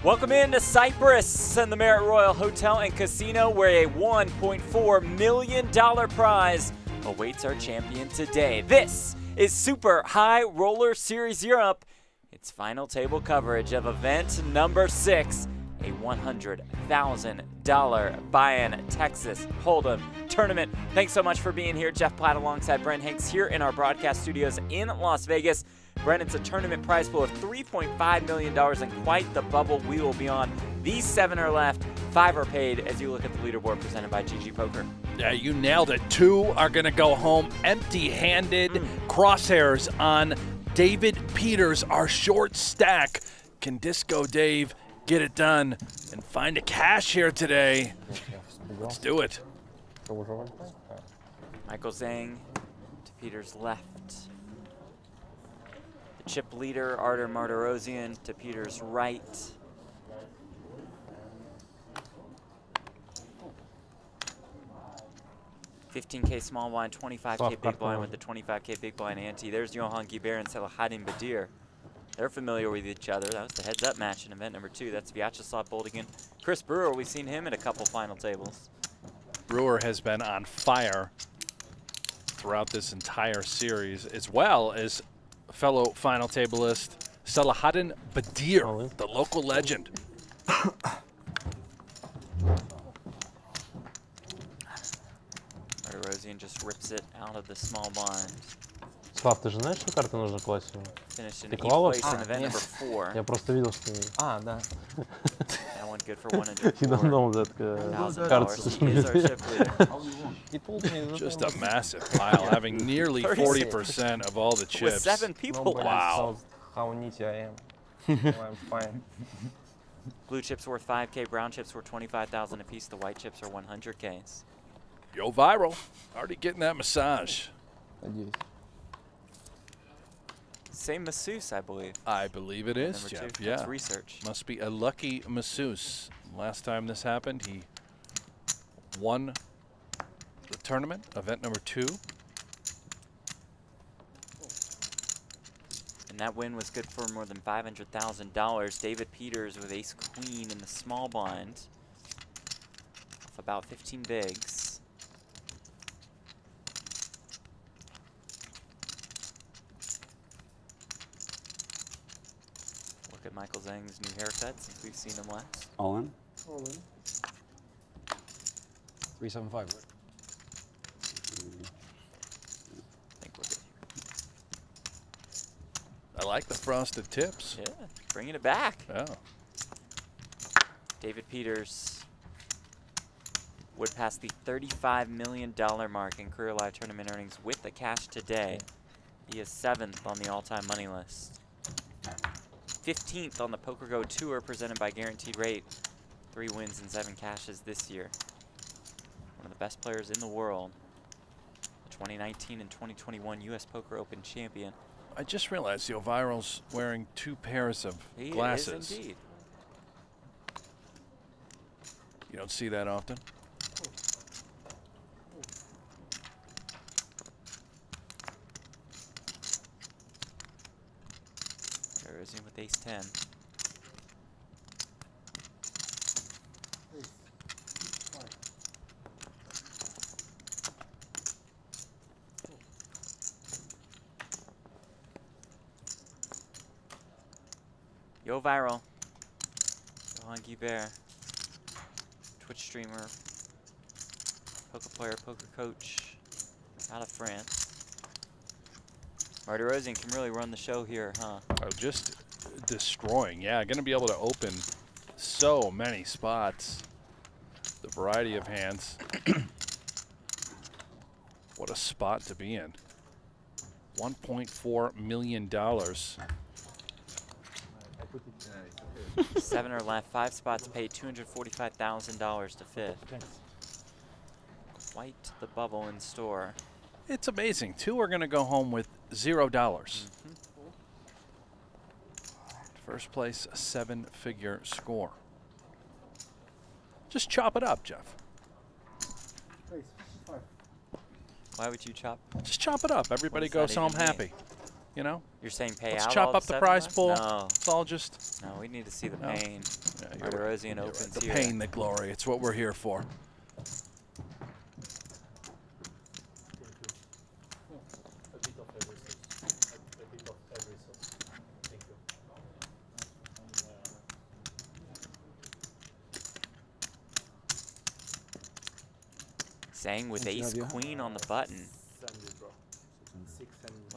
Welcome into Cyprus and the Marriott Royal Hotel and Casino, where a $1.4 million prize awaits our champion today. This is Super High Roller Series Europe. Its final table coverage of event number 6, a $100,000 buy-in Texas Holdem tournament. Thanks so much for being here. Jeff Platt alongside Brent Hanks here in our broadcast studios in Las Vegas. Brent, it's a tournament prize pool of $3.5 million and quite the bubble we will be on. These 7 are left, 5 are paid as you look at the leaderboard presented by GG Poker. Yeah, you nailed it. 2 are going to go home empty-handed. Crosshairs on David Peters, our short stack. Can Disco Dave get it done and find a cash here today? Let's do it. Michael Zhang to Peters' left. The chip leader, Artur Martirosyan, to Peters' right. $15K small blind, $25K big blind with the $25K big blind ante. There's Johan Guibert and Selahattin Badir. They're familiar with each other. That was the heads-up match in event number 2. That's Vyacheslav Boldigan. Chris Brewer, we've seen him at a couple final tables. Brewer has been on fire throughout this entire series, as well as fellow final tableist Selahattin Badir, the local legend. Martirosyan just rips it out of the small blind. Слав, ты же знаешь, что карты нужно класть? Finished in Ты 8th клала? place in event number 4. Я просто видел, что А, да. That one good for 104. you don't know that cards. $1,000. He is our chip leader. He told me that Just a massive pile, having nearly 40% of all the chips. With 7 people. nobody Wow. knows how neat I am. So I'm fine. Blue chips worth 5K, brown chips worth 25,000 apiece. The white chips are 100Ks. Yo, Viral, already getting that massage. Надеюсь. Same masseuse, I believe. I believe it is, Number Jeff. 2. Yeah. That's research. Must be a lucky masseuse. Last time this happened, he won the tournament, event number 2. And that win was good for more than $500,000. David Peters with ace queen in the small blind. Off about 15 bigs. Look at Michael Zhang's new haircut since we've seen him last. All in? All in. 375. I think we're good I like the frosted tips. here. Yeah, bringing it back. Yeah. David Peters would pass the $35 million mark in career live tournament earnings with the cash today. He is 7th on the all-time money list. 15th on the PokerGo Tour presented by Guaranteed Rate. 3 wins and 7 cashes this year. One of the best players in the world. The 2019 and 2021 US Poker Open champion. I just realized Yo Viral's wearing 2 pairs of glasses. He is indeed. You don't see that often. Martirosyan with ace 10. Yo Viral. Johan Guibert. Twitch streamer. Poker player, poker coach. Out of France. Martirosyan can really run the show here, huh? Oh, just destroying. Yeah, going to be able to open so many spots. The variety of hands. What a spot to be in. $1.4 million. 7 are left, 5 spots paid, $245,000 to 5th. Quite the bubble in store. It's amazing. 2 are going to go home with $0. First place, a 7-figure score. Just chop it up, Jeff. Why would you chop? Just chop it up. Everybody does that goes home even mean? happy. you know? You're saying pay Let's out chop all up of the a prize sudden? pool. No. It's all just No, we need to see the No. pain. yeah, you're right. Martirosian You're opens right. The here. pain, the glory. It's what we're here for. Zhang with ace queen on the button. A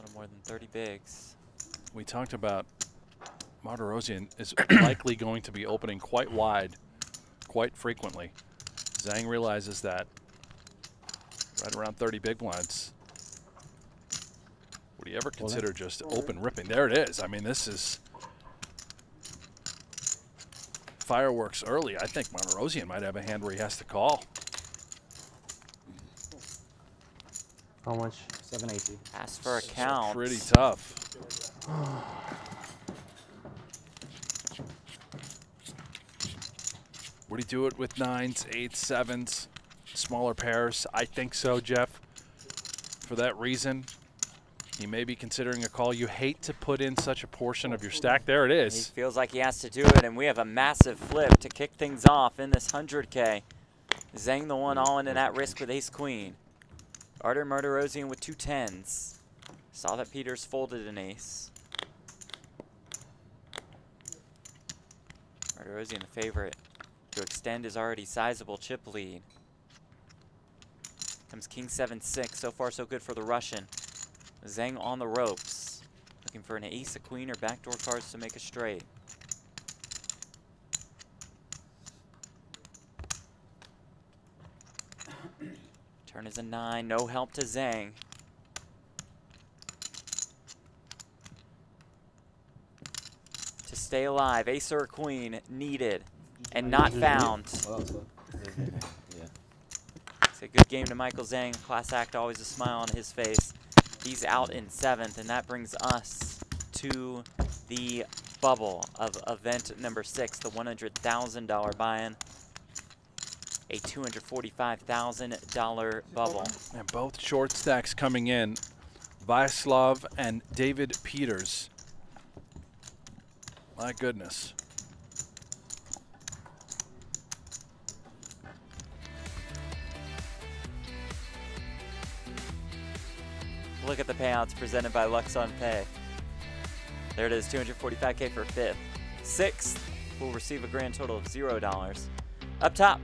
little more than 30 bigs. We talked about Martirosian is likely going to be opening quite wide, quite frequently. Zhang realizes that right around 30 big blinds. Would he ever consider just open ripping? There it is. I mean, this is fireworks early. I think Martirosian might have a hand where he has to call. How much? 780. Ask for a count. Pretty tough. Would he do it with 9s, 8s, 7s, smaller pairs? I think so, Jeff. For that reason, he may be considering a call. You hate to put in such a portion of your stack. There it He is. feels like he has to do it, and we have a massive flip to kick things off in this 100K. Zhang the one all in and at risk with ace queen. Artur Martirosian with 2 10s. Saw that Peters folded an ace. Martirosian the favorite to extend his already sizable chip lead. Comes king 7-6. So far so good for the Russian. Zhang on the ropes. Looking for an ace, a queen, or backdoor cards to make a straight. Turn is a 9, no help to Zhang. To stay alive, ace or queen needed and not found. It's a good game to Michael Zhang. Class act, always a smile on his face. He's out in 7th, and that brings us to the bubble of event number 6, the $100,000 buy-in. A $245,000 bubble. And both short stacks coming in. Vyacheslav and David Peters. My goodness. Look at the payouts presented by Luxon Pay. There it is, $245K for 5th. 6th will receive a grand total of $0. Up top,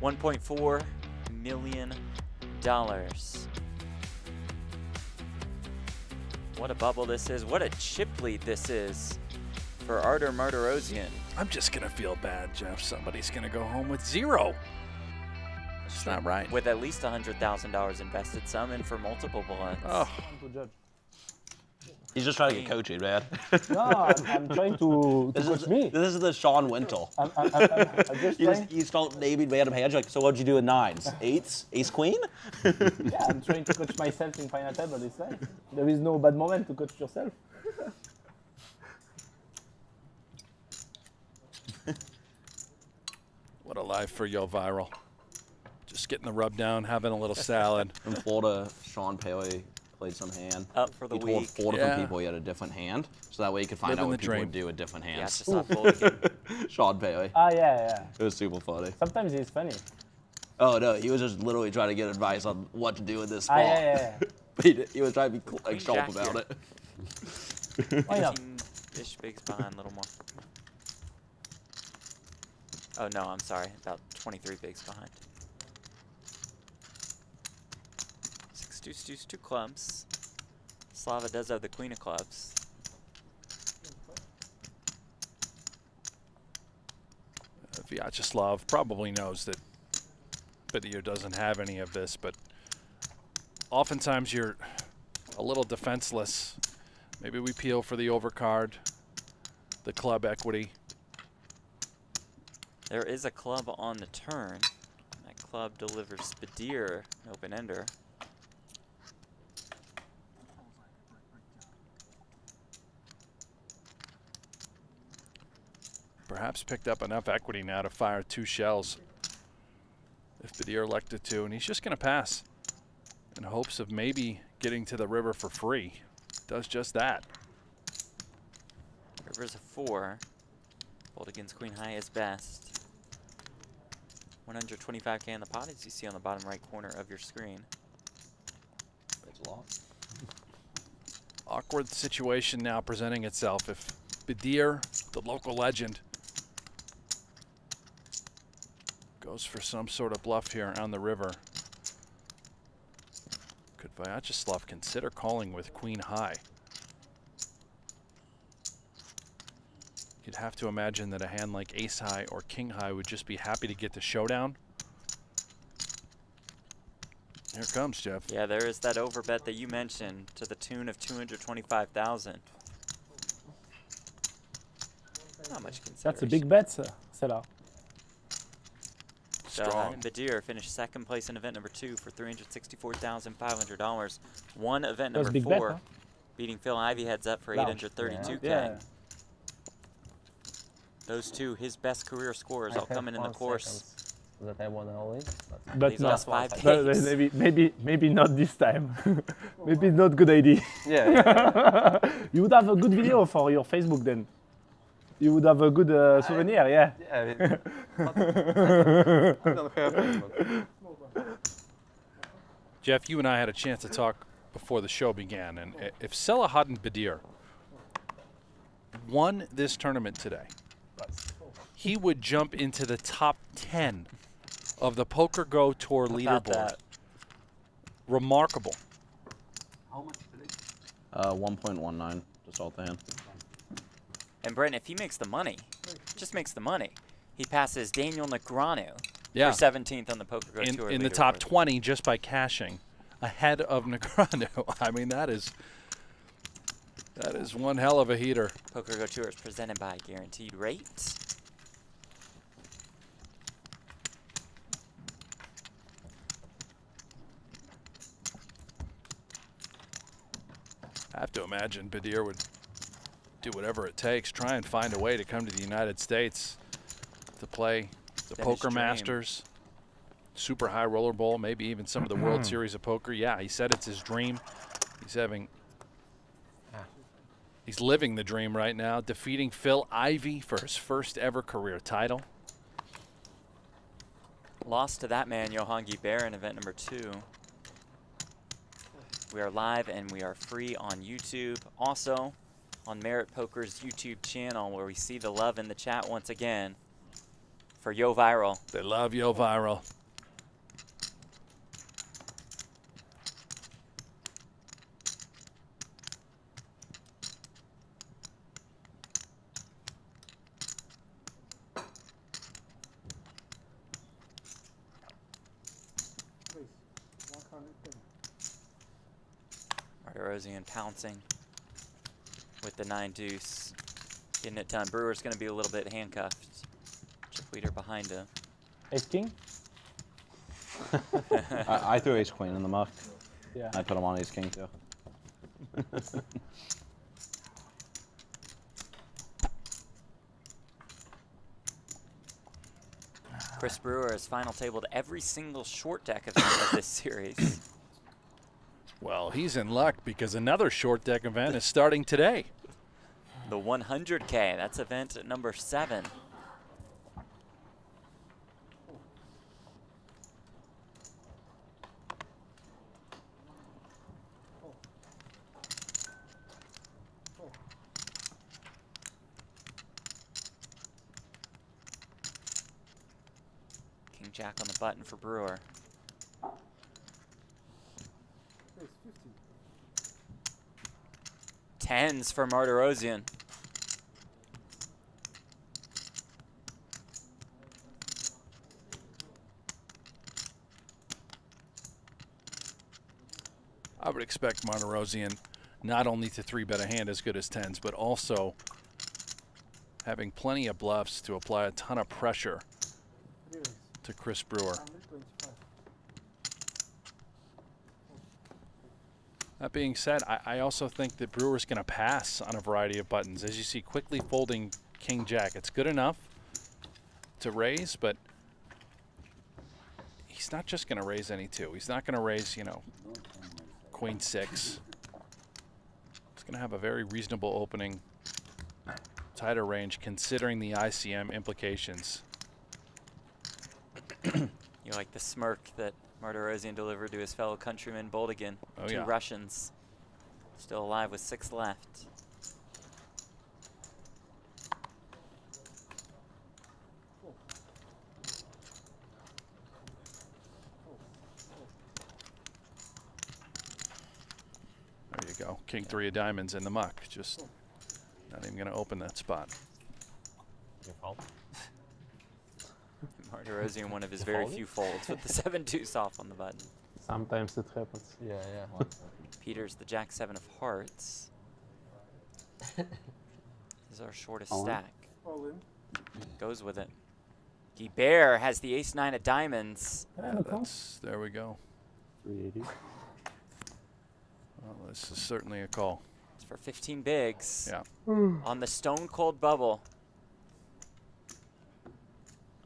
$1.4 million. What a bubble this is. What a chip lead this is for Artur Martirosian. I'm just going to feel bad, Jeff. Somebody's going to go home with 0. It's not right. With at least $100,000 invested, some in for multiple blinds. Oh. He's just trying to get coaching, man. No, I'm trying to coach me. This is the Sean Wintle. I'm just trying. You start naming random hands. You're like, so what'd you do with 9s? 8s? Ace queen? Yeah, I'm trying to coach myself in final table this time. There is no bad moment to coach yourself. What a life for Yo Viral. Just getting the rub down, having a little salad. In Florida, Sean Paley played some hand. Up for the He told week. 4 different Yeah. people he had a different hand, so that way he could find Living out what the people dream. would do with different Yeah, hands. just stop folding. Sean Paley. Ah, yeah. It was super funny. Sometimes it's funny. Oh no, he was just literally trying to get advice on what to do in this spot. Ah, yeah. But he was trying to be like sharp Jack about here. it. Why not? 15-ish bigs behind, a little more. Oh no, I'm sorry, about 23 bigs behind. 6 deuce, 2 clubs. Slava does have the queen of clubs. Vyacheslav probably knows that Bidier doesn't have any of this, but oftentimes you're a little defenseless. Maybe we peel for the overcard, the club equity. There is a club on the turn. That club delivers Bidier, an open-ender. Perhaps picked up enough equity now to fire 2 shells if Bidier elected to, and he's just going to pass in hopes of maybe getting to the river for free. does just that. River's a 4. Fold against queen high is best. 125K in the pot, as you see on the bottom right corner of your screen. It's a lot. Awkward situation now presenting itself. If Badir, the local legend, goes for some sort of bluff here on the river, could Vyacheslav consider calling with queen high? You'd have to imagine that a hand like ace high or king high would just be happy to get the showdown. Here it comes, Jeff. Yeah, there is that overbet that you mentioned to the tune of 225,000. Not much consideration. That's a big bet, seller. Strong. Badir finished second place in event number 2 for $364,500. Won event That was a number big 4, bet, huh? beating Phil Ivey heads up for Large. 832K. Yeah. Those two, his best career scores, all coming in the course. That I won all in. But These no, last 5 but days. maybe not this time. Maybe not good idea. Yeah. You would have a good video for your Facebook then. You would have a good souvenir, yeah. Yeah. I don't have it, but Jeff, you and I had a chance to talk before the show began, and if Selahattin Badir won this tournament today, he would jump into the top 10 of the Poker Go Tour How about leaderboard. that? Remarkable. 1.19, just off the hand. And Brent, if he makes the money, just makes the money, he passes Daniel Negreanu Yeah. for 17th on the Poker Go Tour In the top leaderboard. 20 just by cashing ahead of Negreanu. I mean, that is one hell of a heater. Poker Go Tour is presented by Guaranteed Rate. I have to imagine Badir would do whatever it takes, try and find a way to come to the United States to play the That his Poker dream. Masters, Super High Roller Bowl, maybe even some of the World Series of Poker. Yeah, he said it's his dream. He's living the dream right now, defeating Phil Ivey for his first ever career title. Lost to that man, Johan Guibert, in event number 2. We are live and we are free on YouTube. Also on Merit Poker's YouTube channel, where we see the love in the chat once again for Yo Viral. They love Yo Viral. Martirosian pouncing with the 9 deuce. Getting it done. Brewer's going to be a little bit handcuffed. Chip leader behind him. Ace king? I threw ace queen in the muck. Yeah. I put him on ace king too. Chris Brewer has final tabled every single short deck event of this series. Well, he's in luck because another short deck event is starting today. The 100K, that's event number 7. King Jack on the button for Brewer. Tens for Martirosian. I would expect Martirosian not only to 3-bet a hand as good as tens, but also having plenty of bluffs to apply a ton of pressure to Chris Brewer. That being said, I also think that Brewer's going to pass on a variety of buttons. As you see, quickly folding King Jack. It's good enough to raise, but he's not just going to raise any 2. He's not going to raise, you know, Queen 6. going to have a very reasonable opening, tighter range, considering the ICM implications. You like the smirk that Martirosyan delivered to his fellow countryman Boldigan. Oh, 2 yeah. Russians still alive with 6 left. There you go. King 3 of diamonds in the muck. Just not even going to open that spot. Your fault. Martirosyan, one of his very few folds with the 7-2 off on the button. Sometimes it happens. Yeah, yeah. Peters, the Jack 7 of hearts. This is our shortest All in. stack. Goes with it. Guibert has the ace 9 of diamonds. There we go. 380. Well, this is certainly a call. It's for 15 bigs. Yeah. On the stone cold bubble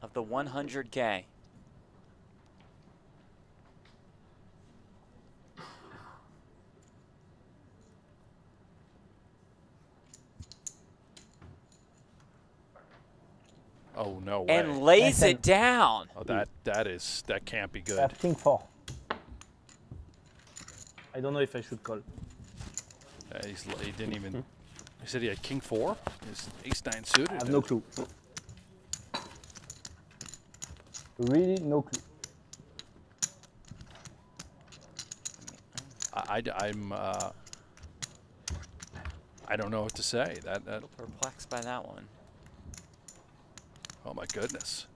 of the 100K. Oh, no way. And lays it down. Oh, that can't be I good. have king 4. I don't know if I should call. He didn't even. He said he had king 4. His ace 9 suited. I have no clue. Really, no clue. I don't know what to say. That Perplexed by that one. oh my goodness.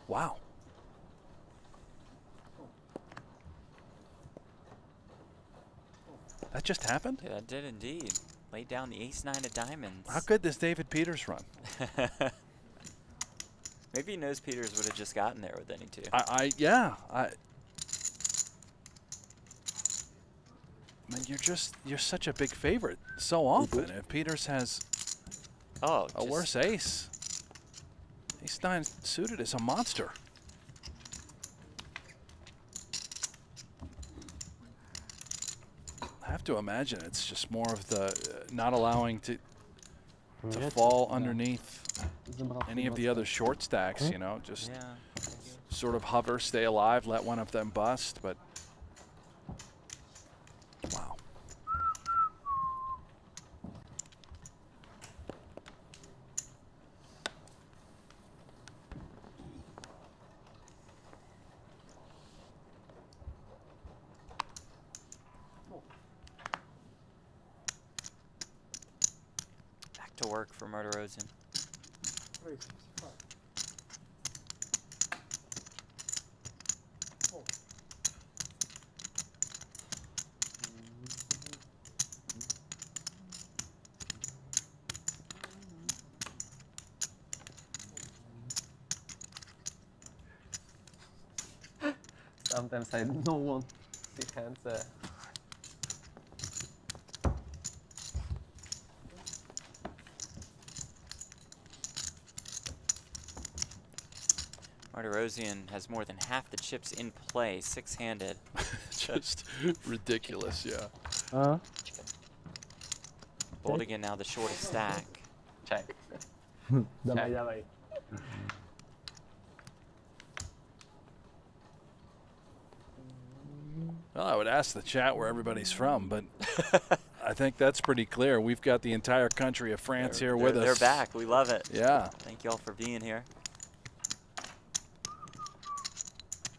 Wow. That just happened? Yeah, that did indeed. Laid down the ace 9 of diamonds. How good does David Peters run? Maybe he knows Peters would have just gotten there with any 2. Yeah. I mean, you're such a big favorite so often. If Peters has Oh, a worse ace, ace 9 suited is a monster. I have to imagine it's just more of the not allowing to fall underneath any of the other short stacks, you know, just Yeah. sort of hover, stay alive, let one of them bust, but wow. Back to work for Martirosyan. Sometimes I don't want see hands. Martirosyan has more than half the chips in play, 6-handed. Just ridiculous, yeah. Boldigan now the shortest stack. Check. Dawaj, dawaj. Well, I would ask the chat where everybody's from, but I think that's pretty clear. We've got the entire country of France here with us. They're back. We love it. Yeah. Thank you all for being here.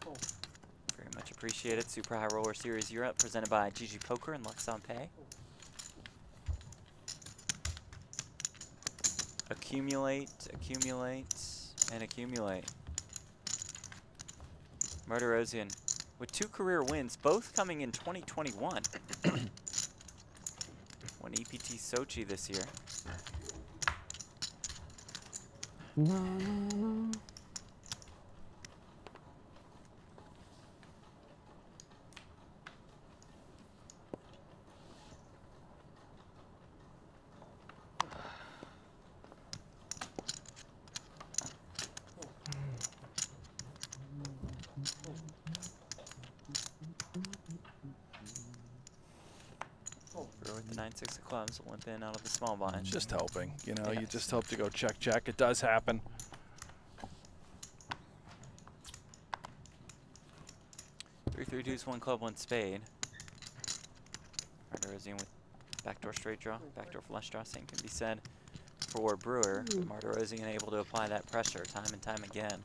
Very much appreciated. Super High Roller Series Europe presented by GG Poker and Luxon Pay. Accumulate, accumulate, and accumulate. Martirosyan with 2 career wins, both coming in 2021. Won EPT Sochi this year. Brewer with the 9-6 of clubs, limp in out of the small blind. Just hoping, you know, you Yes. just hope to go check, check. It does happen. 3-3 deuce, 1 club, 1 spade. Martirosian with backdoor straight draw, backdoor flush draw. Same can be said for Brewer. Martirosian able to apply that pressure time and time again.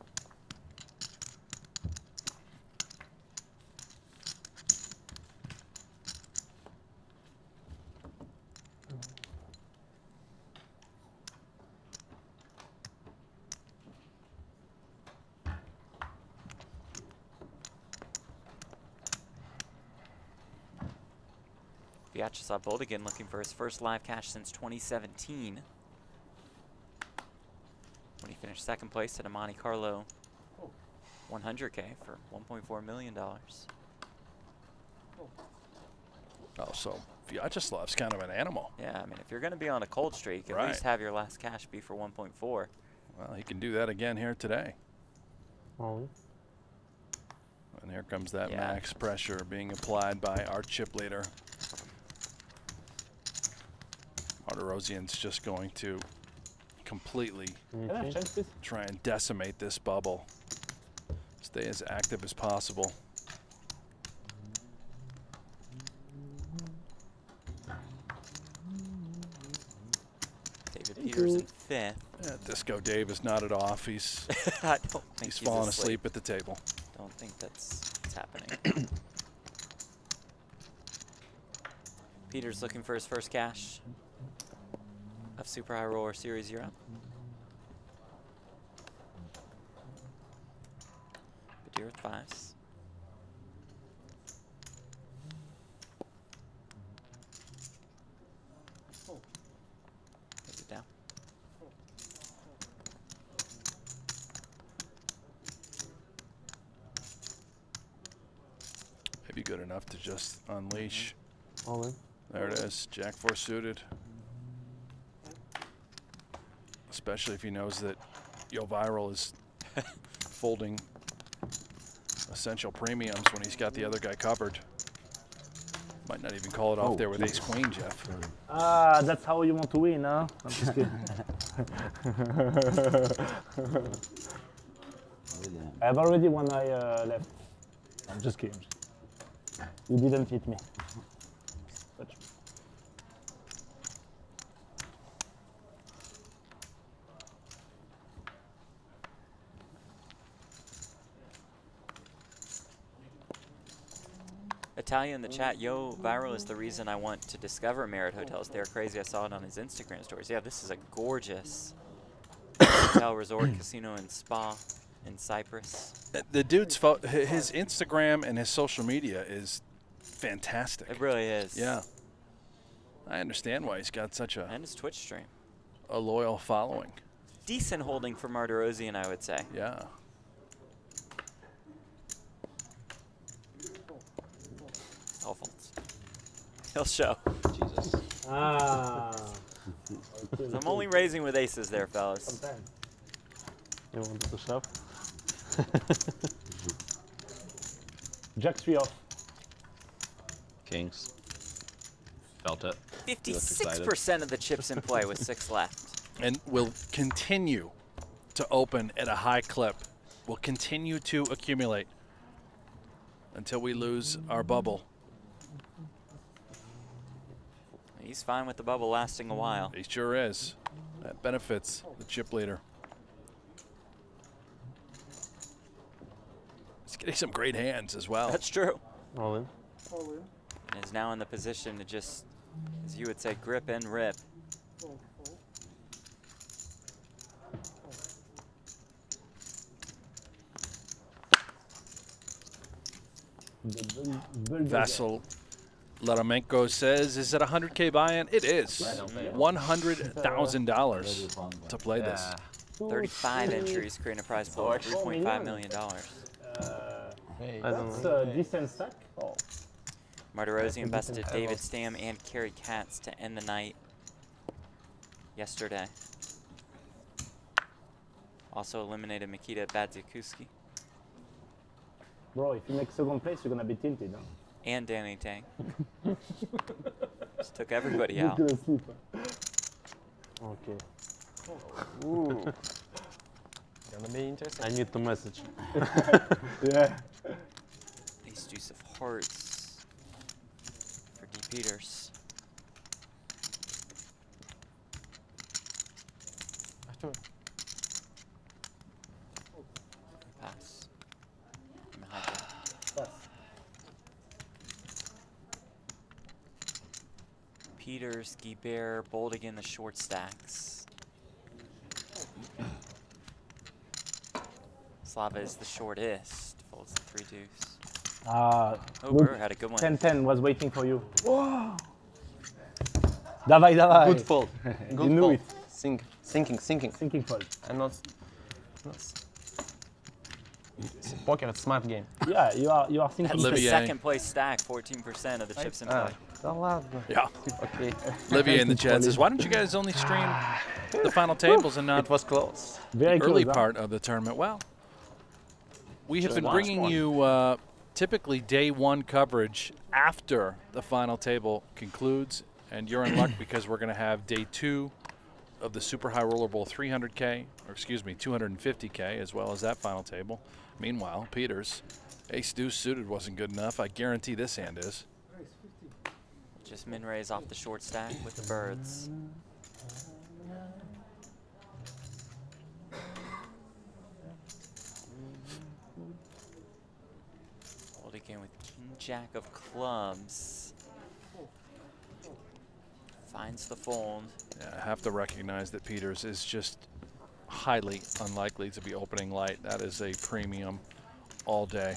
Vyacheslav Boldigin looking for his first live cash since 2017. When he finished second place at a Monte Carlo 100K for $1.4 million. Oh, so Vyacheslav's kind of an animal. Yeah, I mean, if you're going to be on a cold streak, at Right. least have your last cash be for 1.4. Well, he can do that again here today. All in. And here comes that Yeah. max pressure being applied by our chip leader. Martirosian's just going to completely Can I have chance, please? try and decimate this bubble. Stay as active as possible. David Peters in fifth. Yeah, Disco Dave is nodded off. He's I don't think he's fallen asleep at the table. Don't think that's what's happening. Peters looking for his first cash of Super High Roller Series 0. Badir with fives. Is it down? Maybe good enough to just unleash. All in. There it is, Jack 4 suited. Especially if he knows that Yo Viral is folding essential premiums when he's got the other guy covered. Might not even call it off there with ace queen, Jeff. Ah, that's how you want to win, huh? I'm just kidding. I have already one eye left. I'm just kidding. You didn't hit me. Touch. Italia in the chat, Yo Viral is the reason I want to discover Merit Hotels. They're crazy. I saw it on his Instagram stories. Yeah, this is a gorgeous hotel, resort, casino, and spa in Cyprus. The dude's his Instagram and his social media is fantastic. It really is. Yeah. I understand why he's got such And his Twitch stream. a loyal following. Decent holding for Martirosian, I would say. Yeah. All faults. He'll show. Jesus. Ah. So I'm only raising with aces there, fellas. Sometimes. You wanted to shove? Jack 3 off. Kings. Felt it. 56% of the chips in play with 6 left. And will continue to open at a high clip. Will continue to accumulate until we lose our bubble. He's fine with the bubble lasting a while. He sure is. That benefits the chip leader. He's getting some great hands as well. That's true. All in. And is now in the position to just, as you would say, grip and rip. Vasil Laramenko says, is it a 100K buy-in? It is. $100,000 to play this. 35 entries, creating a prize pool of $3.5 million. I don't That's know. a decent stack. Oh. Martirosian bested David Stam and Kerry Katz to end the night yesterday. Also eliminated Mikita Badziakuski Bro, if you make second place, you're gonna be tilted. Huh? and Danny Tang. Just took everybody out. Go to sleep. Okay. Ooh. Gonna be interesting. I need to message. Yeah. Ace deuce of hearts for D. Peters. Arthur. Pass. I'm behind you. Peters, Guibert, bold again the short stacks. Slava is the shortest. Folds the 3 deuce. Ah, Oh, look, Burr had a good one. 10-10 was waiting for you. Whoa! Dawaj, dawaj. Good fold. Good knew fold. it. Sinking. Thinking fold. I'm not. Poker, it's a smart game. Yeah, you are thinking. That's the Olivier. second place stack, 14% of the chips in play. Da ladno. Yeah. Okay. Olivier in the chat says, why don't you guys only stream the final tables and not It was close. Very the early close, huh? part of the tournament? Well, we have Just been watch bringing one. you typically day one coverage after the final table concludes, and you're in luck because we're going to have day 2 of the Super High Roller Bowl 300K, or excuse me, 250K, as well as that final table. Meanwhile, Peters, ace deuce suited wasn't good enough. I guarantee this hand is. Just min raise off the short stack with the birds. Hold again with king jack of clubs. Finds the fold. Yeah, I have to recognize that Peters is just highly unlikely to be opening light. That is a premium all day.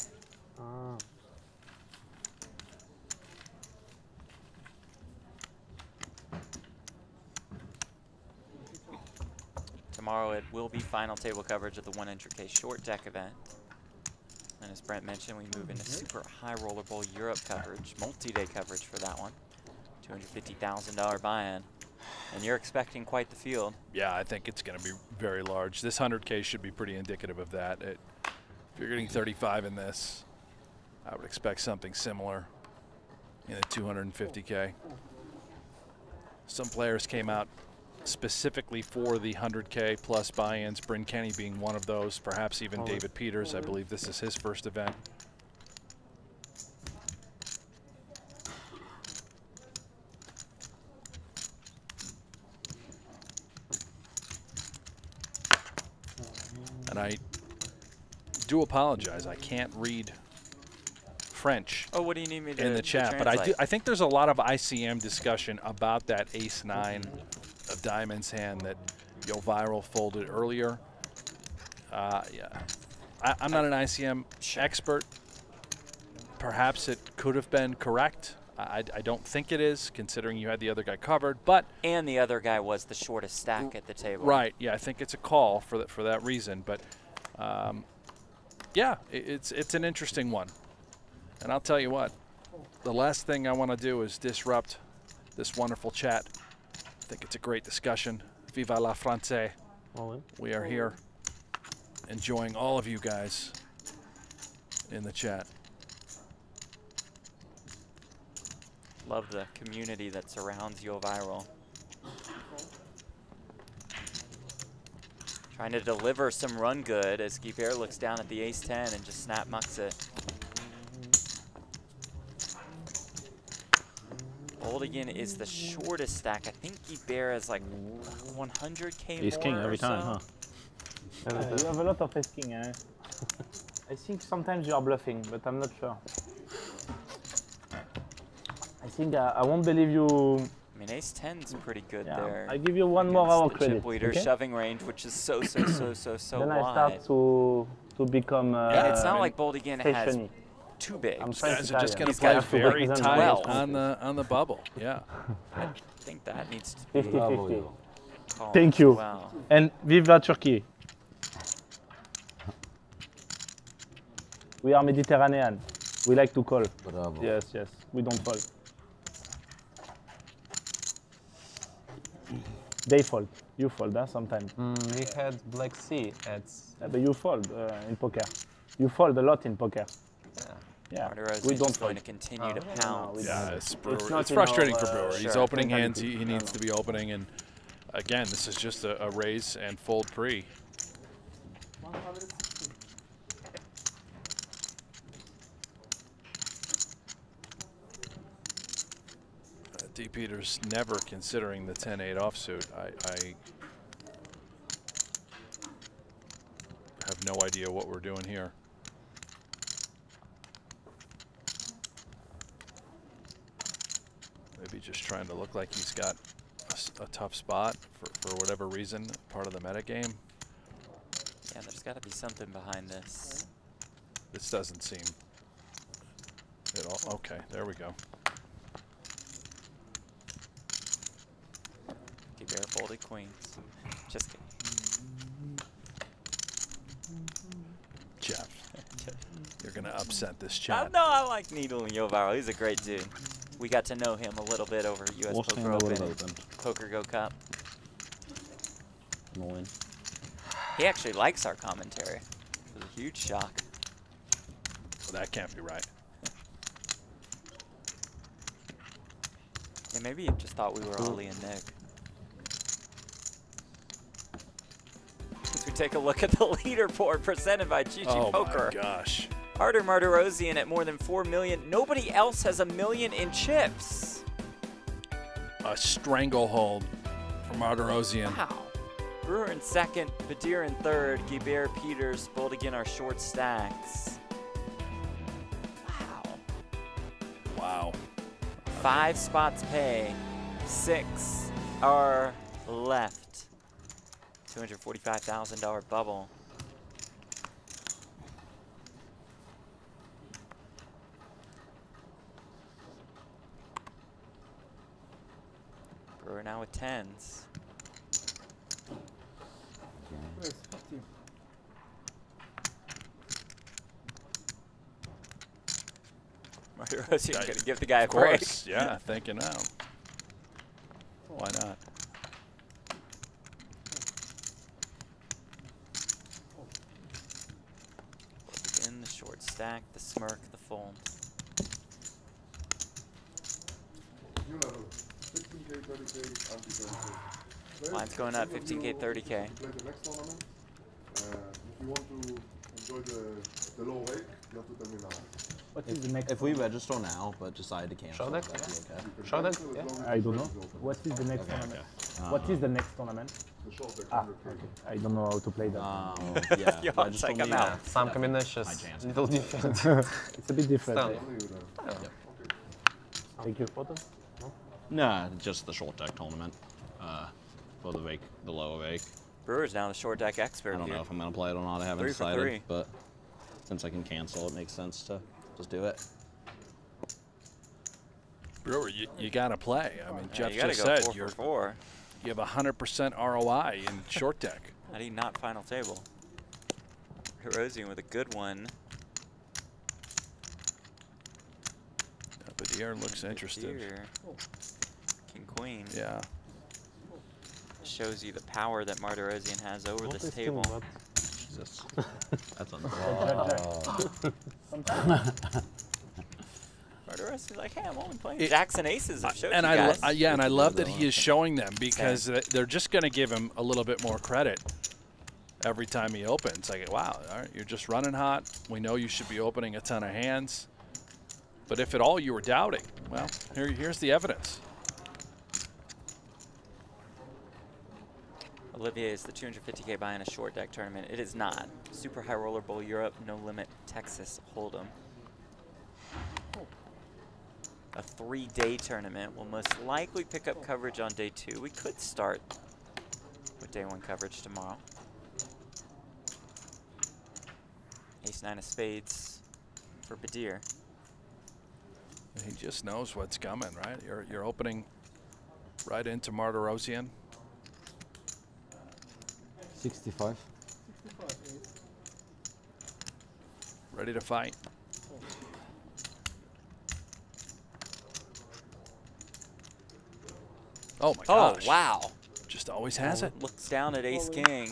Tomorrow it will be final table coverage of the 100K short deck event. And as Brent mentioned, we move into Super High Roller Bowl Europe coverage, multi-day coverage for that one. $250,000 buy-in. And you're expecting quite the field. Yeah, I think it's going to be very large. This 100K should be pretty indicative of that. If you're getting 35 in this, I would expect something similar in a 250K. Some players came out specifically for the 100K plus buy-ins, Bryn Kenny being one of those, perhaps even David Peters. I believe this is his first event. And I do apologize, I can't read French Oh, what do you need me to in the chat, but I think there's a lot of ICM discussion about that ace-9 of diamonds hand that Yo Viral folded earlier. Yeah, I'm not an ICM expert. Perhaps it could have been correct. I don't think it is, considering you had the other guy covered, but And the other guy was the shortest stack at the table. right, yeah, I think it's a call for that reason, but yeah, it's an interesting one. And I'll tell you what, the last thing I want to do is disrupt this wonderful chat. I think it's a great discussion. Viva la France. All in. We are here enjoying all of you guys in the chat. Love the community that surrounds Yo Viral. Trying to deliver some run good as Guibert looks down at the ace-10 and just snap mucks it. Boldigan is the shortest stack. I think Guibert has like 100K Ace more king every or time, so. huh? You have a lot of ace king, eh? I think sometimes you are bluffing, but I'm not sure. I think I won't believe you. I mean, ace-10's pretty good Yeah, there. I give you one more against hour the credit. chip leader okay? shoving range, which is so Then I wide. start to become. And it's not mean, like Boldigan has stationy. two bigs. I'm You trying guys to are just tell going you. to These play guys have to very represent tight 12. on the bubble. Yeah. I think that needs to be 50-50. called Thank as you. well. And viva Turkey. We are Mediterranean. We like to call. Bravo. Yes, yes. We don't fall. They fold. You fold, huh, sometimes. We had Black Sea at. Yeah, but you fold in poker. You fold a lot in poker. Yeah. Yeah, Martirosyan we is don't going to fold. continue to no, pounce. we Yeah, don't. it's, Brewer, not it's in frustrating our, for Brewer. He's sure, opening hands mentality. he needs to be opening, and again, this is just a raise and fold pre. D. Peters never considering the 10-8 offsuit. I have no idea what we're doing here. Maybe just trying to look like he's got a tough spot for whatever reason, part of the meta game. Yeah, there's got to be something behind this. This doesn't seem at all. Okay, there we go. Bear folded queens. Just kidding. Jeff, you're going to upset this No, chat. I like Needle and Yovaro. He's a great dude. We got to know him a little bit over US Watched him Poker a Open, little and bit. Poker Go Cup. Annoying. He actually likes our commentary. It was a huge shock. Well, that can't be right. Yeah, maybe he just thought we were Ollie and Nick. As we take a look at the leaderboard presented by GG Oh Poker. my gosh. Artur Martirosyan at more than 4 million. Nobody else has $1 million in chips. A stranglehold for Martirosyan. Wow. Brewer in second, Badir in third, Guibert, Peters, both again are short stacks. Wow. Wow. 5 spots pay, 6 are left. $245,000 bubble. Brewer now with 10s. Martirosyan Yeah, gonna give the guy a Of break. course, yeah, thinking now. Why not? In the short stack, the smirk, the fold. New level. 15K, 30K, anti-30K. Line's going up, 15K, 30K. To play the next tournament. If you want to enjoy the low rake, you have to tell me now. What is the next? If we register now but decide to cancel, Show that'd that, be yeah. okay. Show that? Cancel as Yeah. long as I the don't rake know. is open. What is the next tournament? What is the next tournament? The short deck, Ah, 100K. okay. I don't know how to play that. Yeah, Yo, register check me him now. out. Some combinations, My chance. little different. It's a bit different. Stun. eh? Only you then. Yep. Okay. Take your photo. Nah, just the short deck tournament. For the rake, the lower rake. Brewer's now the short deck I expert don't here. know if I'm gonna play it or not. I haven't 3 for decided, 3. but since I can cancel, it makes sense to just do it. Brewer, you got to play. I mean, Yeah, Jeff you gotta just go said 4 you for 4. have 100% ROI in short deck. How do you not final table? Martirosyan with a good one. Badir looks interested. Here. King Queen. Yeah. Shows you the power that Martirosyan has over What this is table. still Jesus. That's unfair. Martirosyan's like, hey, I'm only playing Jacks and Aces. I've showed And you I guys. yeah, and I Good love to that know he is showing them because Same. they're just going to give him a little bit more credit every time he opens. Like, wow, all right, you're just running hot. We know you should be opening a ton of hands. But if at all you were doubting, well, here's the evidence. Olivier is the 250K buy in a short deck tournament. It is not. Super High Roller Bowl Europe, No Limit Texas Holdem. A 3-day tournament. We'll most likely pick up coverage on day 2. We could start with day 1 coverage tomorrow. Ace-9 of spades for Badir. He just knows what's coming, right? You're opening right into Martirosyan. 65. Ready to fight. Oh my gosh. Oh, wow. Just always has it. Looks down at Ace-King.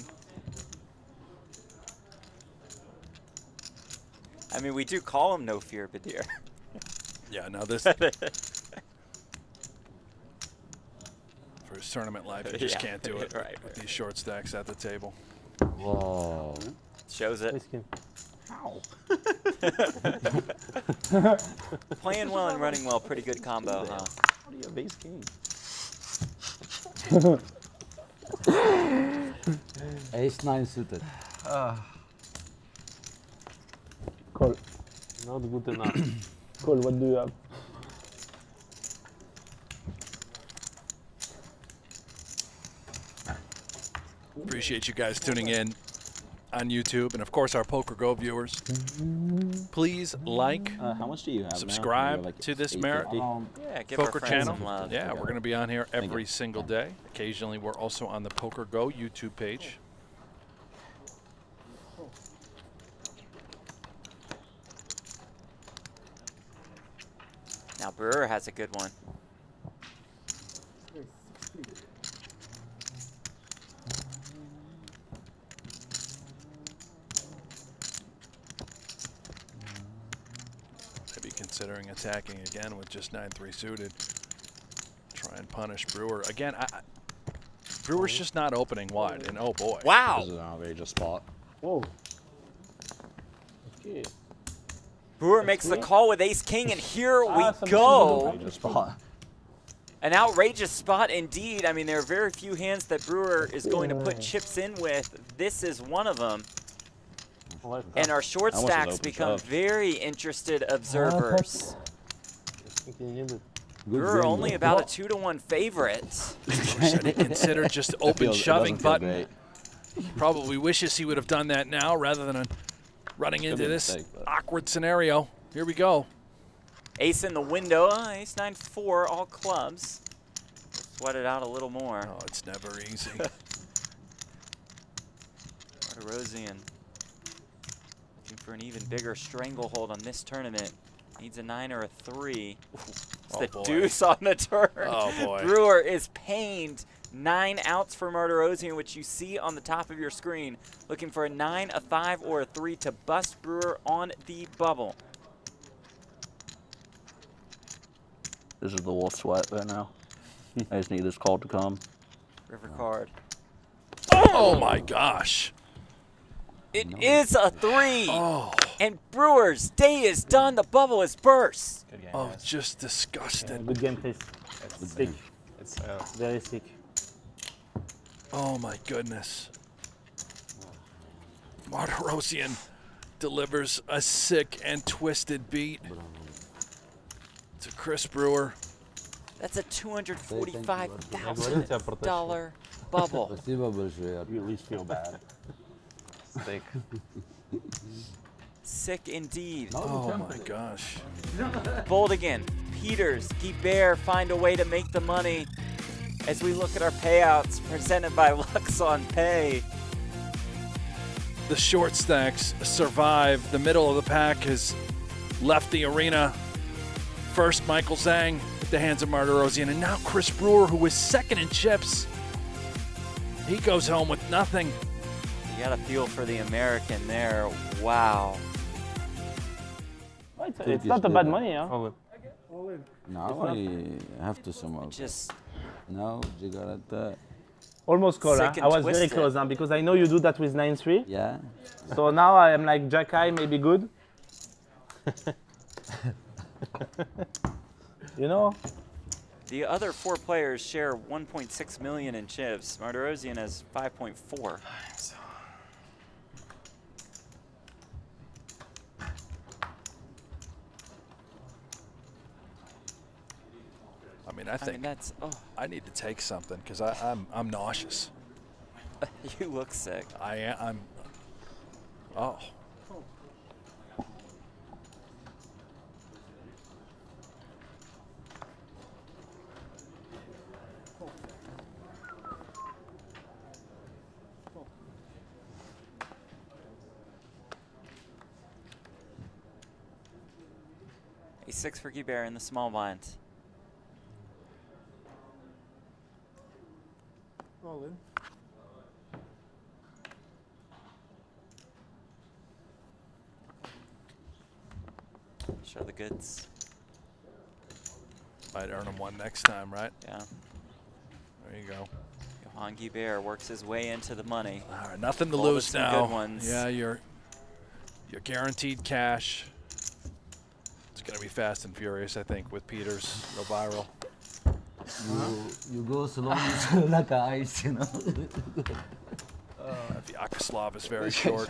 I mean, we do call him No Fear Badir. Yeah, now this for his tournament life, you just Yeah, can't do it right, with these short stacks at the table. Whoa. Shows it. Risky. How? Playing well and running well, pretty good combo, huh? How do you have ace king? Ace 9 suited. Call. Not good enough. Call, what do you have? Appreciate you guys tuning in on YouTube, and of course our Poker Go viewers. Please like, How much do you have subscribe now? Like to this merit Yeah, give our Poker friends channel. some love. Yeah, we're going to be on here every you. single day. Occasionally, we're also on the Poker Go YouTube page. Now Brewer has a good one. Maybe considering attacking again with just 9-3 suited. Try and punish Brewer. Again, Brewer's just not opening wide, and oh boy. Wow. This is an outrageous spot. Whoa. Okay. Brewer makes the call with ace king, and here we some go. Outrageous spot. An outrageous spot indeed. I mean, there are very few hands that Brewer is going to put chips in with. This is one of them. And our short That was an stacks open become shove. very interested observers. Good Brewer game, only though. about a 2-to-1 favorite. Said he considered just open It shoving doesn't feel button. great. Probably wishes he would have done that now rather than running into be a this mistake, but- awkward scenario. Here we go. Ace in the window. Ace 9-4, all clubs. Sweat it out a little more. Oh, it's never easy. Martirosian looking for an even bigger stranglehold on this tournament. Needs a 9 or a 3. It's Oh, the boy. deuce on the turn. Oh, boy. Brewer is pained. 9 outs for Martirosian, which you see on the top of your screen. Looking for a 9, a 5, or a 3 to bust Brewer on the bubble. This is the wolf sweat right now. I just need this call to come. River card. Oh my gosh. It is a 3. Oh, And Brewer's day is done. The bubble is burst. Good game, oh, guys. just disgusted. Good game, please. Sick. It's Very sick. Oh my goodness. Martirosian delivers a sick and twisted beat to Chris Brewer. That's a $245,000 bubble. Спасибо большое. You at least feel bad. steak. Sick indeed. Oh my gosh. Bold again. Peters, Guibert find a way to make the money as we look at our payouts presented by Luxon Pay. The short stacks survive. The middle of the pack has left the arena. First, Michael Zhang at the hands of Martirosian, and now Chris Brewer, who was second in chips. He goes home with nothing. You got a feel for the American there. Wow. Oh, it's not a bad money, huh? All in. Now I have to somehow. Just Now you got that. Almost call, huh? Sick and I was very twisted. close, huh? Because I know you do that with 9-3. Yeah. So now I am like Jack High, maybe good. You know? the other 4 players share 1.6 million in chips. Martirosian has 5.4. I mean, I I think mean, that's, oh, I need to take something because I'm nauseous. you look sick. I'm. Oh. A 6 for Guibert in the small blind. All in. Show the goods. Might earn him one next time, right? Yeah. There you go. Johan Guibert works his way into the money. All right, nothing to Folded lose some now. good ones. Yeah, you're guaranteed cash. It's going to be fast and furious, I think, with Peters. Go viral. You go slowly like ice, you know. Vyacheslav is very short.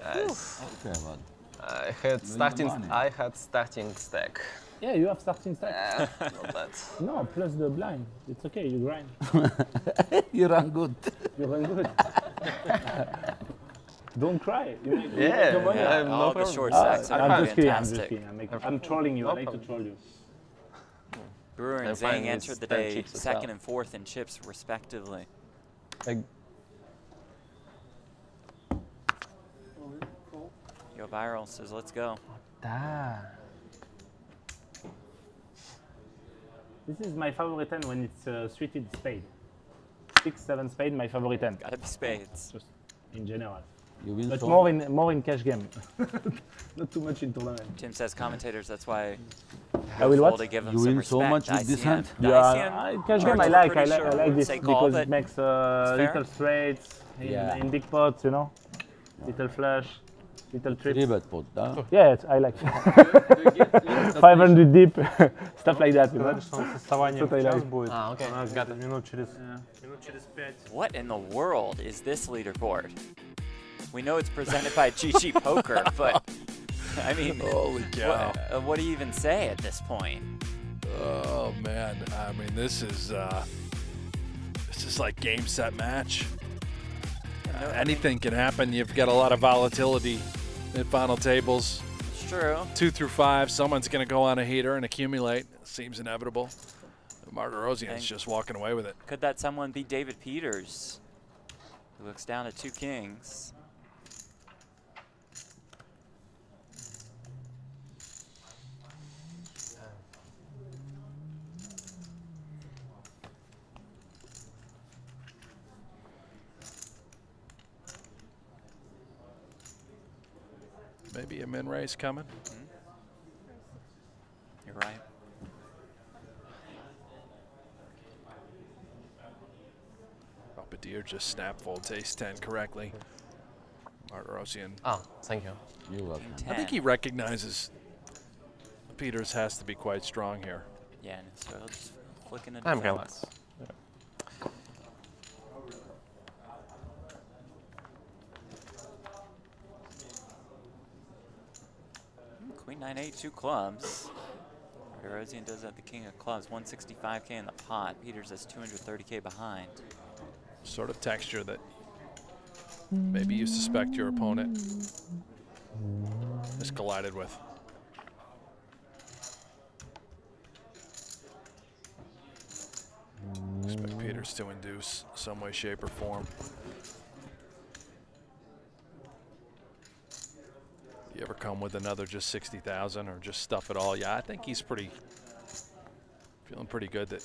Nice. Okay, but I had starting stack. Yeah, you have starting stack. Not bad. No, plus the blind. It's okay, you grind. you run good. You run good. Don't cry. You make Yeah, your money. yeah. All no the short problem. stacks are I'm just kidding. I'm just fantastic. kidding. I'm trolling you. I like to troll you. Brewer and I'm fine Zhang with entered the 10 day chips as second well. and fourth in chips, respectively. Like, Yo Viral says, let's go. This is my favorite hand when it's suited spade. 6, 7 spade, my favorite hand. Gotta be spades. Just in general. You win But so more in cash game. Not too much in tournament. Tim says commentators, that's why I will Full what? to give them You some win respect. so much with this ICM. hand? The Yeah, ICM cash game cards I are like. I pretty like, sure I like this say call, because but it makes fair. little straights in big pots, you know. Little flush, little trips. 3-bet pot, huh? Yeah, I like. 500 deep, stuff like that, you know. Состояние Что-то сейчас like- будет. okay. У нас где-то минут через 5. What in the world is this leaderboard? We know it's presented by GG Poker, but I mean, Holy cow. what do you even say at this point? Oh, man. I mean, this is like game, set, match. Anything can happen. You've got a lot of volatility at final tables. It's true. 2 through 5, someone's going to go on a heater and accumulate. Seems inevitable. Martirosian's just walking away with it. Could that someone be David Peters, who looks down at 2 kings? Maybe a min raise coming. You're right. Badir just snap folds ace-10 correctly. Martirosian. Oh, thank you. You're welcome. I think he recognizes Peters has to be quite strong here. Yeah, and so he'll just flick into I'm defense. relaxed. Queen 9-8, 2 clubs. Martirosian does have the king of clubs, 165K in the pot. Peters has 230K behind. Sort of texture that maybe you suspect your opponent is collided with. Expect Peters to induce some way, shape, or form. You ever come with another just 60,000 or just stuff it all? Yeah, I think he's feeling pretty good that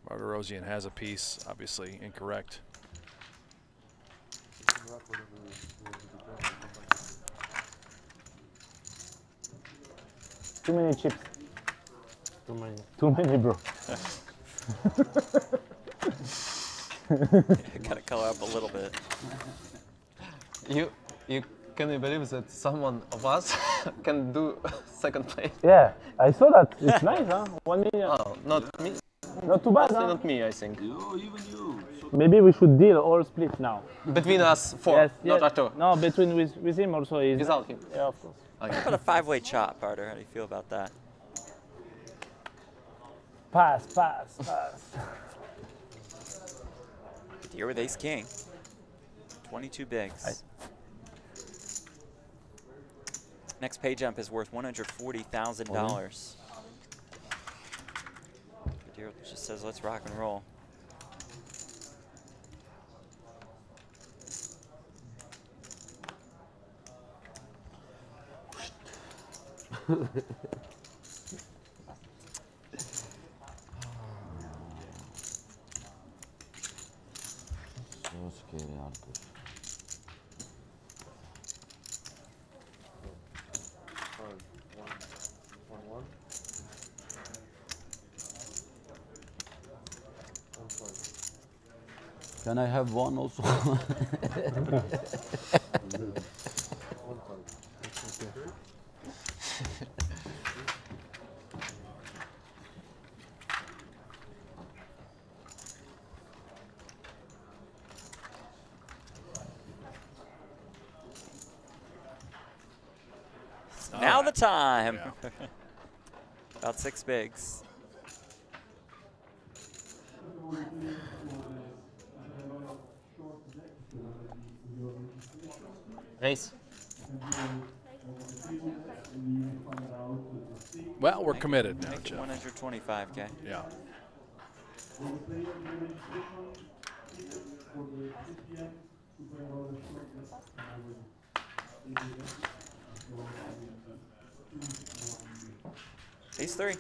Martirosian has a piece, obviously incorrect. Too many chips. Too many. Too many, bro. Gotta color up a little bit. You can you believe that someone of us can do second place? Yeah, I saw that. It's nice, huh? 1 million. Oh, not me. Not too bad, Mostly huh? not me, I think. You, even you. Maybe we should deal all split now. Between us four, Yes, not yes. Artur. No, between with him also is. Without him. Yeah, of course. How about a 5-way chop, Barter? How do you feel about that? Pass. Here with ace king. 22 bigs. Next pay jump is worth $140,000. Kadir just says, let's rock and roll. So scary, Arthur. One. 1-5. Can I have one also? 1-5. Now the time. About 6 bigs. Race. Well, we're committed now, Make it Jeff. 125K. Yeah. Ace 3.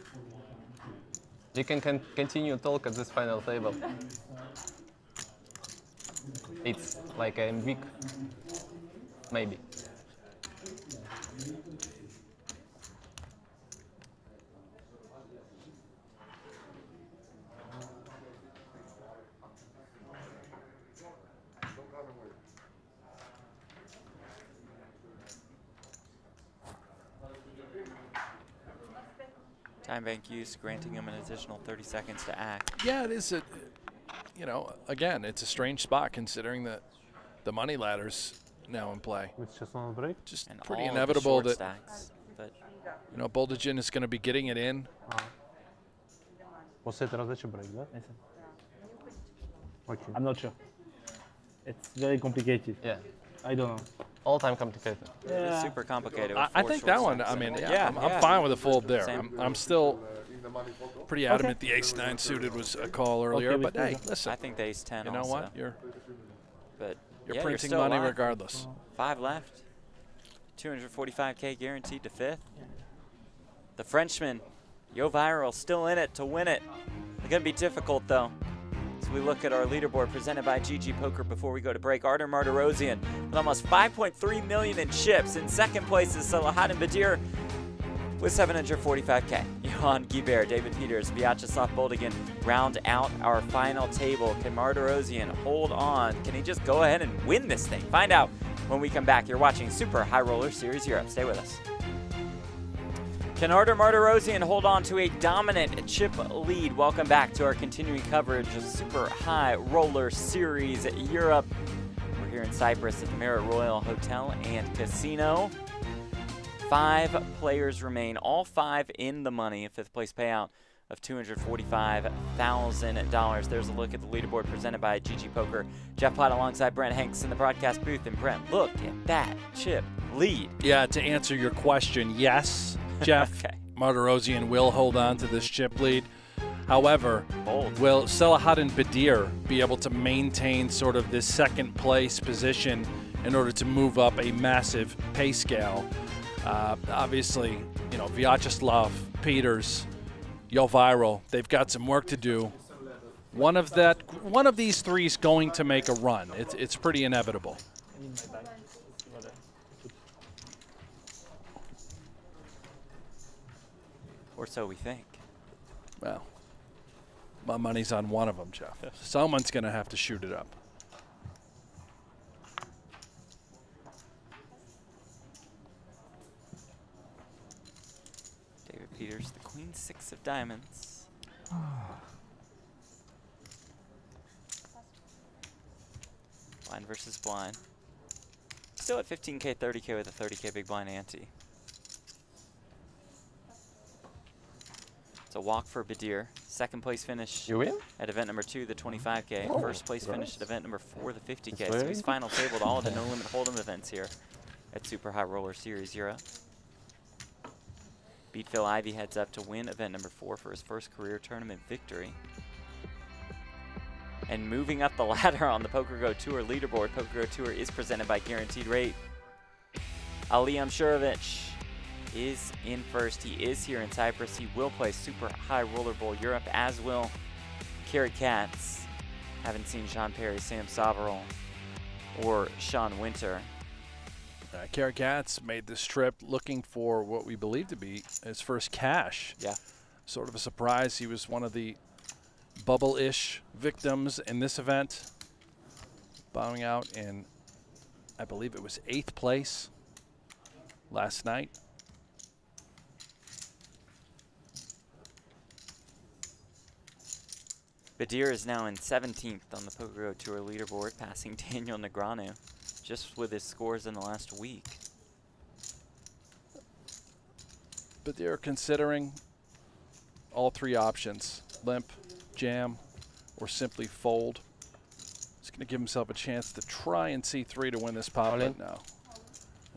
You can continue talk at this final table. It's like a week, maybe. Time bank use, granting him an additional 30 seconds to act. Yeah, it is a, you know, again, it's a strange spot considering that the money ladder's now in play. With just on the break. Just And pretty all of the inevitable short that, stacks, but you know, Boldagin is going to be getting it in. После этой раздачи брейк, да? Окей. I'm not sure. It's very complicated. Yeah. I don't know. All time complicated. it's super complicated. with I 4 think short that one, stacks. I mean, yeah, Yeah, I'm yeah. fine with a fold there. Same. I'm still In the money photo. pretty adamant the ace-9 suited was a call earlier, we but fold, hey, huh? listen, I think the ace 10 you know also. what? You're But you're yeah, printing still money alive. regardless. 5 left. 245K guaranteed to 5th. The Frenchman, Yo Viral, still in it to win it. It's going to be difficult, though. As we look at our leaderboard presented by GG Poker before we go to break, Artem Martirosyan with almost 5.3 million in chips. In second place is Salahaddin Badir with 745K. Johan Guibert, David Peters, Vyacheslav Boldagin round out our final table. Can Martirosyan hold on? Can he just go ahead and win this thing? Find out when we come back. You're watching Super High Roller Series Europe. Stay with us. Can Artem Martirosyan hold on to a dominant chip lead? Welcome back to our continuing coverage of Super High Roller Series Europe. We're here in Cyprus at the Marriott Royal Hotel and Casino. 5 players remain, all 5 in the money. A 5th place payout of $245,000. There's a look at the leaderboard presented by GG Poker. Jeff Platt alongside Brent Hanks in the broadcast booth. And Brent, look at that chip lead. Yeah, to answer your question, yes, Jeff, Okay. Martirosyan will hold on to this chip lead. However, Bold. will Salahaddin Badir be able to maintain sort of this second place position in order to move up a massive pay scale? Obviously, you know, Vyacheslav, Peters, Yo Viral, they've got some work to do. One of these 3 is going to make a run. It's pretty inevitable. Or so we think. Well, my money's on one of them, Jeff. Someone's going to have to shoot it up. David Peters, the queen 6 of diamonds. Blind versus blind. Still at 15K, 30K with a 30K big blind ante. It's a walk for Badir. Second place finish You win? at event number 2, the 25K. First place finish at event number 4, the 50K. So he's final tabled all of the No Limit Holdem events here at Super High Roller Series Europe. Beat Phil Ivey heads up to win event number 4 for his first career tournament victory. And moving up the ladder on the PokerGo Tour leaderboard, PokerGo Tour is presented by Guaranteed Rate. Ali Amshurovich is in first. He is here in Cyprus. He will play Super High Roller Bowl Europe, as will Carrie Katz. Haven't seen Sean Perry, Sam Savarol, or Sean Winter. Carrot Katz made this trip looking for what we believe to be his first cash. Yeah. Sort of a surprise. He was one of the bubble-ish victims in this event, bowing out in, I believe it was 8th place last night. Badir is now in 17th on the PokerGo Tour leaderboard, passing Daniel Negreanu just with his scores in the last week. But they're considering all 3 options: limp, jam, or simply fold. He's going to give himself a chance to try and see 3 to win this pot, All in? but no.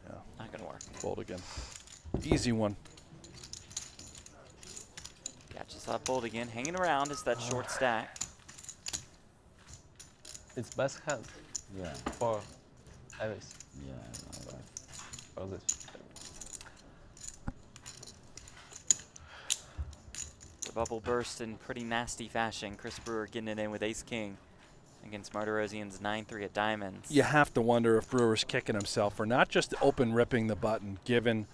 Yeah, Not going to work. fold again. Easy one. Catches up fold again. Hanging around is that short stack. It's best hand Yeah, for Iris. yeah, alright. For this. The bubble burst in pretty nasty fashion. Chris Brewer getting it in with ace-king against Martirosian's 9-3 at diamonds. You have to wonder if Brewer's kicking himself for not just open ripping the button, given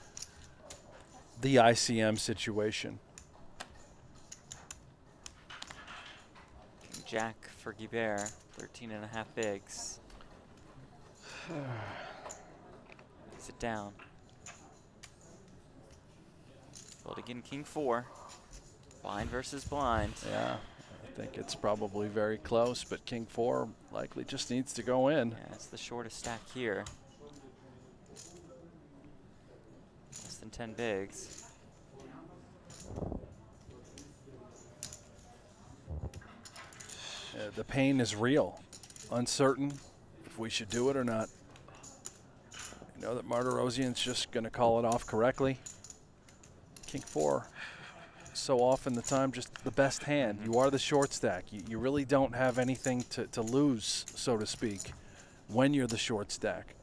the ICM situation. King Jack for Guibert, 13.5 bigs. Sit down. Fold again, King 4. Blind versus blind. Yeah, I think it's probably very close, but King 4 likely just needs to go in. Yeah, it's the shortest stack here. Less than 10 bigs. The pain is real. Uncertain if we should do it or not. You know that Martirosian's just going to call it off correctly. King 4, so often the time just the best hand. You are the short stack. You really don't have anything to lose, so to speak, when you're the short stack.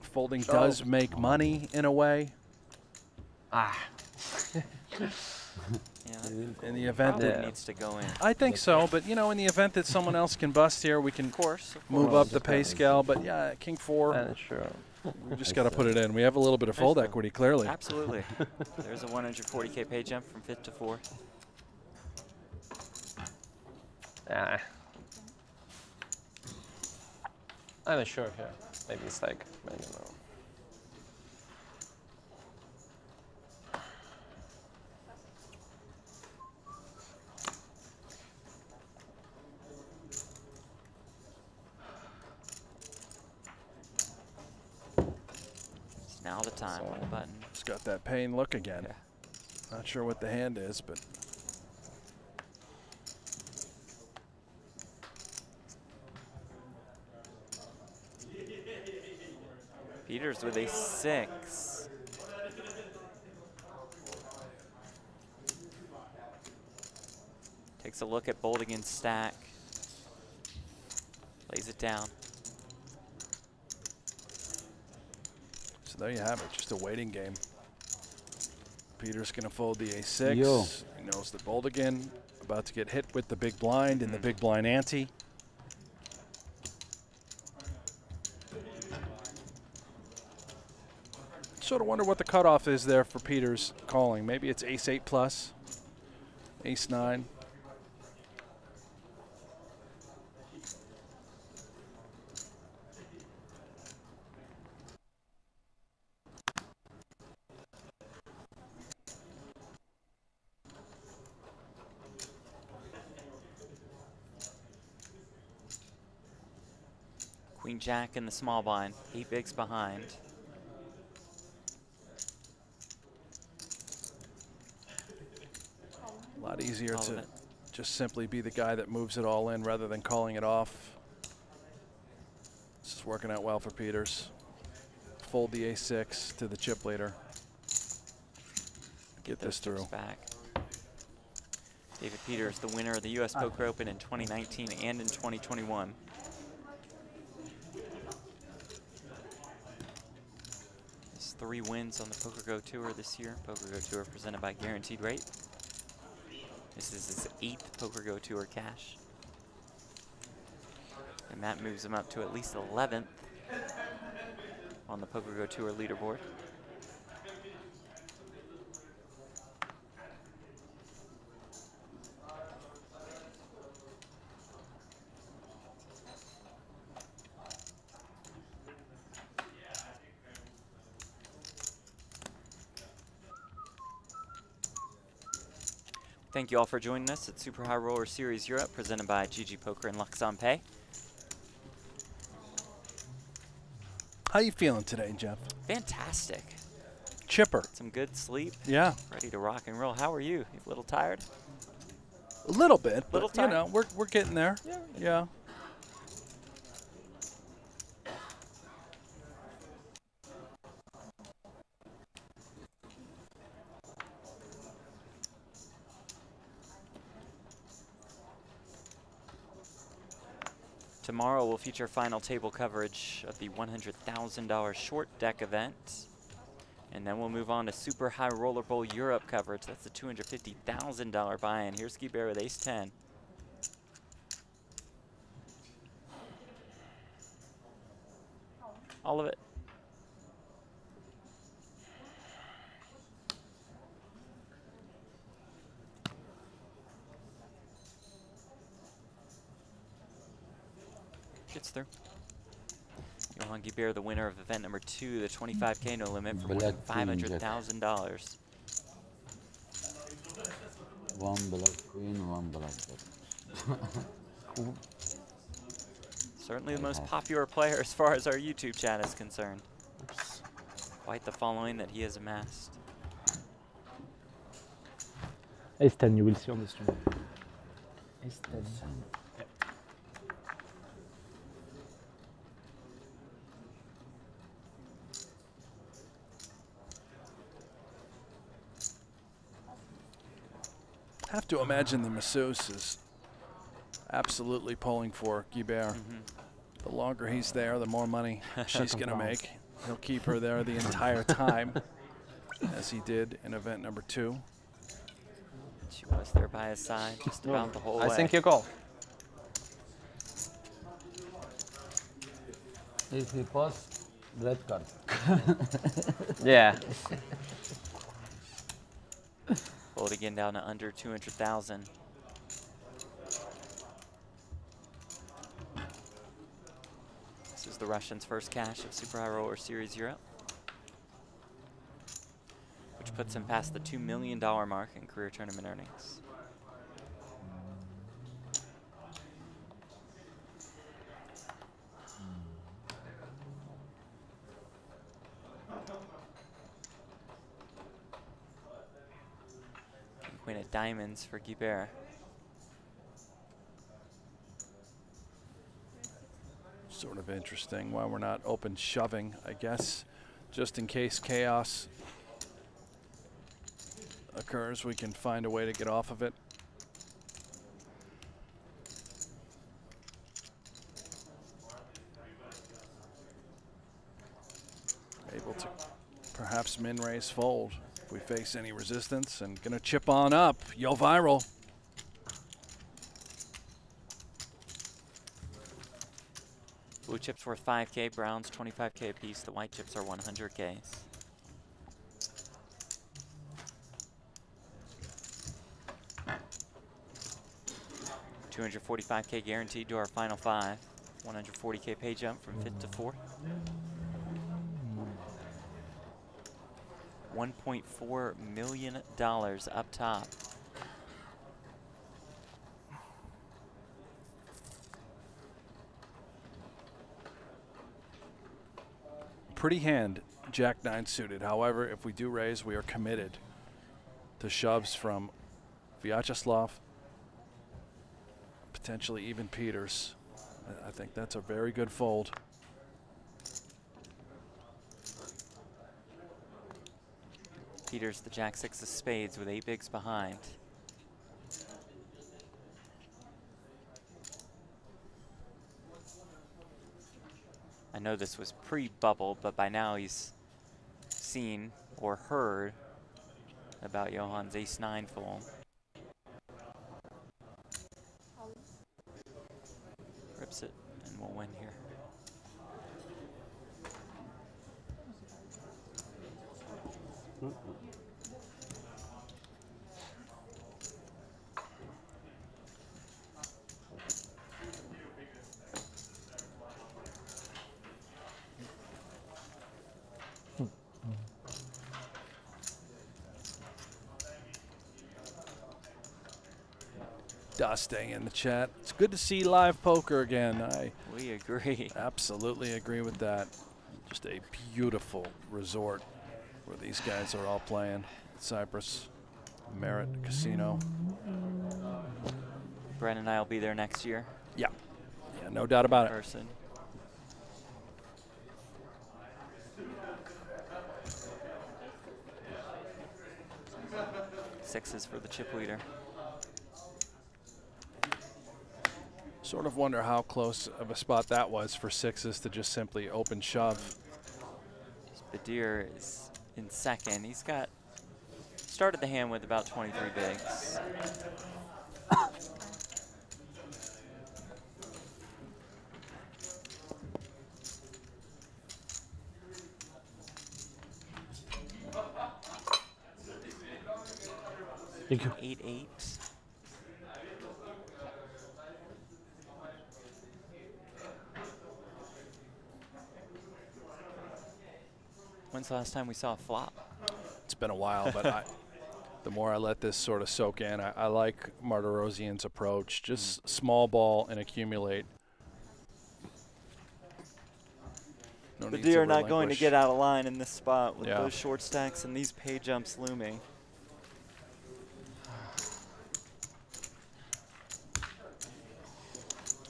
Folding does make money in a way. Ah. Yeah, In the event probably that needs to go in. I think so, but you know, in the event that someone else can bust here, we can Of course. move up the pay scale. But yeah, King 4, And sure. we just got to put it in. We have a little bit of fold equity, clearly. Absolutely. There's a 140K pay jump from 5th to 4th. Yeah. I'm not sure here. Maybe it's like, I don't know. It's now the time on the button. It's got that pain look again. Yeah. Not sure what the hand is, but Peters with a 6. Takes a look at bold against stack. Lays it down. so there you have it. Just a waiting game. Peter's going to fold the A6. Yo. He knows that bold again, about to get hit with the big blind and the big blind ante. Sort of wonder what the cutoff is there for Peters calling. Maybe it's ace-8 plus, ace-9. Queen Jack in the small blind, 8 bigs behind. A lot easier All of to it. just simply be the guy that moves it all in rather than calling it off. This is working out well for Peters. Fold the A6 to the chip leader. Get this those chips through. back. David Peters, the winner of the U.S. Poker Open in 2019 and in 2021. His 3 wins on the PokerGo Tour this year. PokerGo Tour presented by Guaranteed Rate. This is his 8th PokerGo Tour cash. And that moves him up to at least 11th on the PokerGo Tour leaderboard. Thank you all for joining us at Super High Roller Series Europe, presented by GG Poker and Luxon Pay. How you feeling today, Jeff? Fantastic. Chipper. Some good sleep. Yeah. Ready to rock and roll. How are you? You a little tired? A little bit, Little but you know, we're getting there. Yeah. Tomorrow we'll feature final table coverage of the $100,000 short deck event. And then we'll move on to Super High Roller Bowl Europe coverage. That's the $250,000 buy-in. Here's Guy Bear with ace-10. All of it. Gets through. Johan Guibert, the winner of event number 2, the 25K no limit for more than $500,000. One black queen, one black jack. Certainly the most popular player as far as our YouTube chat is concerned. Quite the following that he has amassed. Ace-10, you will see on the stream. Ace-10. Have to imagine the masseuse is absolutely pulling for Guibert. The longer he's there, the more money she's going to make. He'll keep her there the entire time, as he did in event number 2. She was there by his side just about the whole way. I think you call. If he calls, red card. Yeah. Fold again down to under 200,000. This is the Russians' first cash of Super High Roller Series Europe, which puts him past the $2 million mark in career tournament earnings. Queen of diamonds for Guibert. Sort of interesting why we're not open shoving, I guess, just in case chaos occurs, we can find a way to get off of it. Able to perhaps min raise fold if we face any resistance, and gonna chip on up. Yo viral. Blue chips worth 5K, browns 25K apiece. The white chips are 100Ks. $245K guaranteed to our final 5. 140K pay jump from 5th to 4th. $1.4 million up top. Pretty hand, Jack-9 suited. However, if we do raise, we are committed to shoves from Vyacheslav, potentially even Peters. I think that's a very good fold. Peters, the Jack-6 of spades with 8 bigs behind. I know this was pre-bubble, but by now he's seen or heard about Johan's ace-9 fold. Rips it and will win here. Dusting in the chat. It's good to see live poker again. We agree. Absolutely agree with that. Just a beautiful resort where these guys are all playing. Cyprus, Merritt Casino. Brent and I will be there next year. Yeah, no doubt about it. Person. Sixes for the chip leader. Sort of wonder how close of a spot that was for sixes to just simply open shove. Badir is in second. He's got started the hand with about 23 bigs. Thank you. 8-8. When's the last time we saw a flop? It's been a while, but the more I let this sort of soak in, I like Martirosian's approach. Just small ball and accumulate. No need to Badir not going to relinquish. get out of line in this spot with those short stacks and these pay jumps looming.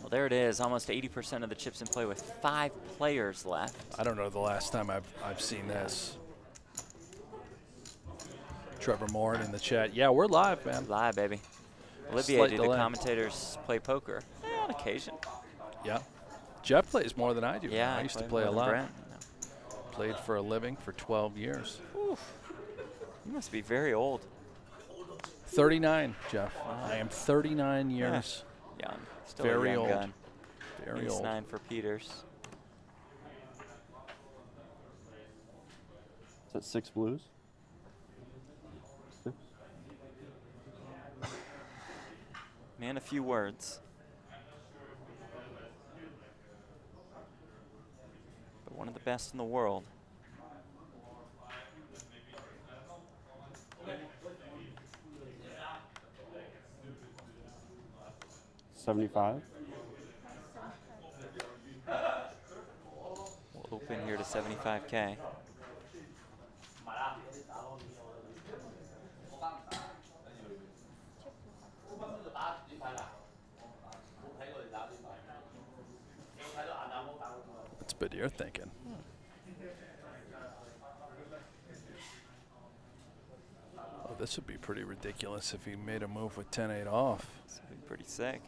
Well, there it is. Almost 80% of the chips in play with 5 players left. I don't know the last time I've seen this. Trevor Moore in the chat. Yeah, we're live, man. Live, baby. Olivier, Slight do the delay. commentators play poker? On occasion. Yeah. Jeff plays more than I do. Yeah, I used to play a more than lot. Brent. Played for a living for 12 years. Oof. You must be very old. 39, Jeff. I am 39 years. Young. Still Very a young old. gun. Very Ace old. 9 for Peters. Is that 6 blues? 6? Man, a few words. But one of the best in the world. $75. We'll open here to 75K. What's Badir thinking? Oh, this would be pretty ridiculous if he made a move with 10-8 off. This would be pretty sick.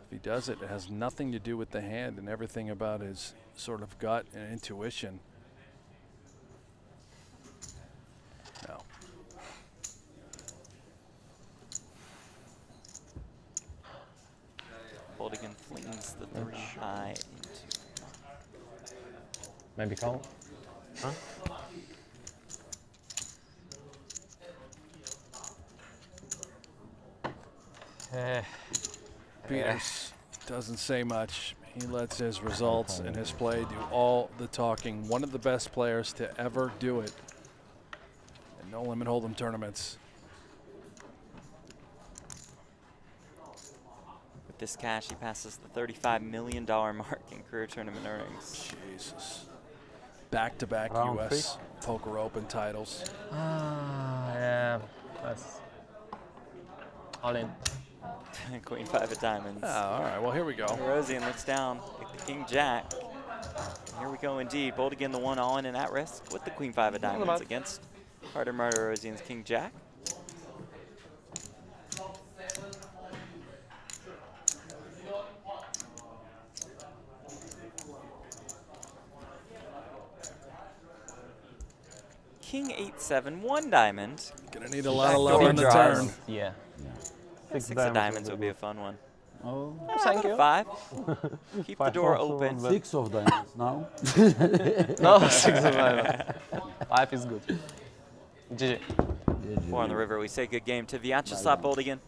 If he does it, it has nothing to do with the hand and everything about his sort of gut and intuition. No. Boldigan flings the 3 high into. Maybe call? Huh? Peters doesn't say much. He lets his results and his play do all the talking. One of the best players to ever do it in No Limit Hold'em tournaments. With this cash, he passes the $35 million mark in career tournament earnings. Jesus. Back-to-back Round U.S. Poker Open titles. Yeah, that's all in. Queen 5 of diamonds. Oh, all right, well, here we go. Rosian looks down at the King Jack. Here we go indeed. Boldigan the one all in and at risk with the Queen 5 of diamonds against Carter Martirosian's King Jack. King 8-7, 1 diamond. Gonna need a lot of love on the turn. Yeah. 6 of diamonds would be a fun one. Oh, Thank you. 5. Keep the door open. 6 of diamonds now. No, 6 of diamonds. 5 is good. GG. 4 on the river. We say good game to Vyacheslav Boldigan.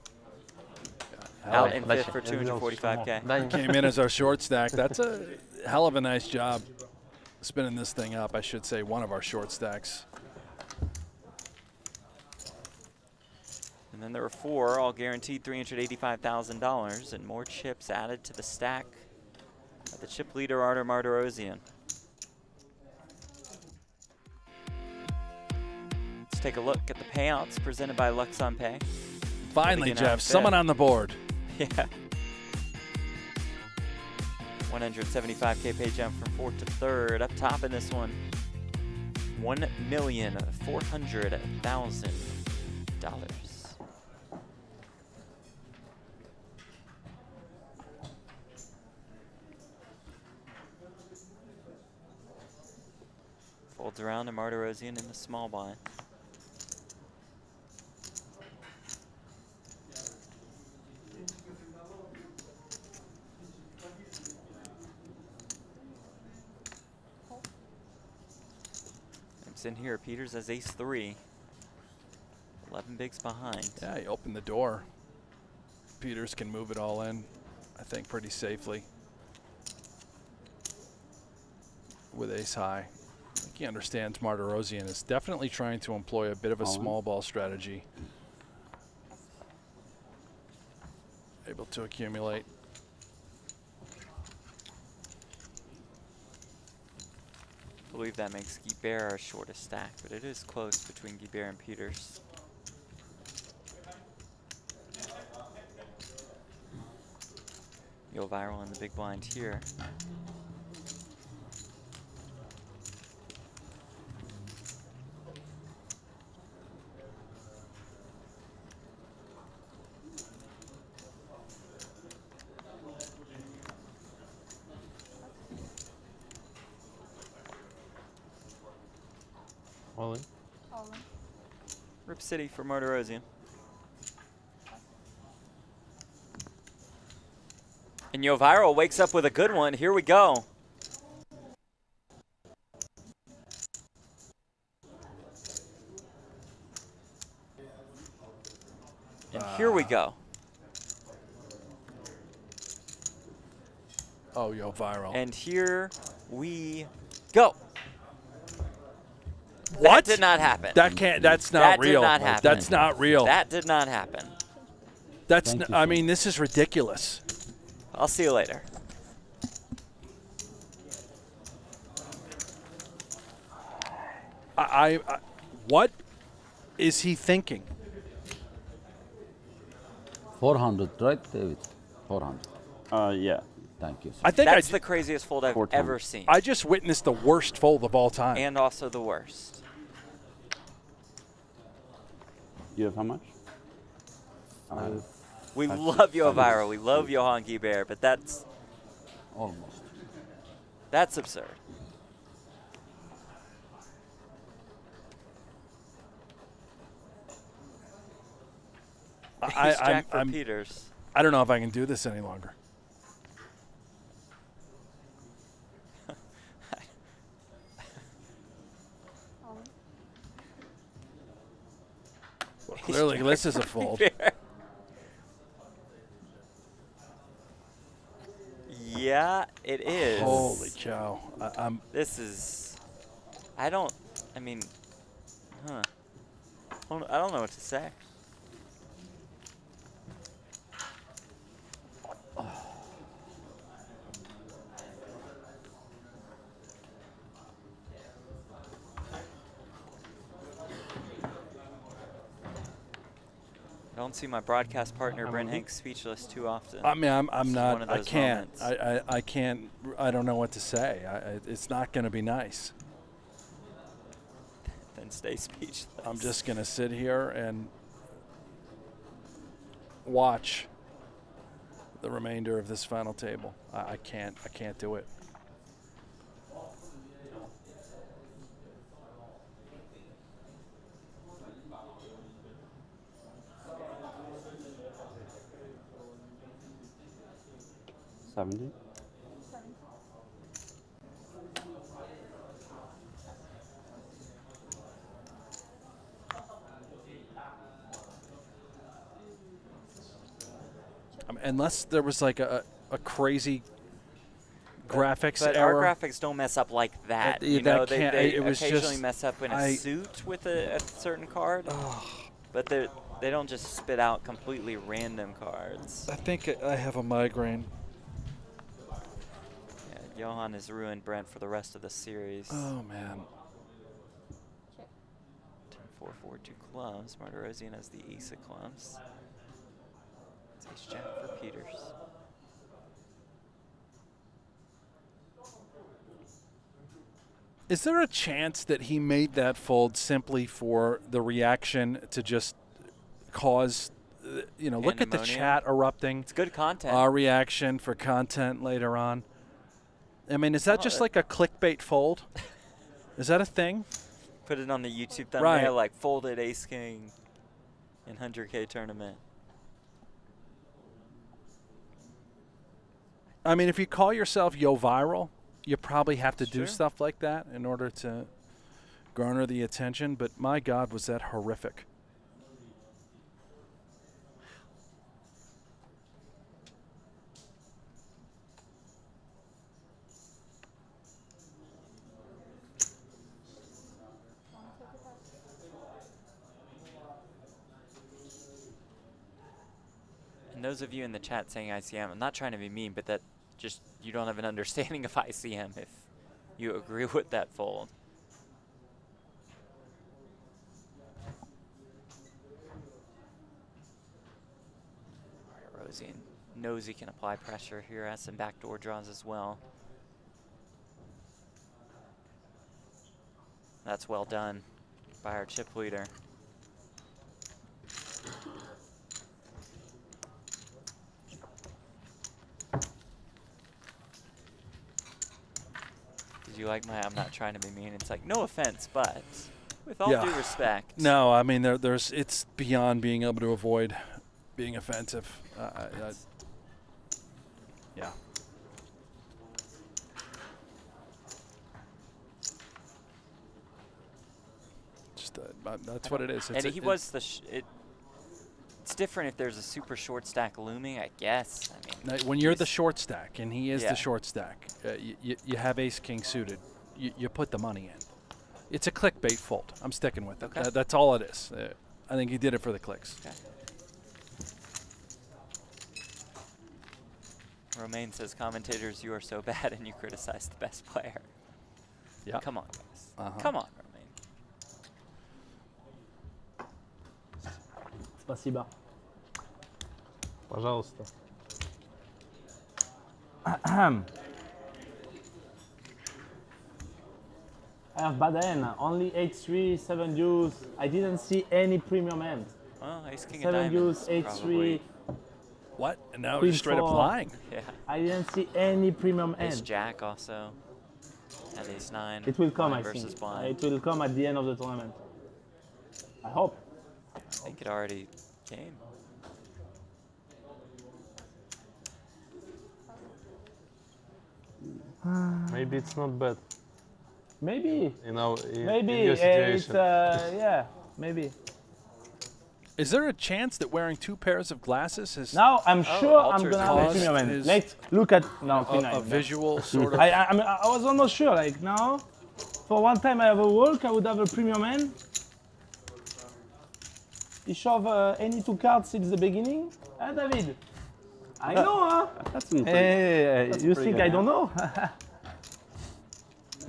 Out in 5th for 245K. Came in as our short stack. That's a hell of a nice job spinning this thing up. I should say one of our short stacks. And then there were 4, all guaranteed $385,000 and more chips added to the stack by the chip leader, Artur Martirosyan. Let's take a look at the payouts presented by Luxon Pay. Finally, Boldigan Jeff, out someone 5th. on the board. Yeah. 175K pay jump from 4th to 3rd. Up top in this one, $1,400,000. Folds around to Martirosyan in the small blind. It's in here. Peters has ace-3. 11 bigs behind. Yeah, he opened the door. Peters can move it all in, I think, pretty safely with ace-high. I think he understands Martirosyan is definitely trying to employ a bit of a small ball strategy. Able to accumulate. I believe that makes Guibert our shortest stack, but it is close between Guibert and Peters. Go viral in the big blind here. All in. Rip City for Martirosyan. And Yo Viral wakes up with a good one. Here we go. And here we go. Oh, Yo Viral. And here we go. What? That did not happen. That can't. That's not That real. did not happen. That's not real. That did not happen. That's. Thank you, I sir. mean, this is ridiculous. I'll see you later. What is he thinking? 400, right, David? 400. Yeah. Thank you, sir. I think That's the craziest fold I've 410. ever seen. I just witnessed the worst fold of all time. And also the worst. You have how much? We Five, love six, Yo seven, Viral. We love Johan Guibert, but that's Almost. absurd. Ace Jack for Peters. I don't know if I can do this any longer. Well, clearly, this is a fold. Yeah, it is. Holy cow! This is. I mean, huh? I don't know what to say. I don't see my broadcast partner Brent Hanks speechless too often. I mean, I'm It's not. one of I those can't. moments. I can't. I don't know what to say. It's not going to be nice. Then stay speechless. I'm just going to sit here and watch the remainder of this final table. I can't. I can't do it. 70. Unless there was like a crazy graphics but error. our graphics don't mess up like that. That You know, can't- they it was occasionally just- mess up in a suit with a certain card, but they don't just spit out completely random cards. I think I have a migraine. Yeah, Johan has ruined Brent for the rest of the series. Oh man. 10-4-4, 2 clubs. Martirosian has the ace of clubs. It's ace jack for Peters. Is there a chance that he made that fold simply for the reaction to just cause, look at the Pandemonium? chat erupting. It's good content. Our reaction for content later on. I mean, is that just like a clickbait fold? Is that a thing? Put it on the YouTube thumbnail, Right. like folded ace king in 100K tournament. I mean, if you call yourself Yo Viral, you probably have to do Sure. stuff like that in order to garner the attention. But my God, was that horrific. And those of you in the chat saying ICM, I'm not trying to be mean, but that just, you don't have an understanding of ICM if you agree with that fold. All right, Rosian knows he can apply pressure here, has some backdoor draws as well. That's well done by our chip leader. Did you like my, I'm not trying to be mean, it's like, no offense, but with all due respect. No, I mean, it's beyond being able to avoid being offensive. Yeah. Just that's what it is. And he was the, it's different if there's a super short stack looming, I guess. I mean, when you're the short stack, and he is Yeah. the short stack, you have ace-king suited, you put the money in. It's a clickbait fold. I'm sticking with it. Okay. That's all it is. I think he did it for the clicks. Okay. Romaine says, commentators, you are so bad and you criticize the best player. Yeah. Come on, guys. Come on, Romaine. Спасибо. Пожалуйста. I have bad hand. Only 8-3, 7 deuce. I didn't see any premium hand. Well, ace king of 7 diamonds. deuce, 8-3. probably. What? And now Queen you're straight up four. lying. Yeah. I didn't see any premium Ace hand. jack also. And ace 9. It will come, I blind versus think. blind. It will come at the end of the tournament. I hope. I think it already came. Maybe it's not bad. Maybe. In our Maybe. in your It's, situation. yeah, maybe. Is there a chance that wearing 2 pairs of glasses is Now I'm sure I'm alters gonna have a caused premium hand. his- Let's look at now. Queen a nine. visual sort of? I mean, I was almost sure. Like now, for one time I have a walk, I would have a premium hand. He shove any 2 cards since the beginning. Ah, David. I know, huh? That's Hey, you pretty think good I don't know?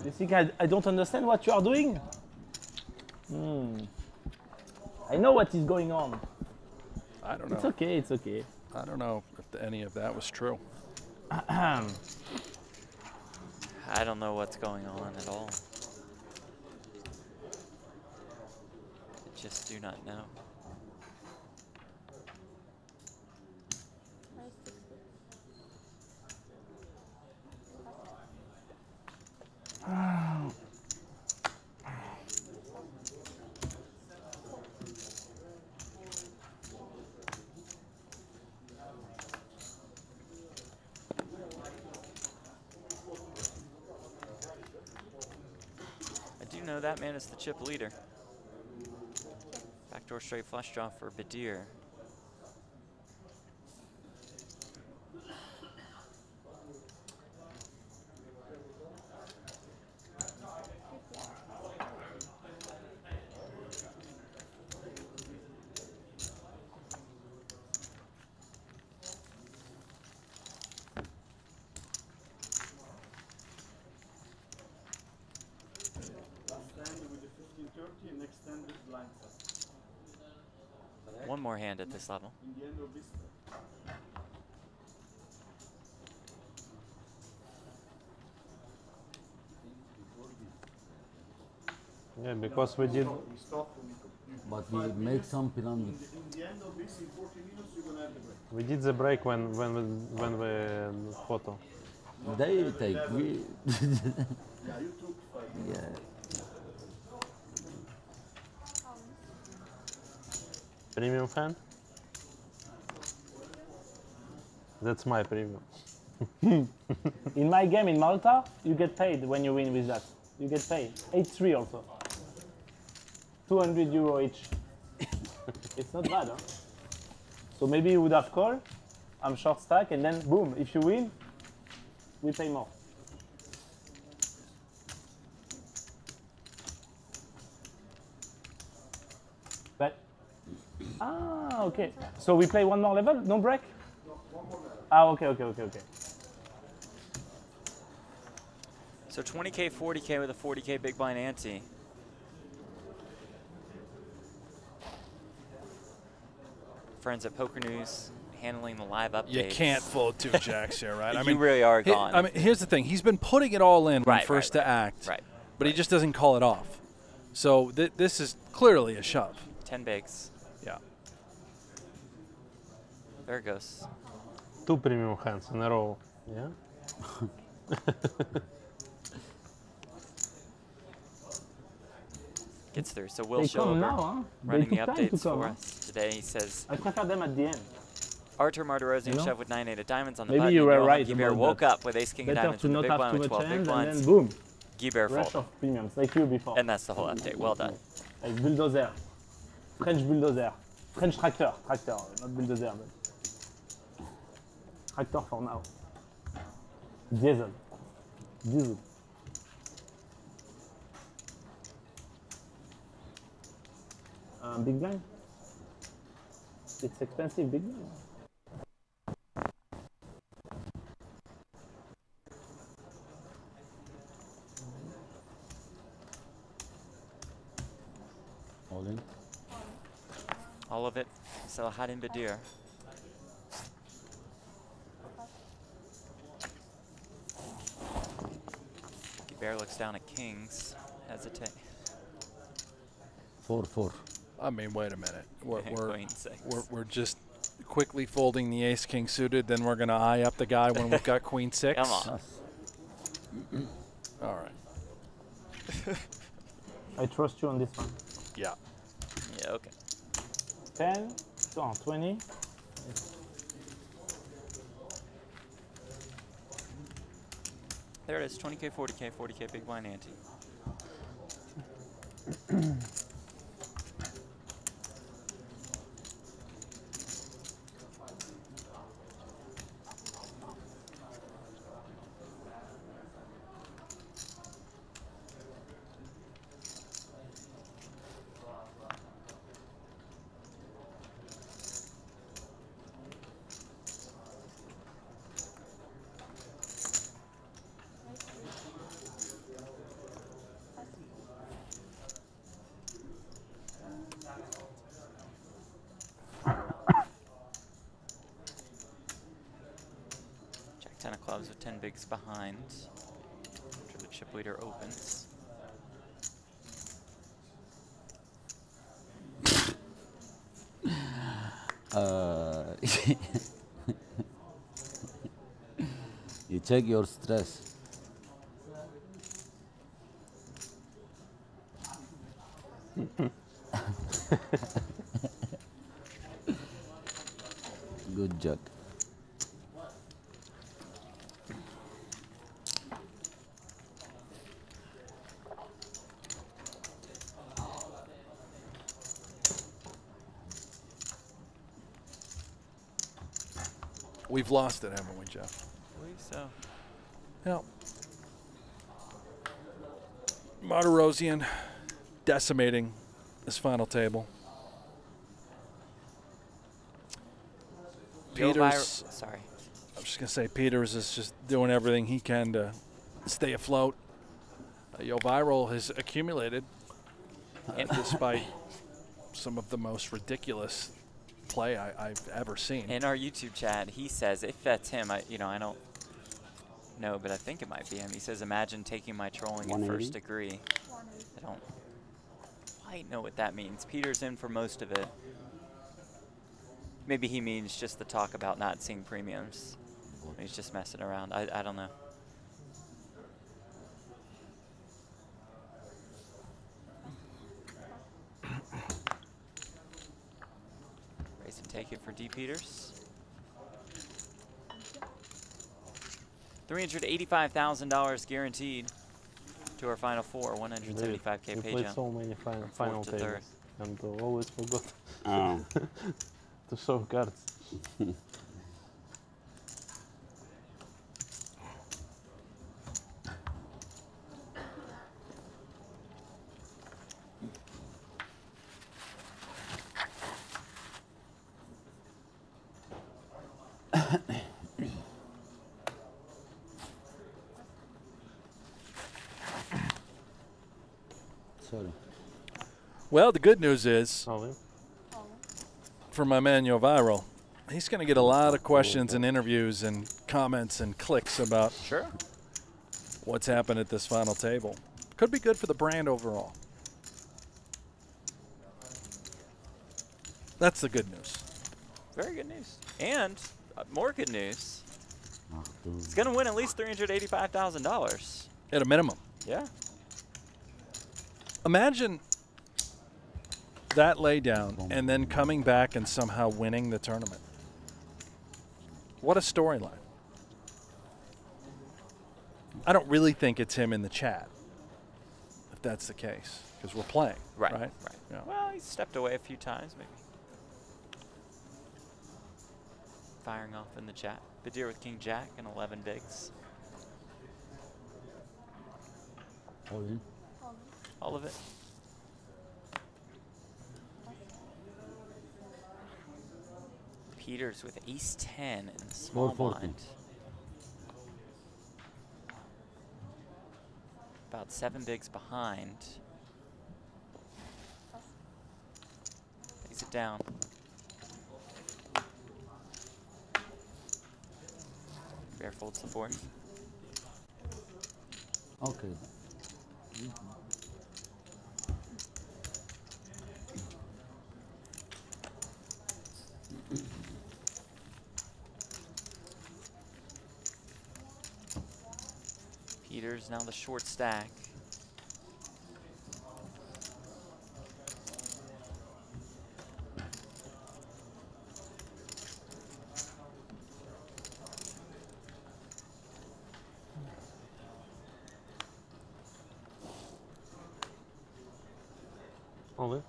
You think I don't understand what you are doing? I know what is going on. I don't It's know. okay, it's okay. I don't know if any of that was true. I don't know what's going on at all. I just do not know. you know that man is the chip leader? Backdoor straight flush draw for Badir. One more hand at this level. Yeah, because we did. But we make some pyramid. We did the break when we photo. They take, we... yeah. Premium hand? That's my premium. In my game in Malta, you get paid when you win with that. You get paid. 8-3 also. 200 euro each. It's not bad, huh? So maybe you would have called, I'm short stack, and then boom, if you win, we pay more. But, okay. So we play one more level, no break? Okay. So 20K, 40K with a 40K big blind ante. Friends at Poker News handling the live updates. You can't fold 2 jacks here, right? You really are gone. I mean, here's the thing. He's been putting it all in when first to act, but he just doesn't call it off. So this is clearly a shove. 10 bigs. Yeah. There it goes. 2 premium hands in a row. Yeah. Gets through. So Will They show come over, now, huh? running They the took time to updates come, for huh? us today. He says I prefer them at the end. Artur Martirosyan You know? shove with 9-8 of diamonds on the Maybe button. you were Johan right Guibert about woke that. up with ace king of Better diamonds to in the not big have blind too with much 12 big hand, and blinds. then boom. Guibert Rush folded. of premiums, like you before. And that's the whole update. Well done. Like bulldozer. French bulldozer. French tractor. Tractor, not bulldozer, but tractor for now. Diesel. Diesel. Big blind. It's expensive, big blind. All in. All of it. Salahuddin Badir. Guibert looks down at kings. Hesitate. 4-4. I mean, wait a minute. Queen 6. We're just quickly folding the ace king suited, then we're going to eye up the guy when we've got queen 6. Come on. All right. I trust you on this one. Yeah. Yeah, okay. 10, 20. There it is. 20K, 40K, 40K big blind ante. Jack 10 of clubs with 10 bigs behind. After the chip leader opens. You check your stress. Good job. We've lost it, haven't we, Jeff? I believe so. Yeah. Martirosian decimating this final table. Peters, Sorry. I was just going to say, Peters is just doing everything he can to stay afloat. Viral has accumulated despite some of the most ridiculous play I've ever seen. In our YouTube chat, he says, if that's him, I don't know, but I think it might be him. He says, imagine taking my trolling in first degree. I don't quite know what that means. Peter's in for most of it. Maybe he means just the talk about not seeing premiums. He's just messing around. I don't know. Raise and take it for D. Peters. $385,000 guaranteed to our final four. 175K We pay played jump. so many final to tables, third. and always forgot Oh. to show cards. Sorry. Well, the good news is, Oh, for my man Viral, he's going to get a lot of questions and interviews and comments and clicks about what's happened at this final table. Could be good for the brand overall. That's the good news. Very good news. And more good news. He's going to win at least $385,000. At a minimum. Yeah. Imagine that laydown and then coming back and somehow winning the tournament. What a storyline. I don't really think it's him in the chat, if that's the case, because we're playing. Right. Yeah. Well, he stepped away a few times, maybe. Firing off in the chat. Badir with King Jack and 11 bigs. All in. All of it. Peters with ace 10 in the small 440. blind. About 7 bigs behind. Takes it down. Bear folds the 4. Okay. Peters now the short stack. Only.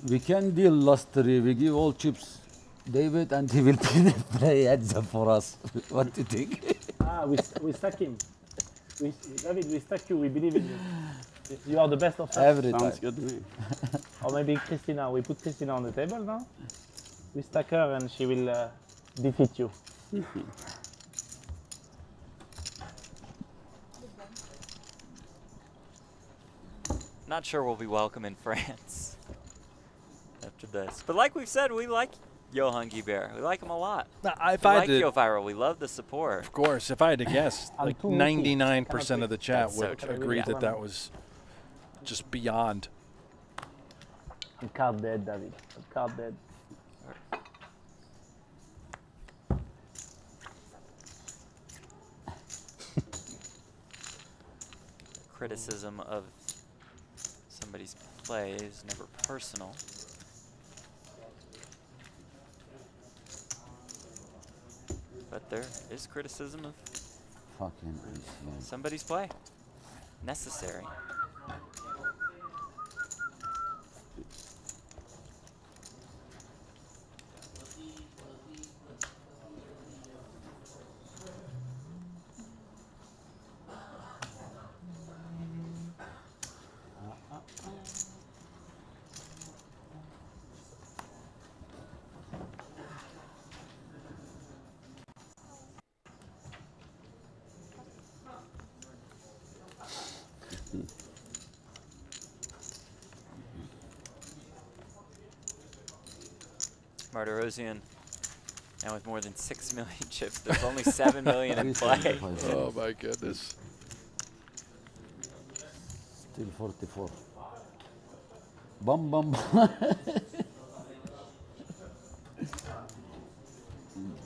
We can deal last three. We give all chips. David and he will play heads up for us. What do you think? We stuck him. David, we stuck you. We believe in you. You are the best of us. Every Sounds time. good to me. Or maybe Christina. We put Christina on the table now. We stack her and she will defeat you. Not sure we'll be welcome in France after this. But like we've said, we like Johan Guibert. We like him a lot. If We I like had to, Viral. We love the support. of course, if I had to guess, I'm like too witty. 99% of the chat That's so would true. agree Yeah. that that was just beyond. I'm card dead, David. I'm card dead. Criticism of somebody's play is never personal. But there is criticism of Fucking ICM. somebody's play. Necessary. Martirosian. And with more than 6 million chips, there's only 7 million in play. Oh my goodness. Still 44. Bum bum.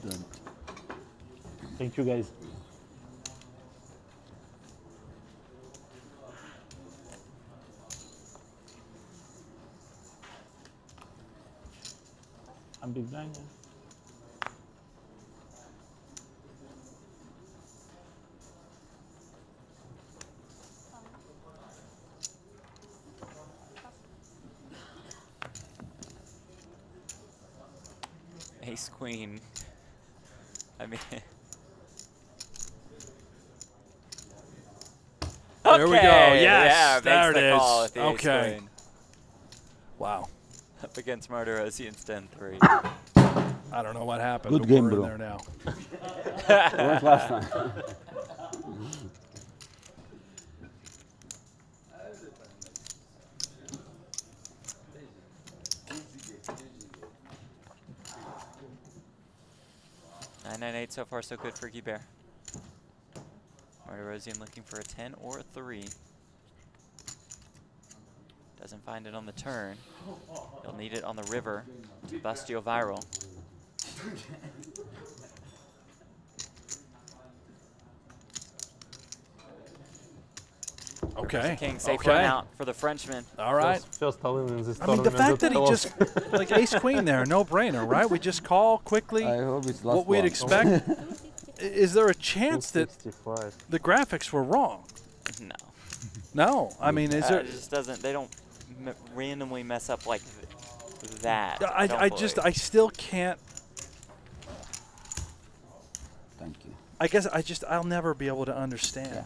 Done. Thank you, guys. I'm big blind. Yeah. Ace queen. I mean. There we go. Okay, Yes, yeah, there makes it the call is. with the ace Okay. queen. Wow. Up against Martirosian's 10-3. I don't know what happened. Good but game, we're in bro. there now. Went last time. $9.98 so far, so good for Guibert. Martirosian looking for a 10 or a 3. Doesn't find it on the turn. He'll need it on the river to bust you viral. Okay. King, safe Okay. run out for the Frenchman. All right. First Holdem in this I mean, the tournament. fact that he just, like ace queen there, no brainer, right? We just call quickly I hope it's last what we'd one. expect. Is there a chance that 265. the graphics were wrong? No. No. I mean, is there? It just doesn't, they don't randomly mess up like that. don't I just, believe. I still can't. Thank you. I guess I'll never be able to understand. Yeah.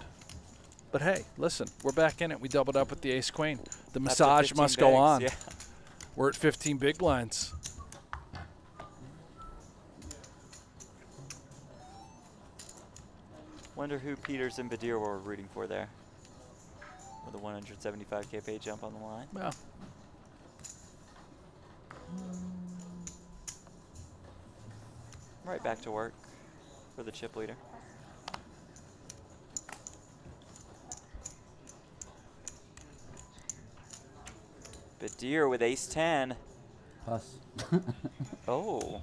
But hey, listen, we're back in it. We doubled up with the ace queen. The Up to massage 15 must go bigs, on. Yeah. We're at 15 big blinds. Wonder who Peters and Badir were rooting for there. With a 175K pay jump on the line. Well, Right back to work for the chip leader. Badir with ace-10. Pass. Oh.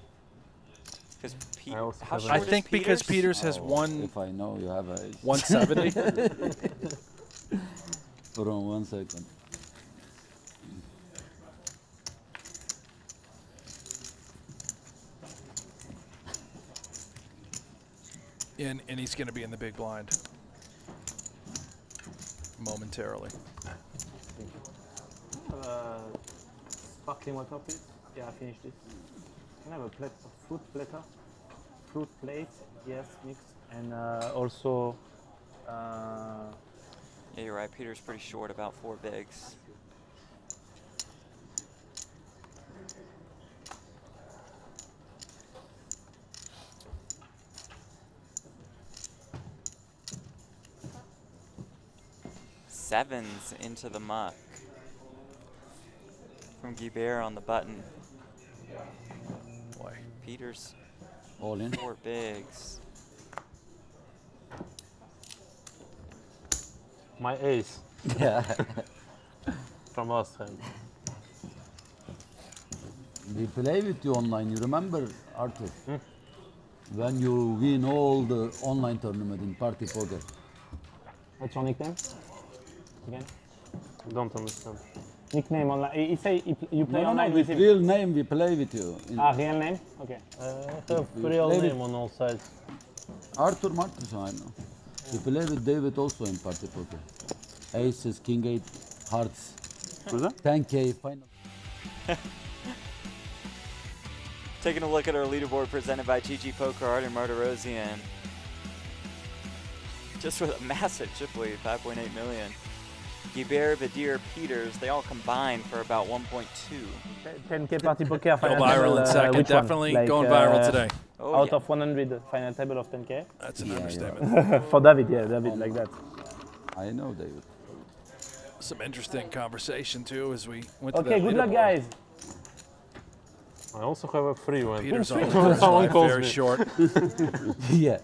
Because I also how have short I is think because Peters has Oh, won If I know you have a 170. Hold on 1 second. and he's going to be in the big blind momentarily. Sparkling water, please. Yeah, I finished it. Can I have a plate of fruit platter? Fruit plate, yes, mixed. And also, Yeah, you're right. Peters pretty short, about 4 bigs. Sevens into the muck from Guibert on the button. Boy. Peters, All in. 4 bigs. My ace Yeah. from last time. We play with you online. You remember, Arthur? When you win all the online tournament in party poker. what's your nickname? Again? Don't understand. Nickname online. You say you play No, online with with him? real name we play with you. In Real name? Okay. I have real David. name on all sides. Arthur Martins, I know. We play with David also in party poker. Aces, King 8, hearts. Who's that? 10K final. Taking a look at our leaderboard presented by GG Poker Art and Martirosian. Just with a massive chip lead, 5.8 million. Guibert, Badir, Peters, they all combined for about 1.2. 10K party poker. Go final viral table, in second. which one? Definitely Like, going viral today. Oh, Out yeah. of 100, final table of 10K. That's an Yeah, understatement. For David, yeah, David, like that. I know, David. Some interesting conversation too as we went to Okay, that good luck, leaderboard. guys. I also have a free one. Peter's on Someone the calls very me. short. Yeah.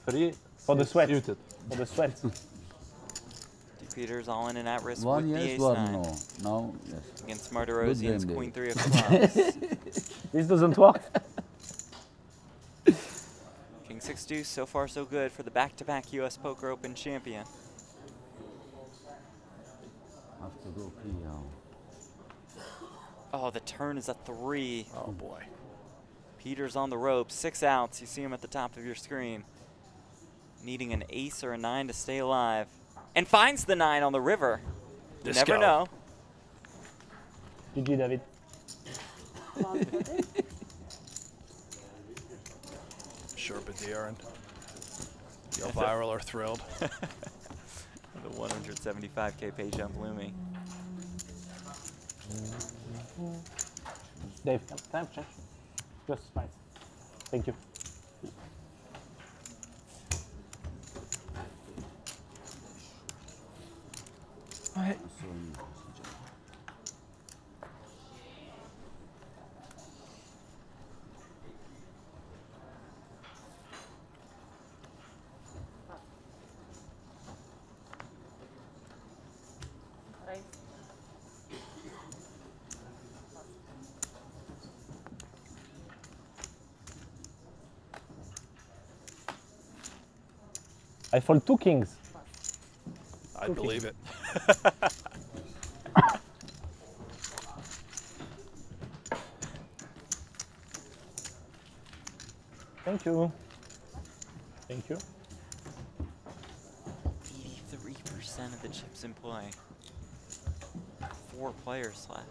Free For the sweat. suited. For the sweat. Peters all in and at risk One with the yes, ace one 9 no. No, yes. against Martirosian's game, queen Dave. 3 of clubs. This doesn't work. King 6 deuce, so far so good for the back-to-back U.S. Poker Open champion. Have to go clear. Oh, the turn is a 3. Oh boy. Peters on the ropes, 6 outs. You see him at the top of your screen. Needing an ace or a 9 to stay alive. And finds the 9 on the river. You never know. GG, David. I'm sure Badir and Yo Viral are thrilled. The 175K page on Bloomy. Dave, time check. Just fine. Thank you. I fold 2 kings. I believe it. Thank you. Thank you. 83% of the chips in play. 4 players left.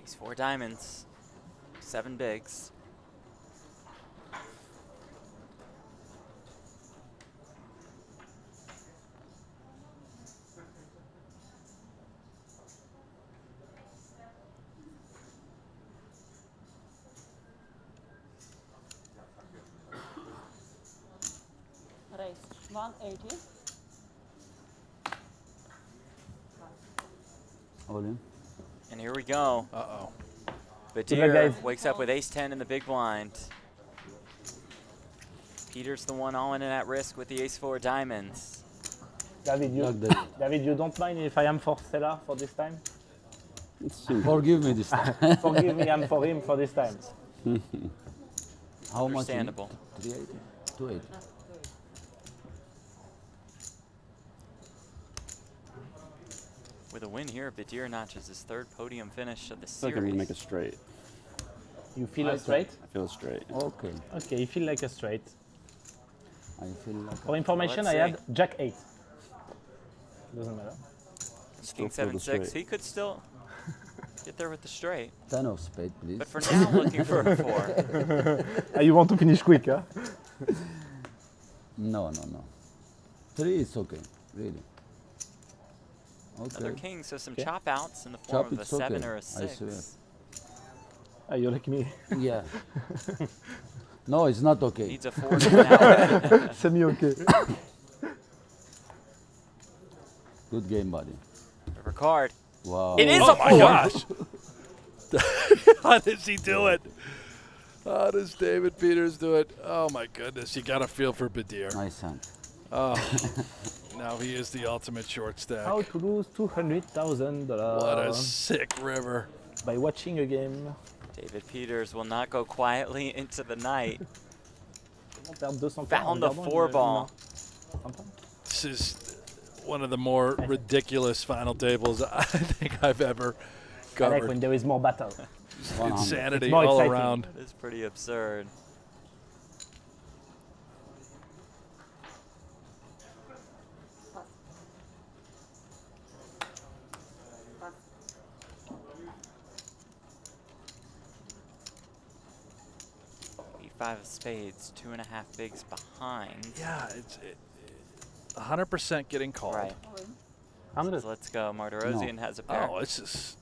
These 4 diamonds, 7 bigs. Raise 180. All in. And here we go. Uh-oh. Badir wakes up with ace-10 in the big blind. Peters the one all in and at risk with the ace-4 diamonds. David, you, Like that. David, you don't mind if I am for seller for this time? Forgive me this time. Forgive me, I'm for him for this time. How much? Understandable. 380? 280. With a win here, Badir notches his 3rd podium finish of the I feel like I'm series. gonna make a straight. You feel a straight? I feel straight. Okay. Okay, you feel like a straight. I feel like. For information, I Let's had Jack 8. Doesn't matter. King Still feel the 7-6. straight. He could still get there with the straight. 10 of spade, please. But for now, looking for a 4. You want to finish quick, huh? No. 3 is okay, really. Another Okay. king, so some Okay. chop outs in the form Chop, of a it's 7 okay, or a I swear. 6. Ah, you like me. Yeah. No, it's not okay. Needs a 4 now. Semi-okay. Good game, buddy. River card. Wow. It is Oh a 4. my gosh. How does he do it? How does David Peters do it? Oh my goodness, you got to feel for Badir. Nice hand. Oh, now he is the ultimate short stack. How to lose $200,000 What a sick river. by watching a game. David Peters will not go quietly into the night. Found Found the 4 ball. This is one of the more ridiculous final tables I think I've ever I like covered. when there is more battle. 100. Insanity It's more all exciting. around. It is pretty absurd. Five of spades, 2.5 bigs behind. Yeah, it's 100% getting called. Right. I'm Says, let's go. Martirosian has a pair. Oh, it's just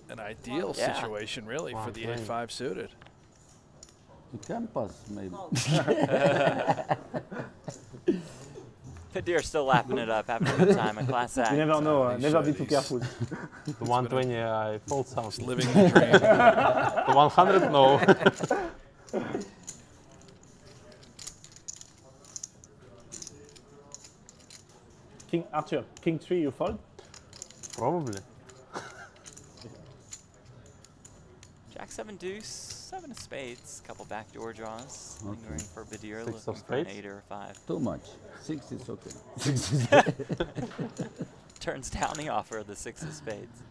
an ideal Yeah. situation, really, for the 8-5 suited. You can pass, maybe. Padir's still laughing it up, having a good time, a class act. You never know. He Never should. be too He's- careful. The 120, I fold some. Just living the dream. The 100, no. King Arthur, King 3, you fold? Probably. Jack 7 deuce, 7 of spades, couple backdoor draws, Okay. lingering for Padir, Six looking of for an spades? 8 or a 5. Too much. 6 is okay. 6 is Turns down the offer of the 6 of spades.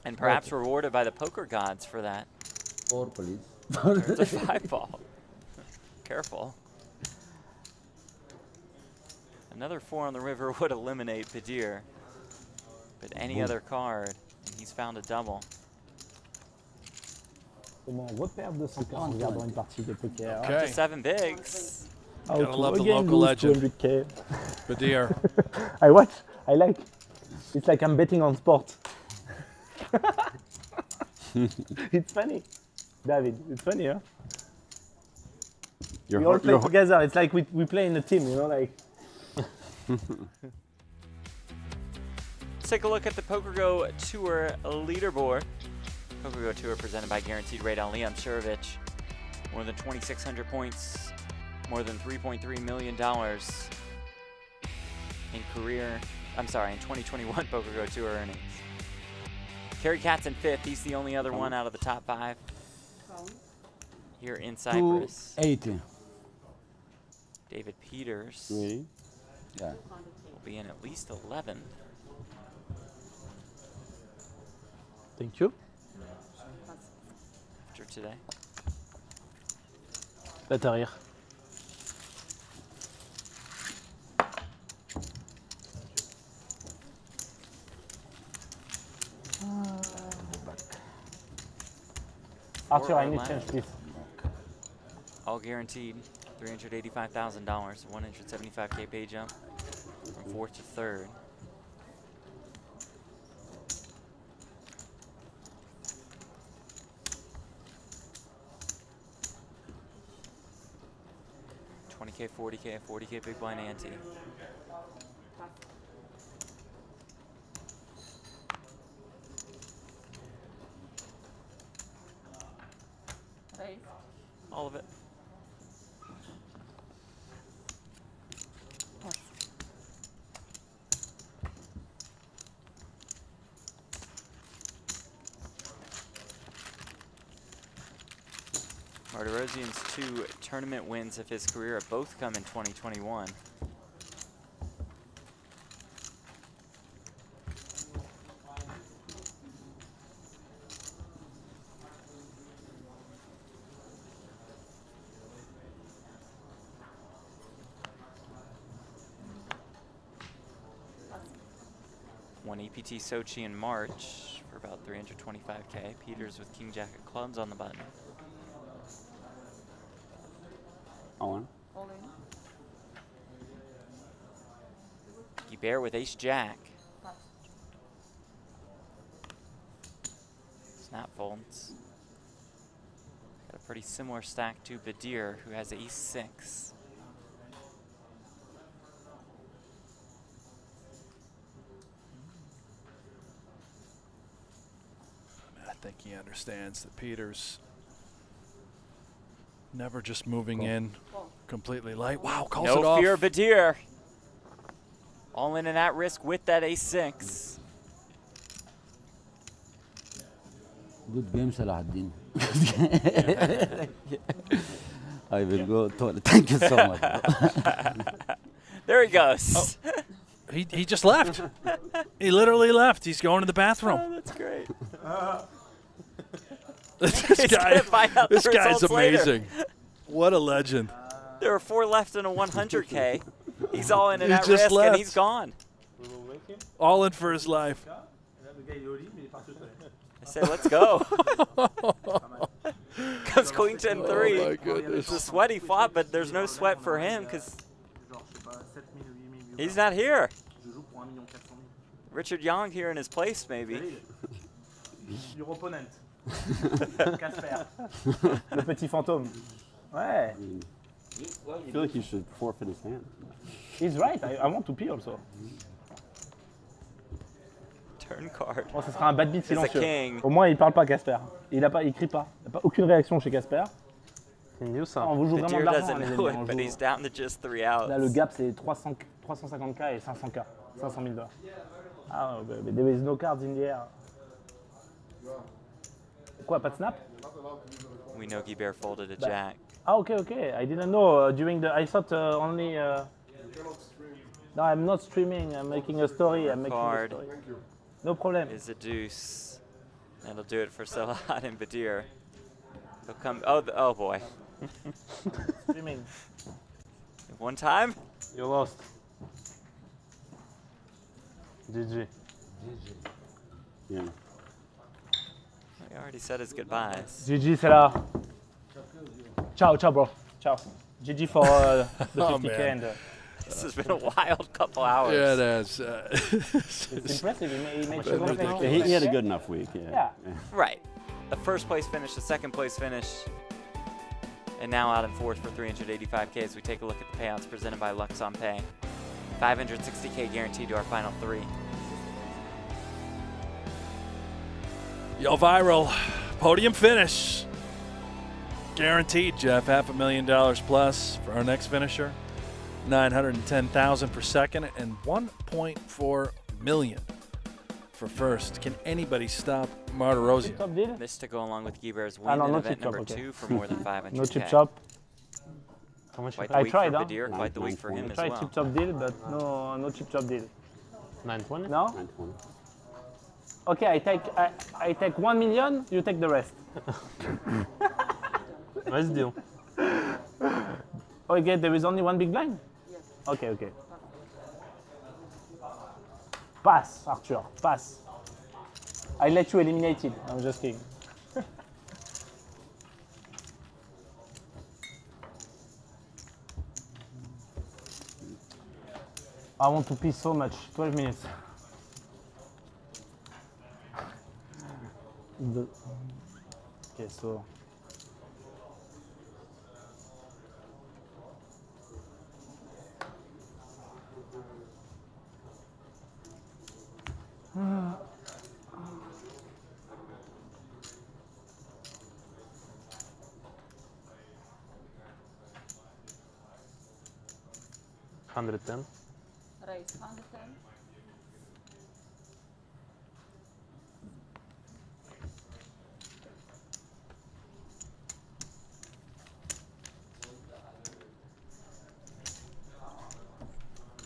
And perhaps rewarded by the poker gods for that. 4, please. There's a 5 ball. Careful. Another 4 on the river would eliminate Padir. But any other card, and he's found a double. Comment on repère 200 cartes en regardant une partie de poker? Okay. To 7 bigs. How Gotta to love the again local lose legend. 200K. Badir. I watch. I like. It's like I'm betting on sport. It's funny, David. It's funny, huh? We all play together. It's like we play in a team, you know, like. Let's take a look at the PokerGo Tour leaderboard. PokerGo Tour presented by Guaranteed Rate on Liam Surovich. More than 2,600 points, more than $3.3 million in career, I'm sorry, in 2021 PokerGo Tour earnings. Kerry Katz in 5th. He's the only other one out of the top 5 here in Cyprus. 280. David Peters Really? Yeah. will be in at least 11. Thank you. After today. Tête arrière. Arthur, I Or need left. change, please. All guaranteed. $385,000, 175K pay jump from 4th to 3rd. $20K, $40K, $40K big blind ante. Raise. All of it. Pass. Martirosian's 2 tournament wins of his career have both come in 2021. Won EPT Sochi in March for about 325K. Peters with King Jack of clubs on the button. On. All in. Guibert with Ace Jack. Pass. Snap folds. Got a pretty similar stack to Badir, who has Ace 6. I think he understands that Peters never just moving in completely light. Wow, calls it No off. fear, Badir. All in and at risk with that Ace 6. Good game, Salahuddin. I will go toilet. Thank you so much. There he goes. Oh. He just left. He literally left. He's going to the bathroom. Oh, that's great. This He's gonna find out the guy's results later. amazing. What a legend. There are 4 left in a 100K. He's all in and He at just risk, left. and he's gone. All in for his life. I say, let's go. Comes Queen 10-3. Oh my goodness. It's a sweaty flop, but there's no sweat for him because he's not here. Richard Young here in his place, maybe. Your opponent. Casper. Le petit fantôme. Ouais. I feel like you should forfeit his hand. He's right. I want to pee also. Turn card. Oh, ce sera un bad beat It's a silencieux. king. Au moins, il parle pas, Casper. Il crie pas. Il n'y a pas aucune réaction chez Casper. Can you Ah, on some? vous joue vraiment Badir de l'argent, doesn't les know amis. it, On but joue- he's down to just 3 outs. Là, le gap, c'est 350K et 500K. 500 000 $. Ah, mais there is no cards in the air. Quoi, pas de snap? We know Guibert folded a jack. Ah, okay. I didn't know. During the, I thought only. No, I'm not streaming. I'm making a story. I'm making Card. a story. No problem. Is a deuce. That'll do it for Salah and Badir. He'll come. Oh boy. Streaming. One time. You lost. GG. Yeah. He already said his goodbyes. GG, c'est là. Ciao, bro. Ciao. GG for the 50K man. and. This has been a wild couple hours. Yeah, it is. It's impressive. He makes sure ridiculous. Yeah, he had a good enough week. Yeah. Right. The first place finish, the second place finish, and now out in fourth for 385K as we take a look at the payouts presented by Luxon Pay. 560K guaranteed to our final 3. Yo, Viral, podium finish. Guaranteed, Jeff, $500,000 plus for our next finisher. 910,000 per second and 1.4 million for first. Can anybody stop Martirosyan? Top deal? This to go along with Guibert's win no, in no event chip chop, number okay. 2 for more than 500K. No chip chop. How much? Quite you the I week tried, for huh? Badir, quite the week for him I as tried well. chip chop deal, but no chip chop deal. 920? No? 920. Okay, I take 1 million. You take the rest. Nice deal. Okay, there is only one big blind. Yes. Okay. Pass, Arthur. Pass. I let you eliminate it. I'm just kidding. I want to pee so much. 12 minutes. Okay, so. $110. Raise 110.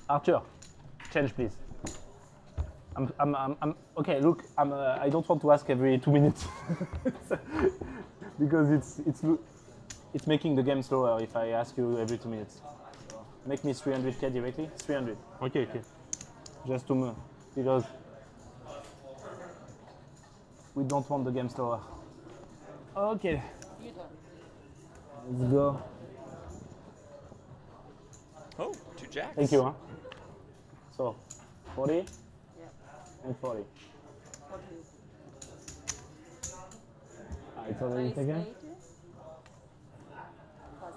Arthur, change please. Okay. Look, I don't want to ask every 2 minutes because it's making the game slower if I ask you every 2 minutes. Make me 300K directly. 300. Okay. Just to move because we don't want the game slower. Okay. You don't. Let's go. Oh, 2 jacks. Thank you. Huh? So, 40 Yeah. and 40. What do you? It's already Raise taken. 80. Pass.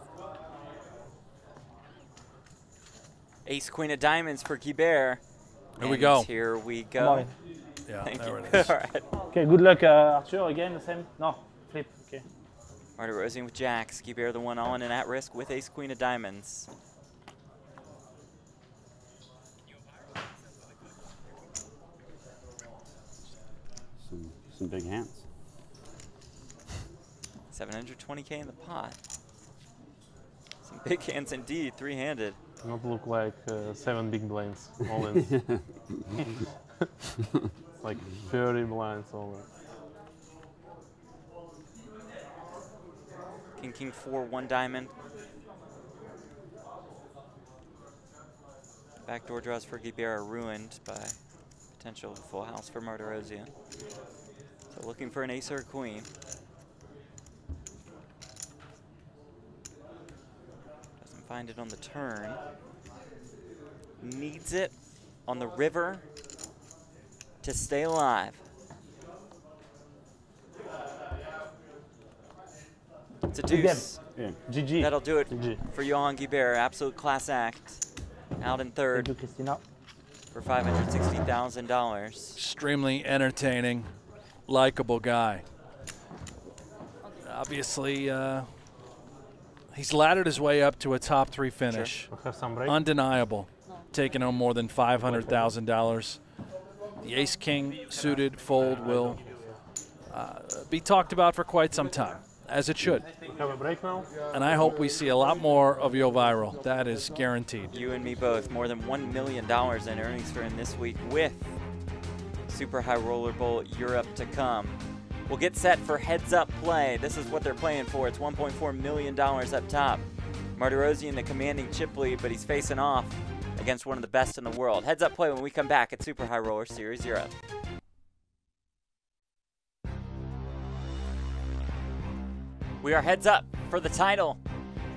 Ace Queen of Diamonds for Guibert. Here we And go. Here we Come go. on. Yeah, Thank there you. it is. All right. Okay, good luck, Arthur. Again, the same. No, flip. Okay. Martirosyan with jacks. Guibert the one on and at risk with Ace Queen of Diamonds. Some big hands. 720K in the pot. Some big hands indeed, 3-handed. Not look like 7 big blinds all in. It's like 30 blinds all in. King 4, 1 diamond. Backdoor draws for Guibert are ruined by potential full house for Martirosyan. So looking for an ace or a queen. Doesn't find it on the turn. Needs it on the river. to stay alive. It's a deuce. Yeah. GG. That'll do it GG. for Johan Guibert. Absolute class act. Out in third Thank you, Christina. for $560,000. Extremely entertaining, likable guy. Obviously, he's laddered his way up to a top 3 finish. We'll have some break. Undeniable. Taking home more than $500,000. The ace-king suited fold will be talked about for quite some time, as it should. Have a break now. And I hope we see a lot more of Yo Viral. That is guaranteed. You and me both. More than $1 million in earnings for him this week with Super High Roller Bowl Europe to come. We'll get set for heads up play. This is what they're playing for. It's $1.4 million up top. Martirosyan, the commanding chip lead, but he's facing off against one of the best in the world. Heads up play when we come back at Super High Roller Series Europe. We are heads up for the title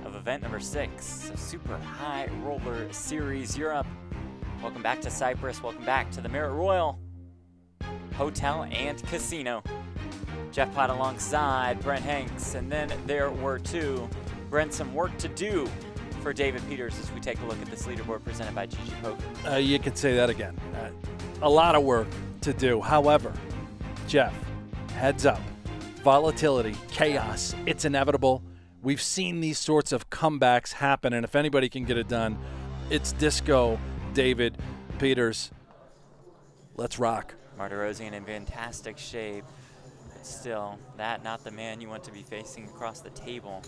of event number 6 of Super High Roller Series Europe. Welcome back to Cyprus. Welcome back to the Marriott Royal Hotel and Casino. Jeff Platt alongside Brent Hanks, and then there were two. Brent, some work to do for David Peters as we take a look at this leaderboard presented by GG Poker. You can say that again. A lot of work to do. However, Jeff, heads up. Volatility, chaos, it's inevitable. We've seen these sorts of comebacks happen, and if anybody can get it done, it's Disco David Peters. Let's rock. Martirosyan in fantastic shape. But still, that not the man you want to be facing across the table.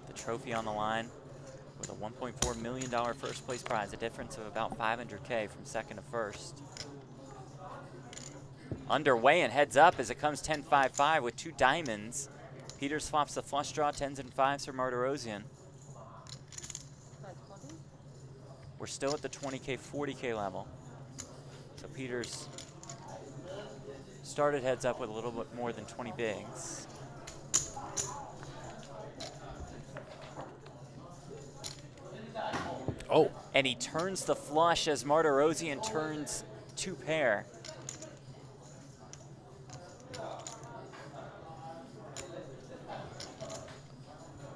The trophy on the line with a $1.4 million first place prize, a difference of about $500K from second to first. Underway and heads up as it comes 10-5-5 with 2 diamonds. Peters swaps the flush draw, 10s and 5s for Martirosyan. We're still at the 20K, 40K level. So Peters started heads up with a little bit more than 20 bigs. Oh. And he turns the flush as Martirosyan turns 2 pair.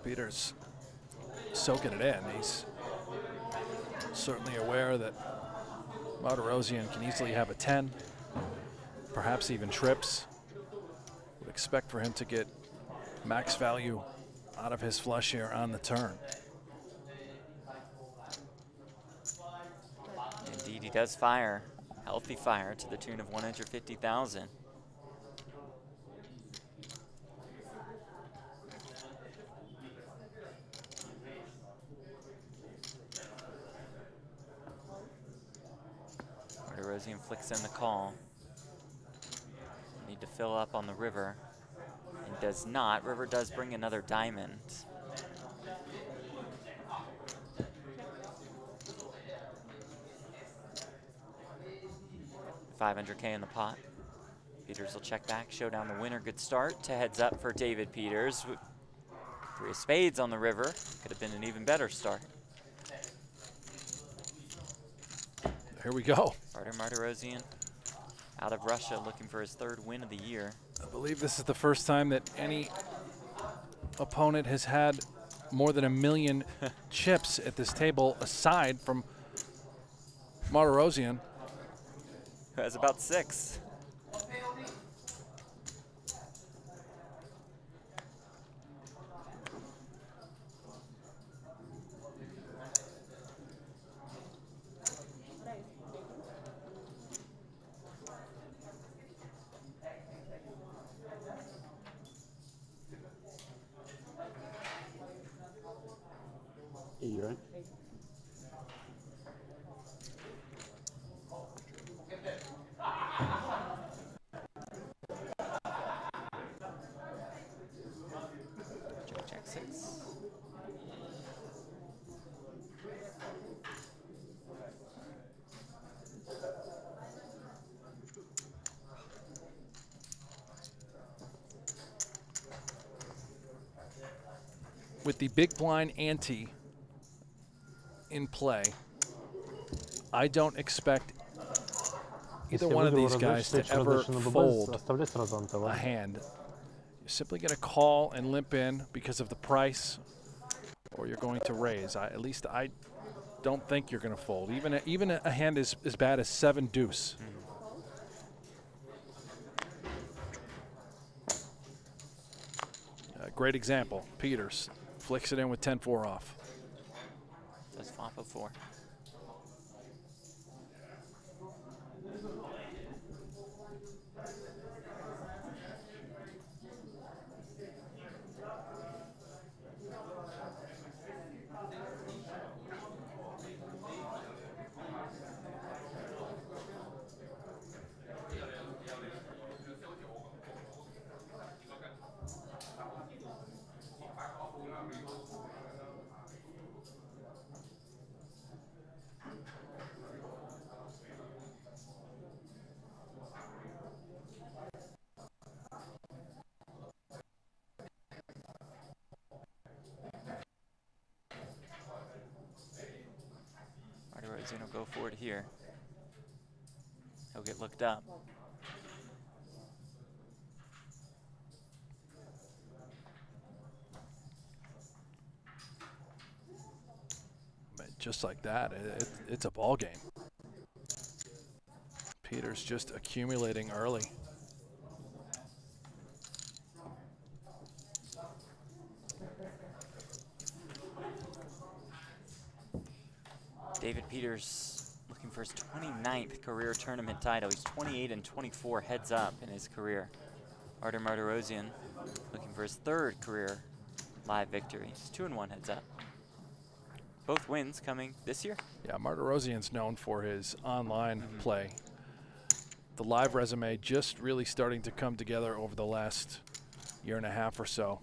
Peters soaking it in. He's certainly aware that Martirosyan can easily have a 10, perhaps even trips. Would expect for him to get max value out of his flush here on the turn. Indeed, he does fire. Healthy fire to the tune of 150,000. Martirosyan flicks in the call. Need to fill up on the river. And does not. River does bring another diamond. $500K in the pot. Peters will check back, show down the winner. Good start to heads up for David Peters. 3 of spades on the river. Could have been an even better start. Here we go. Artur Martirosyan out of Russia looking for his 3rd win of the year. I believe this is the first time that any opponent has had more than 1 million chips at this table, aside from Martirosyan. Who has about 6. You right? Check 6. With the big blind ante in play, I don't expect either Если one of выиграл these guys раздачу, to ever раздачу на ББ, fold оставляй сразу a антовар. hand, you're simply going to call and limp in because of the price, or you're going to raise. At least I don't think you're going to fold. Even a hand as bad as 7 deuce. Great example. Peters flicks it in with 10-4 off. Does flop a 4. Martirosian will go for it here. He'll get looked up. Just like that, it's a ball game. Peters just accumulating early. David Peters looking for his 29th career tournament title. He's 28-24 heads up in his career. Artur Martirosian looking for his 3rd career live victory. He's 2-1 heads up. Both wins coming this year. Yeah, Martirosian's known for his online play. The live resume just really starting to come together over the last year and a half or so.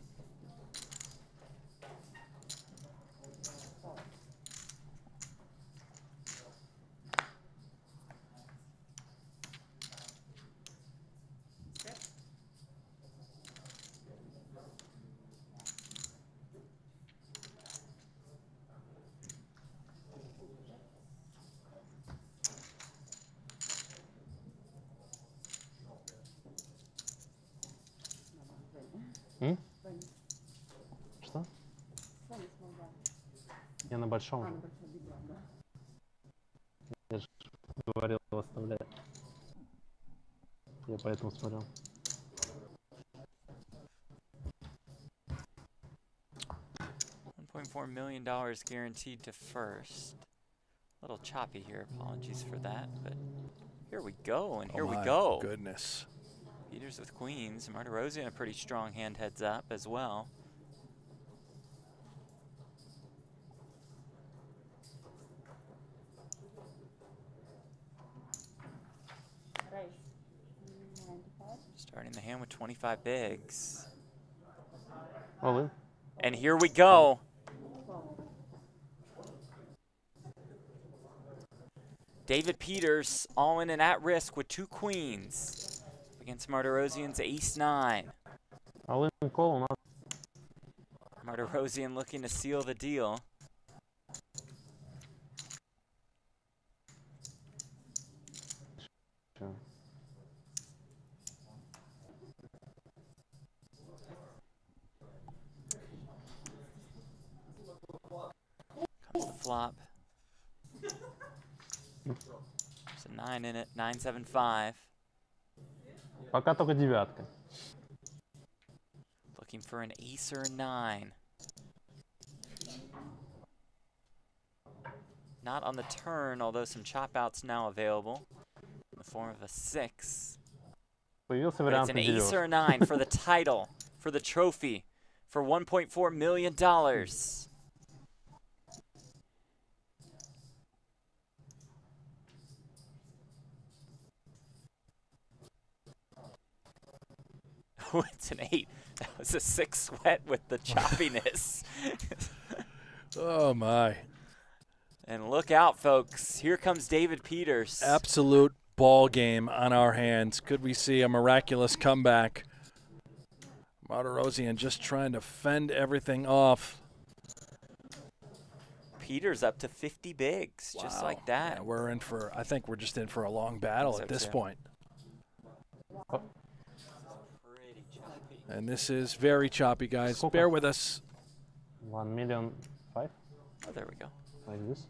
Что? Я на большом. Я же говорил, оставляй. Я поэтому смотрел. $1.4 million guaranteed to first. A little choppy here, apologies for that, but here we go, and here we go. Goodness. Peters with queens. Martirosian, a pretty strong hand heads up as well. Starting the hand with 25 bigs. All in. And here we go. David Peters all in and at risk with 2 queens against Martirosian's ace-9. All in call. Not. Martirosian looking to seal the deal. Sure. Comes the flop. There's a 9 in it, 9-7-5. Пока только девятка. Looking for an ace or a 9. Not on the turn, although some chop outs now available in the form of a 6. Появился But вариант it's an ace or a 9 for the title, for the trophy, for $1.4 million. Oh, it's an 8. That was a 6 sweat with the choppiness. Oh, my. And look out, folks. Here comes David Peters. Absolute ball game on our hands. Could we see a miraculous comeback? Martirosian just trying to fend everything off. Peters up to 50 bigs, just like that. Yeah, we're in for, I think we're just in for a long battle at this point. Pretty choppy. And this is very choppy, guys. Bear with us. 1,000,005. Oh, there we go. Like this.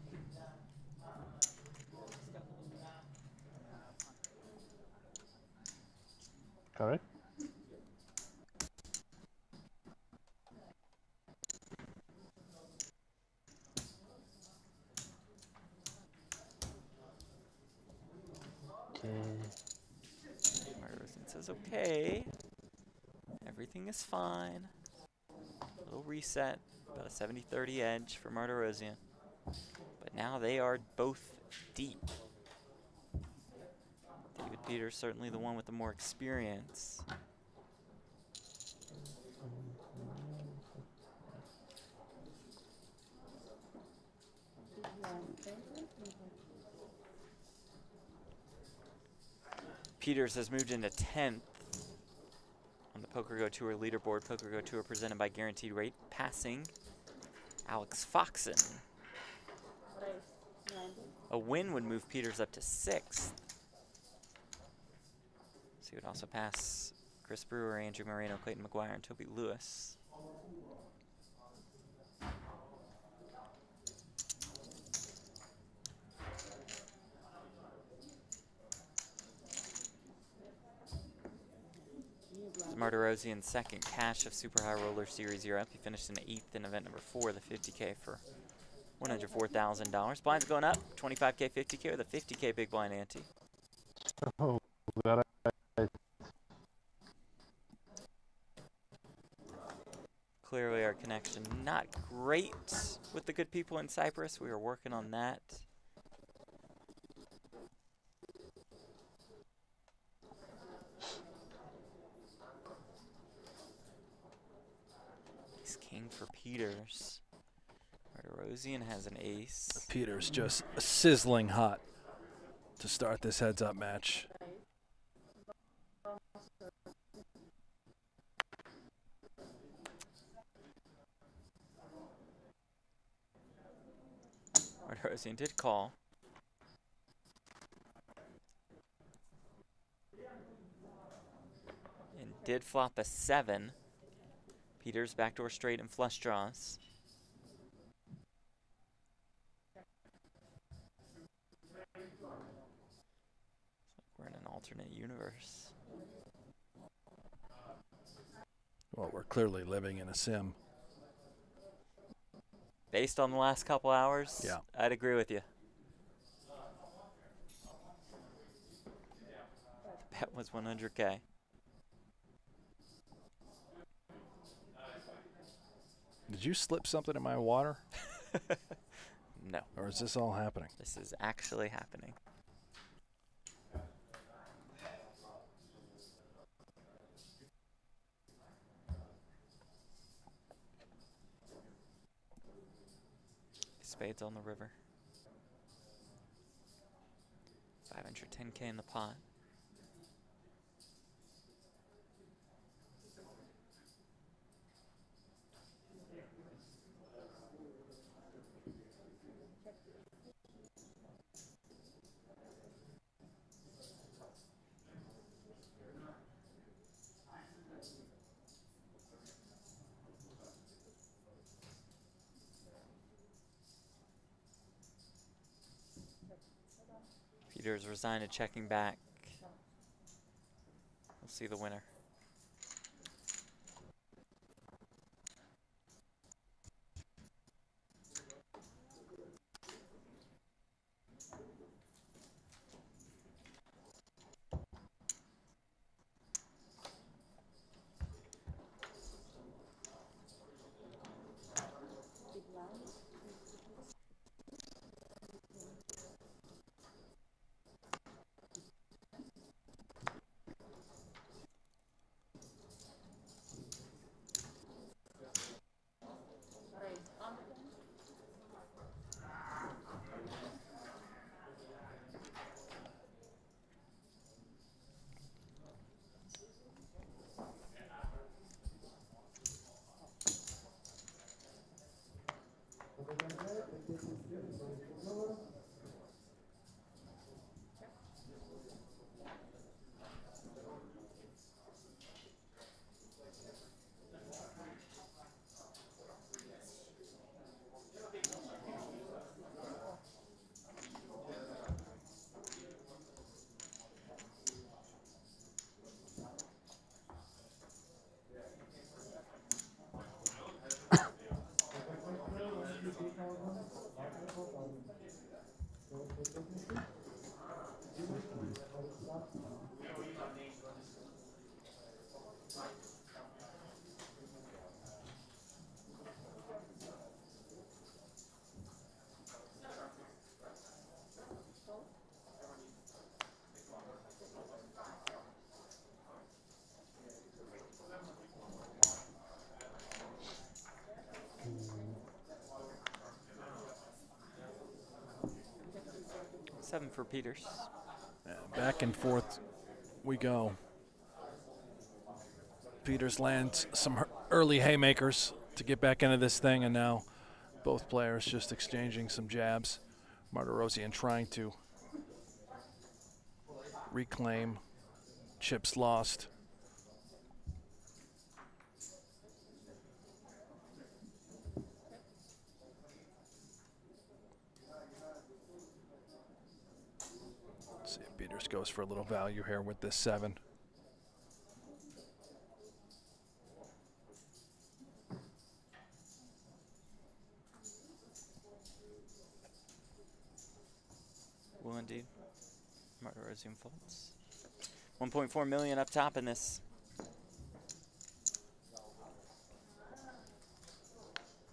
Correct. Martin says, okay. Everything is fine. Little reset. About a 70-30 edge for Martirosian. But now they are both deep. David Peters certainly the one with the more experience. Peters has moved into 10th on the Poker Go Tour leaderboard. Poker Go Tour presented by Guaranteed Rate, passing Alex Foxen. A win would move Peters up to 6th. So he would also pass Chris Brewer, Andrew Moreno, Clayton McGuire, and Toby Lewis. Martirosian's second cash of Super High Roller Series Europe. He finished in 8th in event number 4, the 50K for $104,000. Blinds going up, 25K, 50K, with a 50K big blind ante. Oh, that Clearly our connection not great with the good people in Cyprus. We are working on that. He's king for Peters. Martirosian has an ace. Peters just sizzling hot to start this heads-up match. Martirosian did call. And did flop a 7. Peters backdoor straight and flush draws. We're in an alternate universe. Well, we're clearly living in a sim. Based on the last couple hours, yeah, I'd agree with you. Bet was 100K. Did you slip something in my water? No. Or is this all happening? This is actually happening. Spades on the river. 510K in the pot. Peters resigned to checking back. We'll see the winner. 7 for Peters. Back and forth we go. Peters lands some early haymakers to get back into this thing, and now both players just exchanging some jabs. Martirosyan trying to reclaim chips lost. Let's see if Peters goes for a little value here with this 7. Will indeed. Martirosyan folds. 1.4 million up top in this.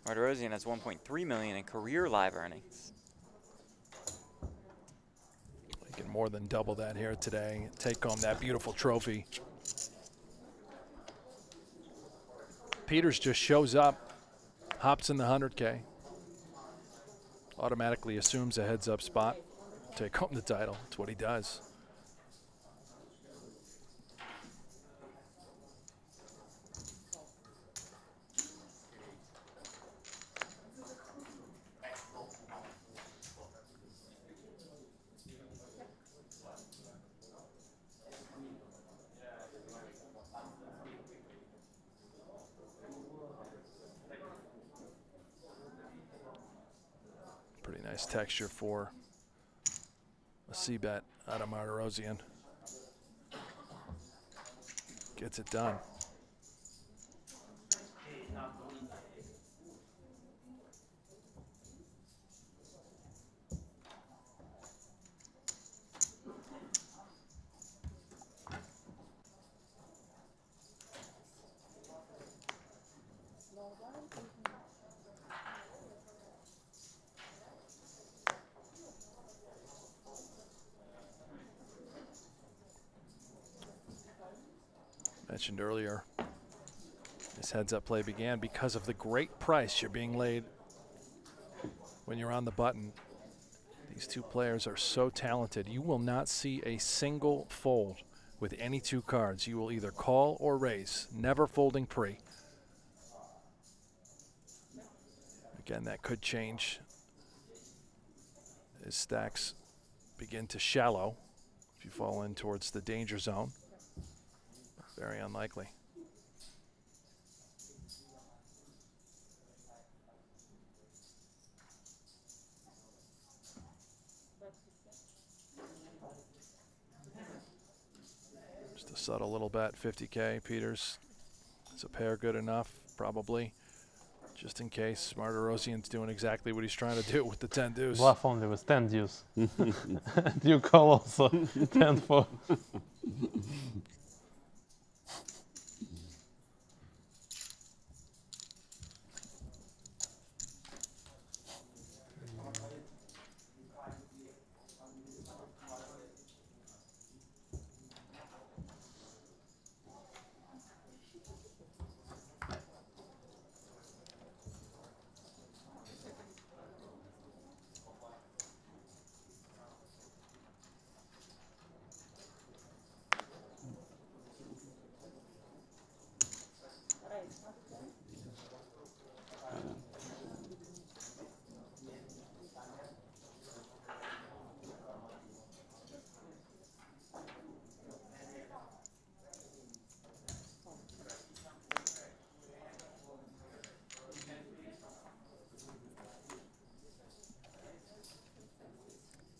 Martirosyan has 1.3 million in career live earnings. He can more than double that here today. Take home that beautiful trophy. Peters just shows up, hops in the 100K, automatically assumes a heads-up spot. Take home the title. That's what he does. Pretty nice texture for a C-bet out of Martirosyan. Gets it done. Mentioned earlier, this heads-up play began because of the great price you're being laid when you're on the button. These two players are so talented. You will not see a single fold with any two cards. You will either call or raise, never folding pre. Again, that could change as stacks begin to shallow if you fall in towards the danger zone. Very unlikely. Just a subtle little bet, 50K. Peters, is a pair good enough? Probably. Just in case Martirosyan's doing exactly what he's trying to do with the 10 deuce. Bluff only with 10 deuce. You call also 10-4.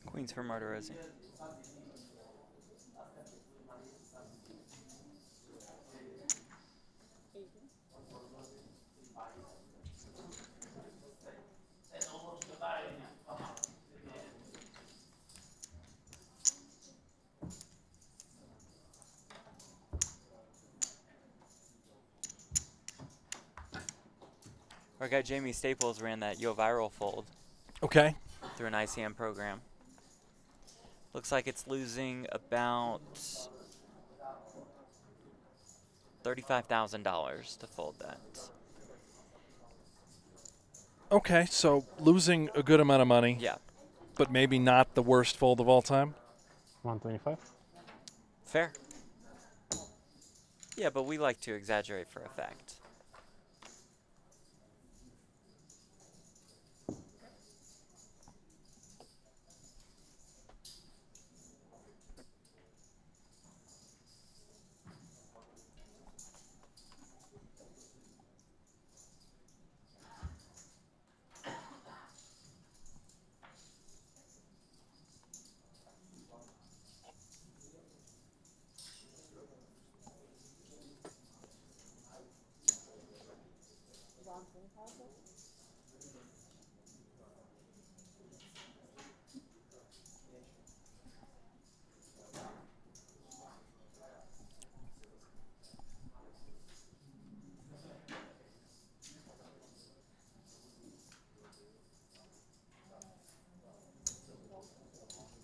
Queens for Martirosyan. Our guy Jamie Staples ran that Yo Viral fold. Okay. Through an ICM program. Looks like it's losing about $35,000 to fold that. Okay, so losing a good amount of money. Yeah. but maybe not the worst fold of all time. 125. Fair. Yeah, but we like to exaggerate for effect.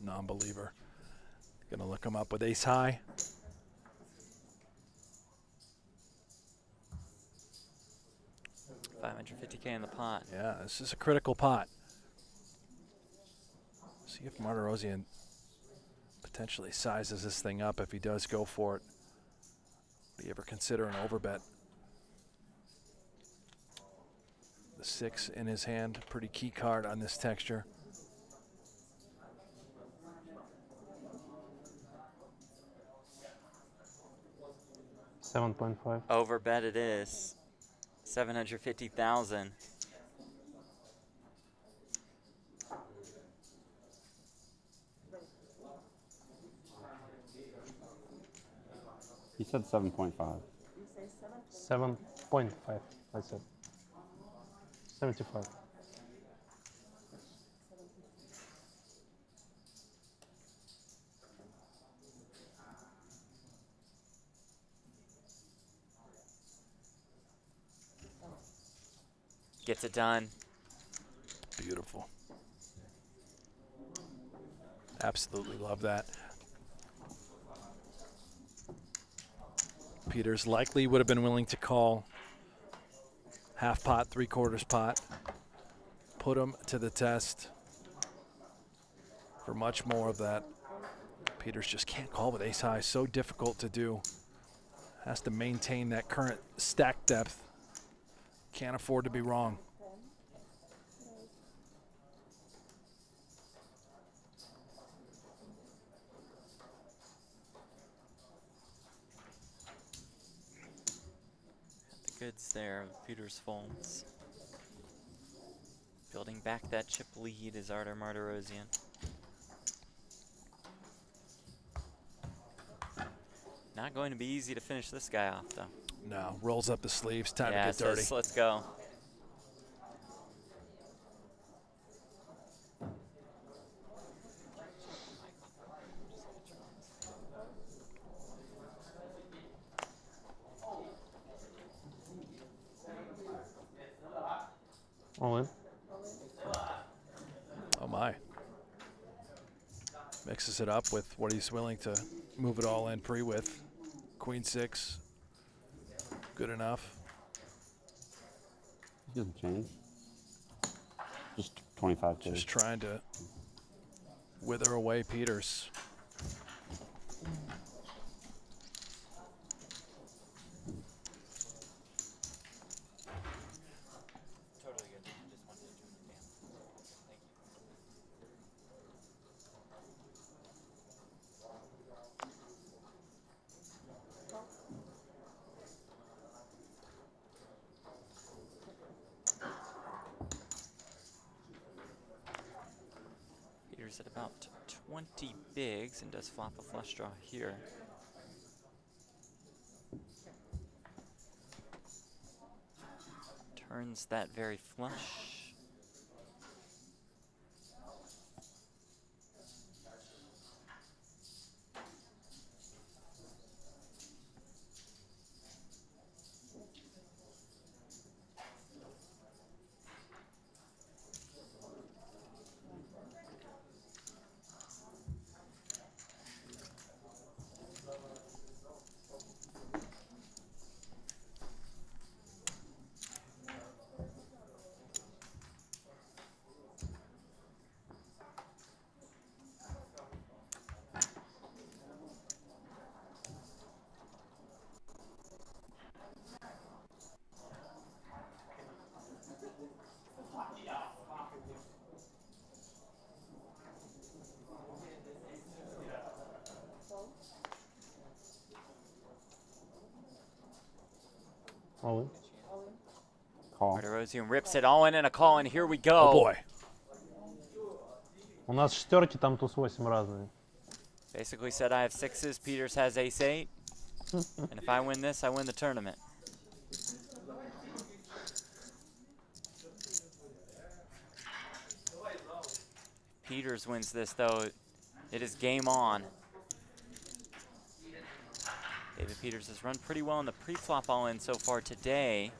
Non-believer. Gonna look him up with ace high. $550K in the pot. Yeah, this is a critical pot. See if Martirosian potentially sizes this thing up if he does go for it. Do you ever consider an overbet? The 6 in his hand, pretty key card on this texture. $7.5. Overbet it is. 750,000. He said 7.5. 7.5, I said. 75. Gets it done. Beautiful. Absolutely love that. Peters likely would have been willing to call half pot, 3/4 pot. Put him to the test for much more of that. Peters just can't call with ace high. So difficult to do. Has to maintain that current stack depth. Can't afford to be wrong. The goods there, Peters folds. Building back that chip lead is Artur Martirosian. Not going to be easy to finish this guy off, though. No, rolls up the sleeves, time yeah, to get dirty. Let's go. All in. Oh my. Mixes it up with what he's willing to move it all in pre with. Queen 6. Good enough. He doesn't change. Just 25 days. Just trying to wither away Peters. Totally good. Just wanted to do it again. Thank you. Peters at about 20 bigs and does flop a flush draw here. Turns that very flush. All in. Call. Martirosian rips it all in and a call, and here we go. Oh boy. У нас шестерки, там туз 8 разные. Basically said I have sixes, Peters has ace 8. And if I win this, I win the tournament. Peters wins this, though, it is game on. David Peters has run pretty well in the pre-flop all-in so far today.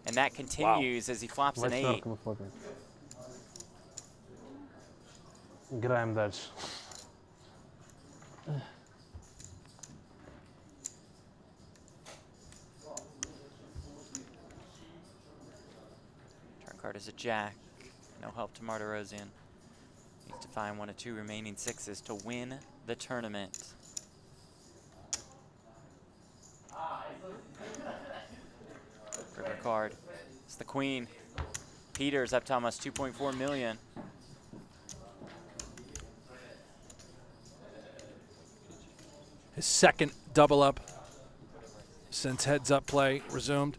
And that continues as he flops an 8. Восьмерка мы флопим. Играем дальше. Turn card is a jack. No help to Martirosian. Needs to find one of 2 remaining sixes to win the tournament. River card. It's the queen. Peters up to almost 2.4 million. His second double up since heads up play resumed.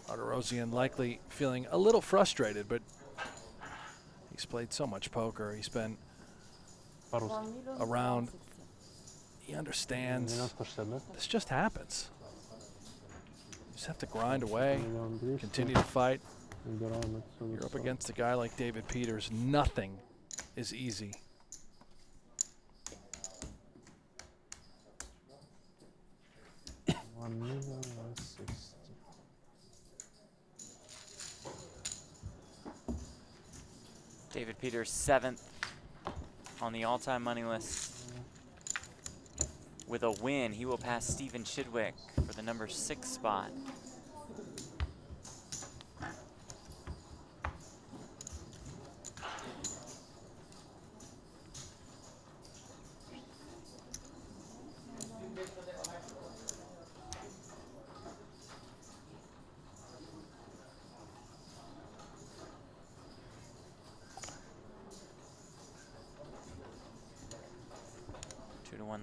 Martirosian likely feeling a little frustrated, but he's played so much poker. He's been around. He understands. This just happens. You just have to grind away, continue to fight. You're up against a guy like David Peters. Nothing is easy. David Peters 7th on the all-time money list. With a win, he will pass Stephen Chidwick for the number 6 spot.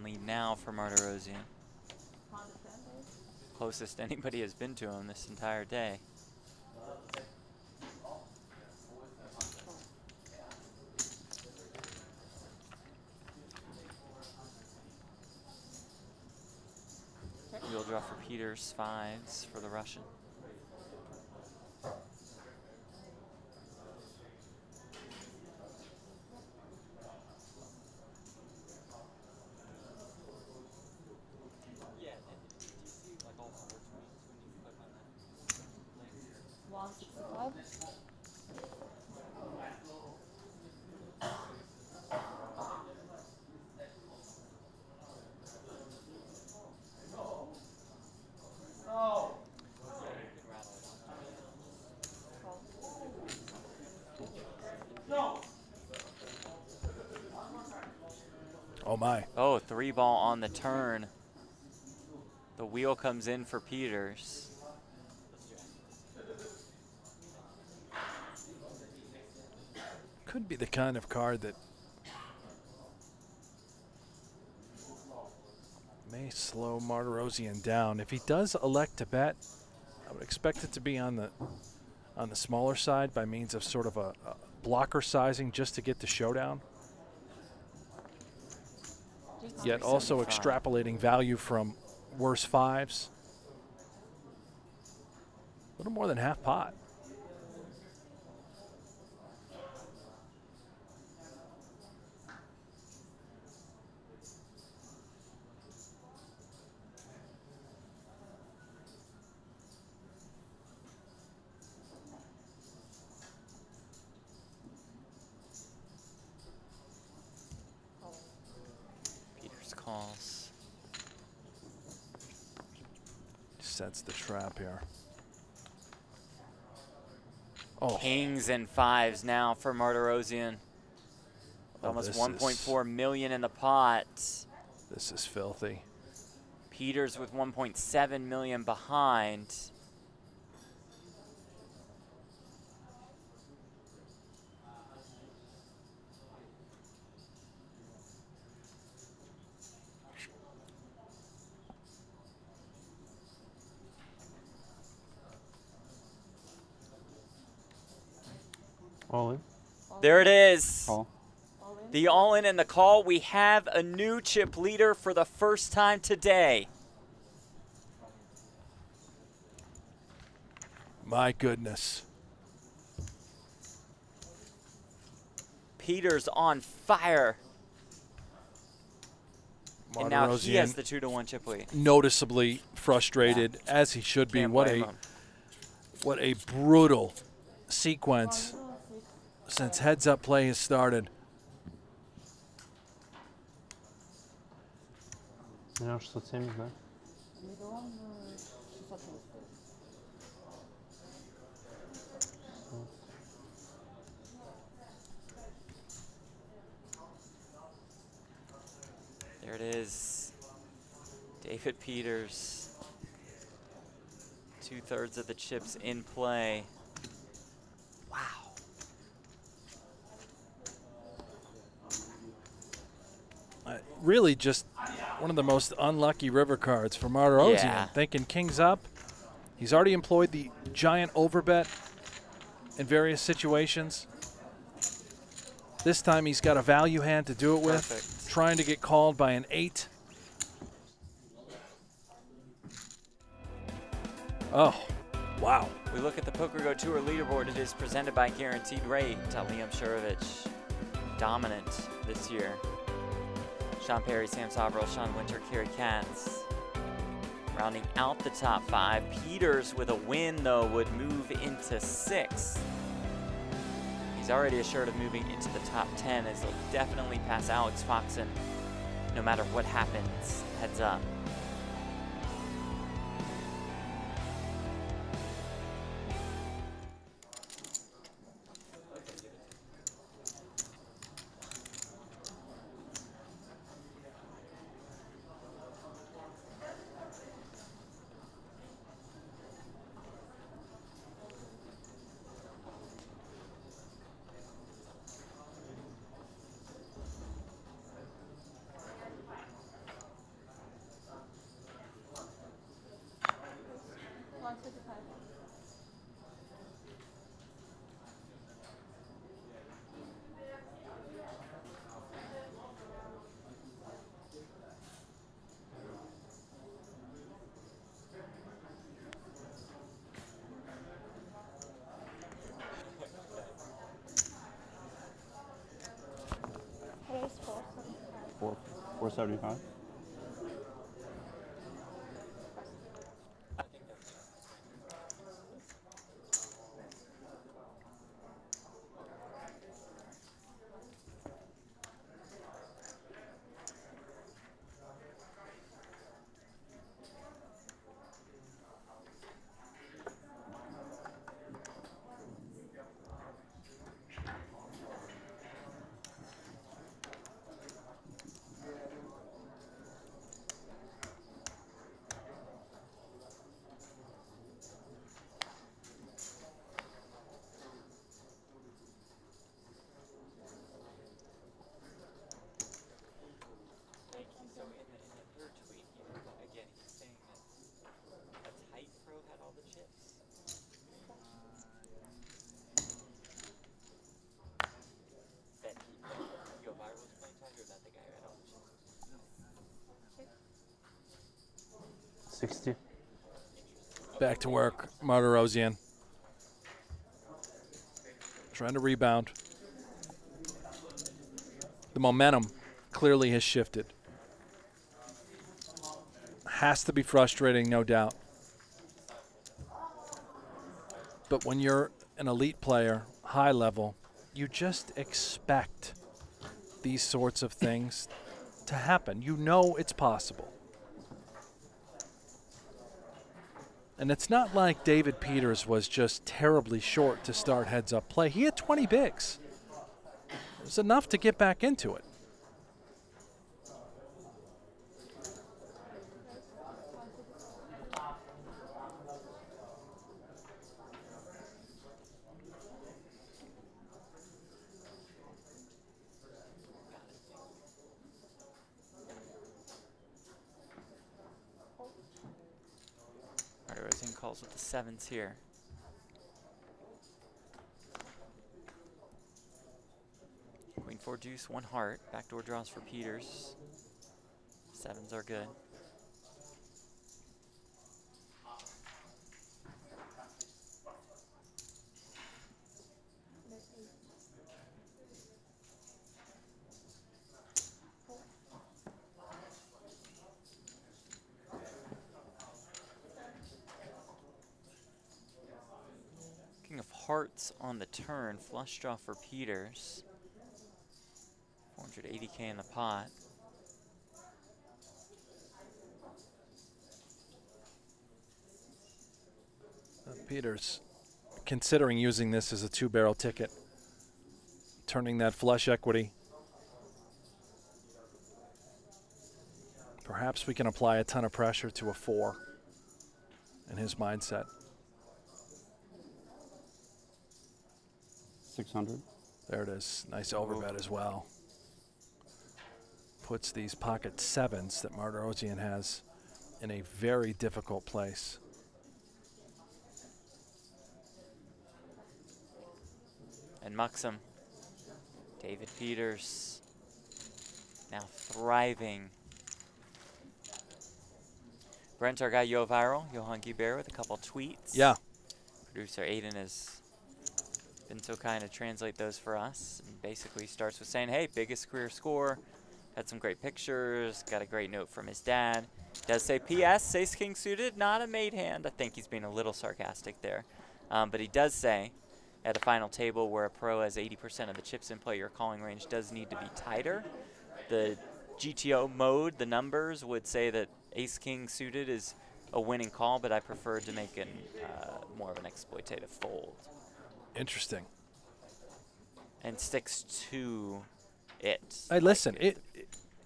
Lead now for Martirosian. Closest anybody has been to him this entire day. Wheel draw for Peters, 5s for the Russian. Oh my. Oh, 3-ball on the turn. The wheel comes in for Peters. Could be the kind of card that may slow Martirosian down. If he does elect to bet, I would expect it to be on the smaller side by means of sort of a blocker sizing just to get the showdown. Yet also extrapolating value from worse 5s. A little more than half pot. Calls. Sets the trap here. Oh. Kings and 5s now for Martirosian. Oh, almost 1.4 million in the pot. This is filthy. Peters with 1.7 million behind. All in. There it is. Call. The all-in and the call. We have a new chip leader for the first time today. My goodness. Peters on fire. And now he has the 2-to-1 chip lead. Noticeably frustrated, as he should be. Can't What blame him. what a brutal sequence since heads-up play has started. Měl 607, ne? There it is. David Peters. 2/3 of the chips in play. Wow. Really just one of the most unlucky river cards for Martirosian. Yeah. Thinking king's up. He's already employed the giant overbet in various situations. This time he's got a value hand to do it with. Perfect. Trying to get called by an 8. Oh, wow. We look at the PokerGo Tour leaderboard. It is presented by Guaranteed Rate. Liam Shurovich, dominant this year. Sean Perry, Sam Sobrel, Sean Winter, Kerry Katz. Rounding out the top 5. Peters with a win, though, would move into 6th. He's already assured of moving into the top 10, as he'll definitely pass Alex Foxen no matter what happens. Heads up. Four, 475. Back to work, Martirosian. Trying to rebound. The momentum clearly has shifted. Has to be frustrating, no doubt. But when you're an elite player, high level, you just expect these sorts of things to happen. You know it's possible. And it's not like David Peters was just terribly short to start heads-up play. He had 20 bigs. It was enough to get back into it. Martirosian calls with the 7s here. Queen 4 deuce, 1 heart. Backdoor draws for Peters. 7s are good. King of hearts on the turn. Flush draw for Peters. 480K in the pot. Peters considering using this as a 2-barrel ticket, turning that flush equity. Perhaps we can apply a ton of pressure to a 4 in his mindset. 600. There it is. Nice overbet as well. Puts these pocket 7s that Martirosian has in a very difficult place. And Muxham, David Peters, now thriving. Brent, our guy, Yo Viral, Johan Guibert with a couple tweets. Yeah. Producer Aiden has been so kind to translate those for us. And basically starts with saying, hey, biggest career score. Had some great pictures. Got a great note from his dad. Does say, P.S., ace king suited, not a made hand. I think he's being a little sarcastic there. But he does say, at a final table where a pro has 80% of the chips in play, your calling range does need to be tighter. The GTO mode, the numbers would say that ace-king suited is a winning call, but I prefer to make an more of an exploitative fold. Interesting. And sticks to it. Hey, listen,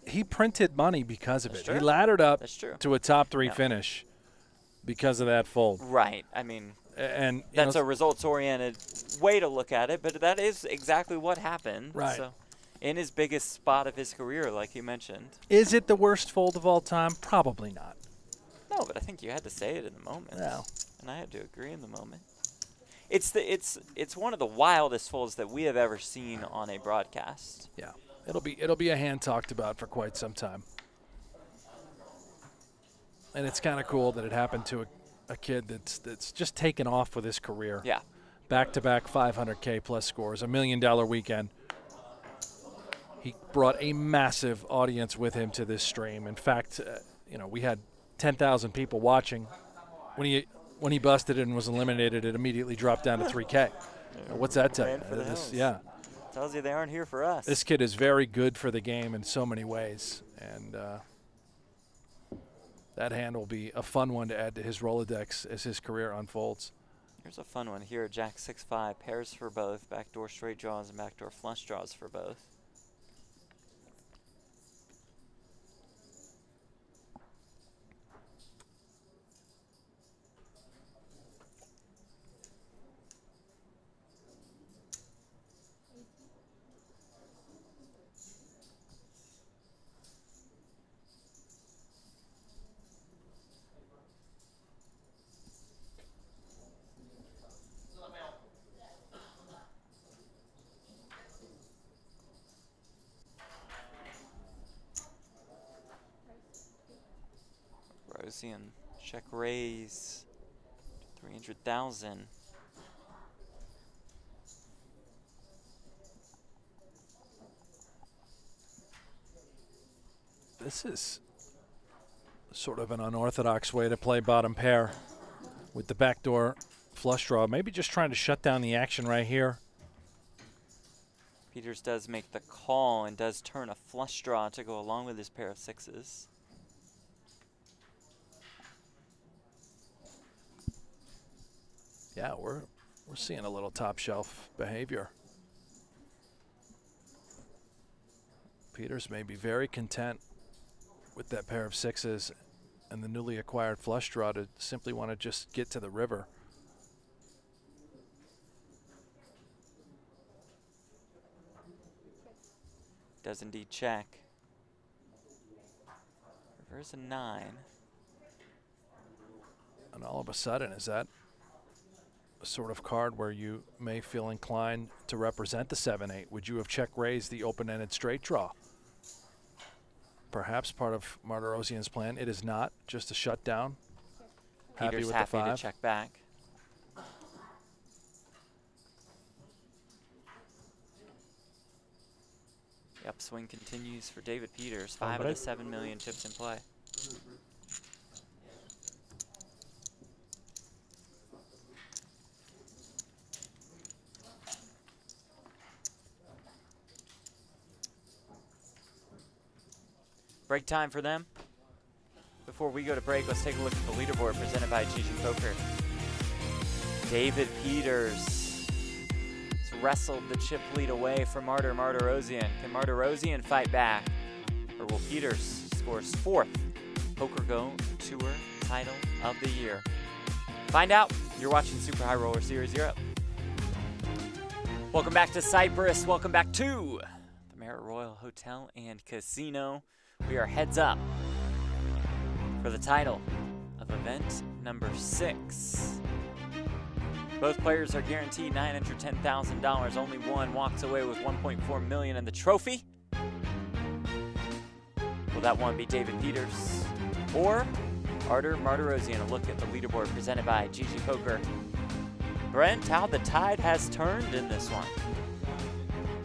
he printed money because of That's it. true. He laddered up That's true. to a top 3 Yeah. finish because of that fold. Right. I mean, and that's a results-oriented way to look at it, but that is exactly what happened. Right. So, in his biggest spot of his career, like you mentioned. Is it the worst fold of all time? Probably not. No, but I think you had to say it in the moment. Yeah. And I had to agree in the moment. It's one of the wildest folds that we have ever seen on a broadcast. Yeah. It'll be a hand talked about for quite some time. And it's kind of cool that it happened to a kid that's just taken off with his career. Yeah. Back-to-back 500K plus scores, $1 million weekend. He brought a massive audience with him to this stream. In fact, we had 10,000 people watching. When he busted it and was eliminated, it immediately dropped down to 3K. What's that tell you? Ran for the hills. Yeah. Tells you they aren't here for us. This kid is very good for the game in so many ways, and that hand will be a fun one to add to his Rolodex as his career unfolds. Here's a fun one here. Jack 6-5, pairs for both, backdoor straight draws and backdoor flush draws for both. Rosian, check raise, 300,000. This is sort of an unorthodox way to play bottom pair with the backdoor flush draw. Maybe just trying to shut down the action right here. Peters does make the call and does turn a flush draw to go along with his pair of 6s. Yeah, we're seeing a little top shelf behavior. Peters may be very content with that pair of 6s and the newly acquired flush draw to simply want to just get to the river. Does indeed check. Reverse a 9. And all of a sudden, is that sort of card where you may feel inclined to represent the 7-8. Would you have check raised the open-ended straight draw? Perhaps part of Martirosian's plan. It is not, just a shutdown. Happy Peters with happy the 5. to check back. The upswing continues for David Peters. 5 of the 7 million chips in play. Break time for them. Before we go to break, let's take a look at the leaderboard presented by GG Poker. David Peters has wrestled the chip lead away from Martirosian. Can Martirosian fight back? Or will Peters scores 4th Poker Go Tour title of the year? Find out. You're watching Super High Roller Series 0. Welcome back to Cyprus. Welcome back to the Marriott Royal Hotel and Casino. We are heads up for the title of event number 6. Both players are guaranteed $910,000. Only one walks away with $1.4 million in the trophy. Will that one be David Peters or Artur Martirosian? A look at the leaderboard presented by GG Poker. Brent, how the tide has turned in this one.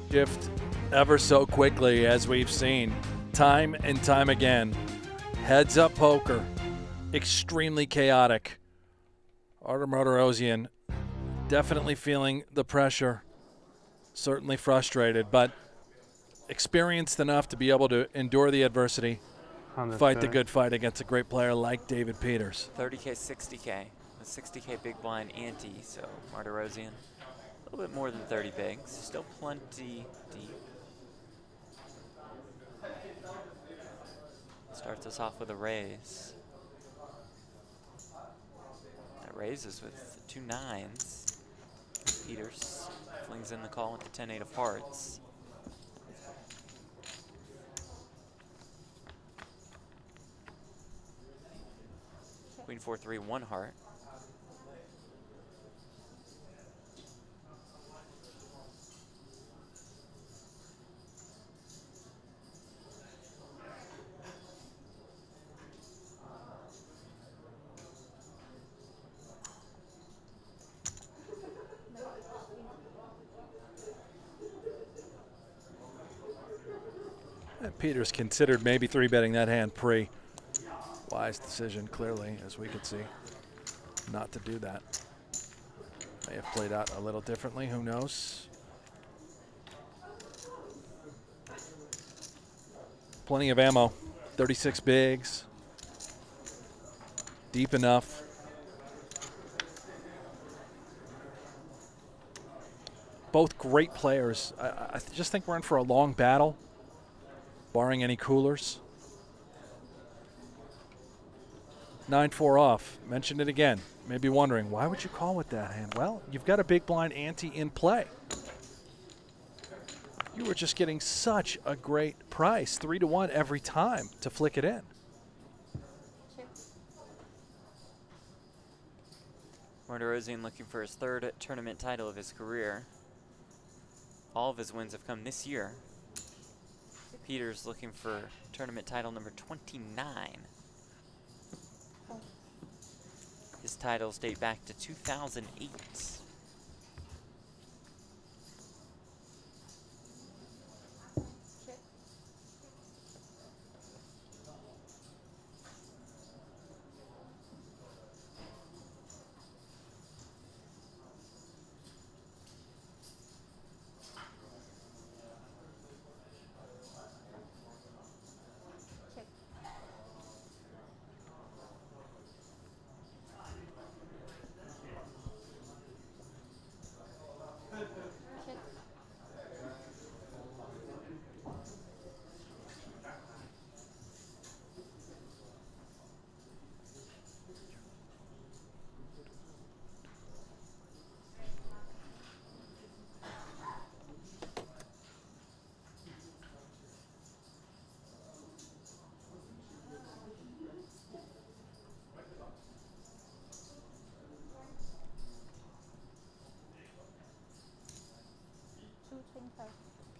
Shift ever so quickly, as we've seen time and time again. Heads up poker, extremely chaotic. Artur Martirosian definitely feeling the pressure, certainly frustrated, but experienced enough to be able to endure the adversity, fight the good fight against a great player like David Peters. 30K, 60K. A 60K big blind ante, so Martirosian a little bit more than 30 bigs. Still plenty deep. Starts us off with a raise. That raises with 2 9s. Peters flings in the call with the 10-8 of hearts. Queen 4-3, 1 heart. Peters considered maybe 3-betting that hand pre. Wise decision, clearly, as we could see, not to do that. May have played out a little differently, who knows? Plenty of ammo, 36 bigs, deep enough. Both great players. I just think we're in for a long battle, barring any coolers. 9-4 off. Mentioned it again. Maybe wondering, why would you call with that hand? Well, you've got a big blind ante in play. You were just getting such a great price, 3-1 every time to flick it in. Martirosian looking for his 3rd tournament title of his career. All of his wins have come this year. Peters looking for tournament title number 29. His titles date back to 2008.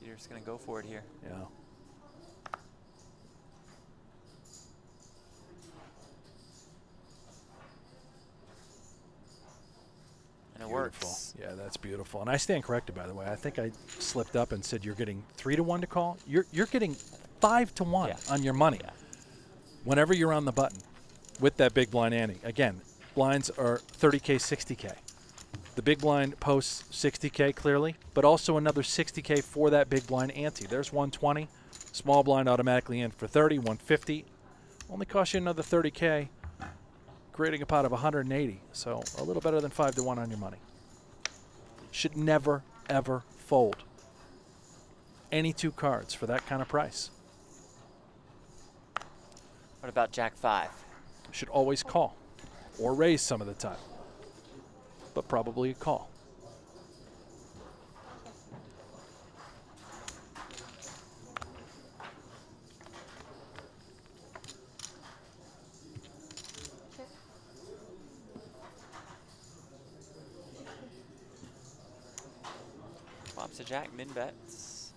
Peter's going to go for it here. Yeah. And it Beautiful. works. Yeah, that's beautiful. And I stand corrected, by the way. I think I slipped up and said you're getting 3-1 to call. You're getting 5-1 on your money whenever you're on the button with that big blind ante. Again, blinds are 30K, 60K. The big blind posts 60K clearly, but also another 60K for that big blind ante. There's 120. Small blind automatically in for 30, 150. Only costs you another 30K, creating a pot of 180. So a little better than 5-1 on your money. Should never, ever fold any 2 cards for that kind of price. What about Jack 5? Should always call or raise some of the time, but probably a call. Flops a jack, min bets.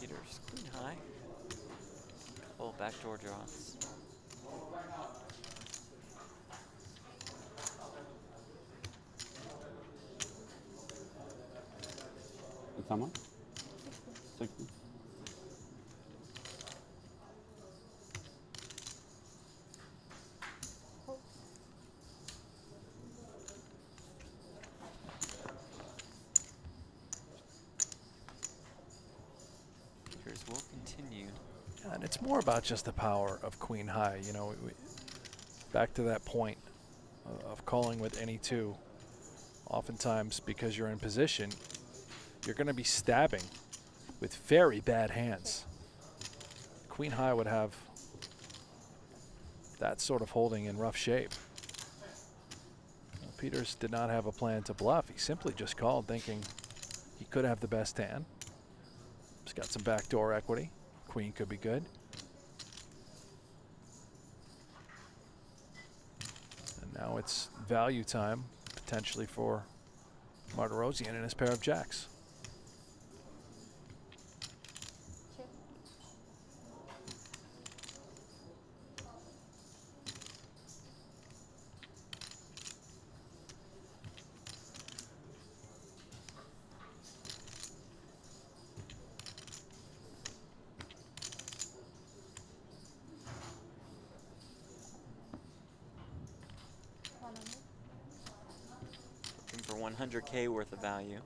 Peter's queen high. Couple backdoor draws. It's how much? 60. Peters will continue. Yeah, and it's more about just the power of queen high. You know, back to that point of calling with any 2. Oftentimes, because you're in position, you're going to be stabbing with very bad hands. Queen high would have that sort of holding in rough shape. Peters did not have a plan to bluff. He simply just called thinking he could have the best hand. He's got some backdoor equity. Queen could be good. And now it's value time, potentially for Martirosian and his pair of jacks. Looking for 100K worth of value.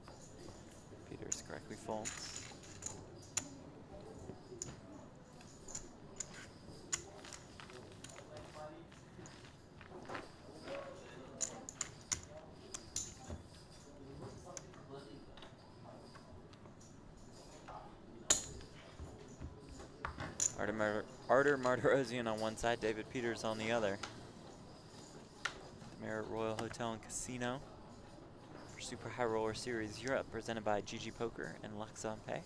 Peters correctly folds. Artur Martirosian on one side, David Peters on the other. The Marriott Royal Hotel and Casino for Super High Roller Series Europe, presented by GG Poker and Luxon Pay.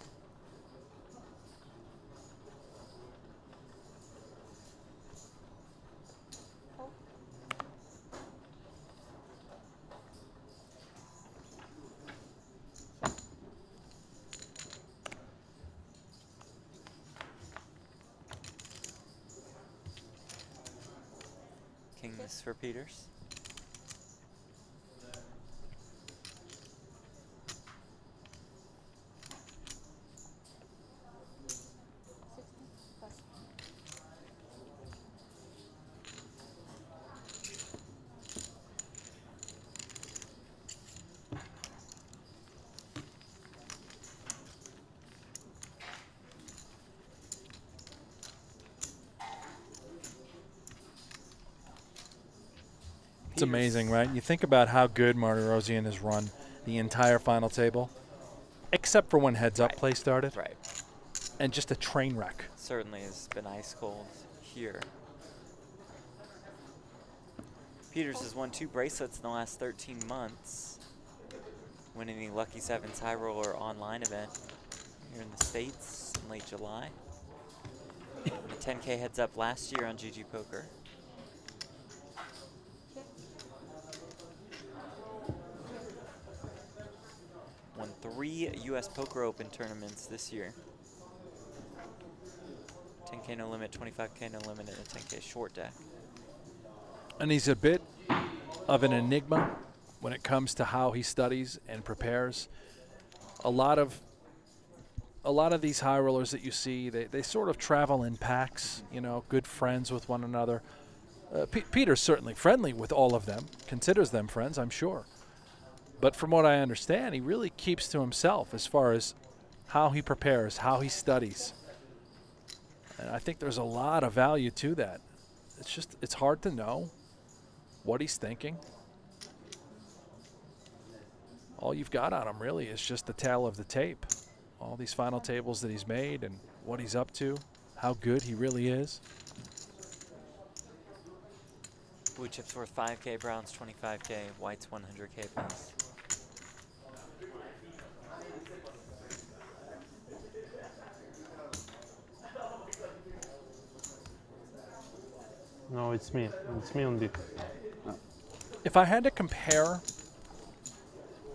Kings for Peters. It's amazing, right? You think about how good Martirosian has run the entire final table, except for when heads-up play started. Right. And just a train wreck. Certainly has been ice cold here. Peters has won 2 bracelets in the last 13 months, winning the Lucky Sevens High Roller online event here in the States in late July. And a 10K heads up last year on GG Poker. Won 3 U.S. Poker Open tournaments this year. 10K no limit, 25K no limit, and a 10K short deck. And he's a bit of an enigma when it comes to how he studies and prepares. A lot of these high rollers that you see, they sort of travel in packs, you know, good friends with one another. Peter's certainly friendly with all of them, considers them friends, I'm sure. But from what I understand, he really keeps to himself as far as how he prepares, how he studies. And I think there's a lot of value to that. It's hard to know what he's thinking. All you've got on him really is just the tail of the tape. All these final tables that he's made and what he's up to, how good he really is. Blue chips worth 5K, browns 25K, whites 100K plus. No, it's me. It's me on this. If I had to compare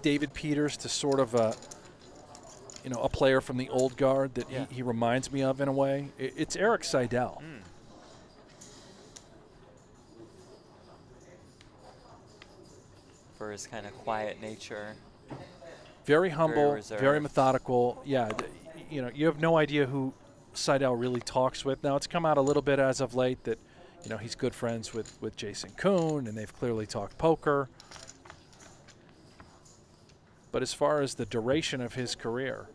David Peters to sort of a player from the old guard that he reminds me of in a way, it's Eric Seidel. For his kind of quiet nature. Very humble, reserved. very methodical. Yeah, you have no idea who Seidel really talks with. Now, it's come out a little bit as of late that, he's good friends with Jason Kuhn, and they've clearly talked poker. But as far as the duration of his career,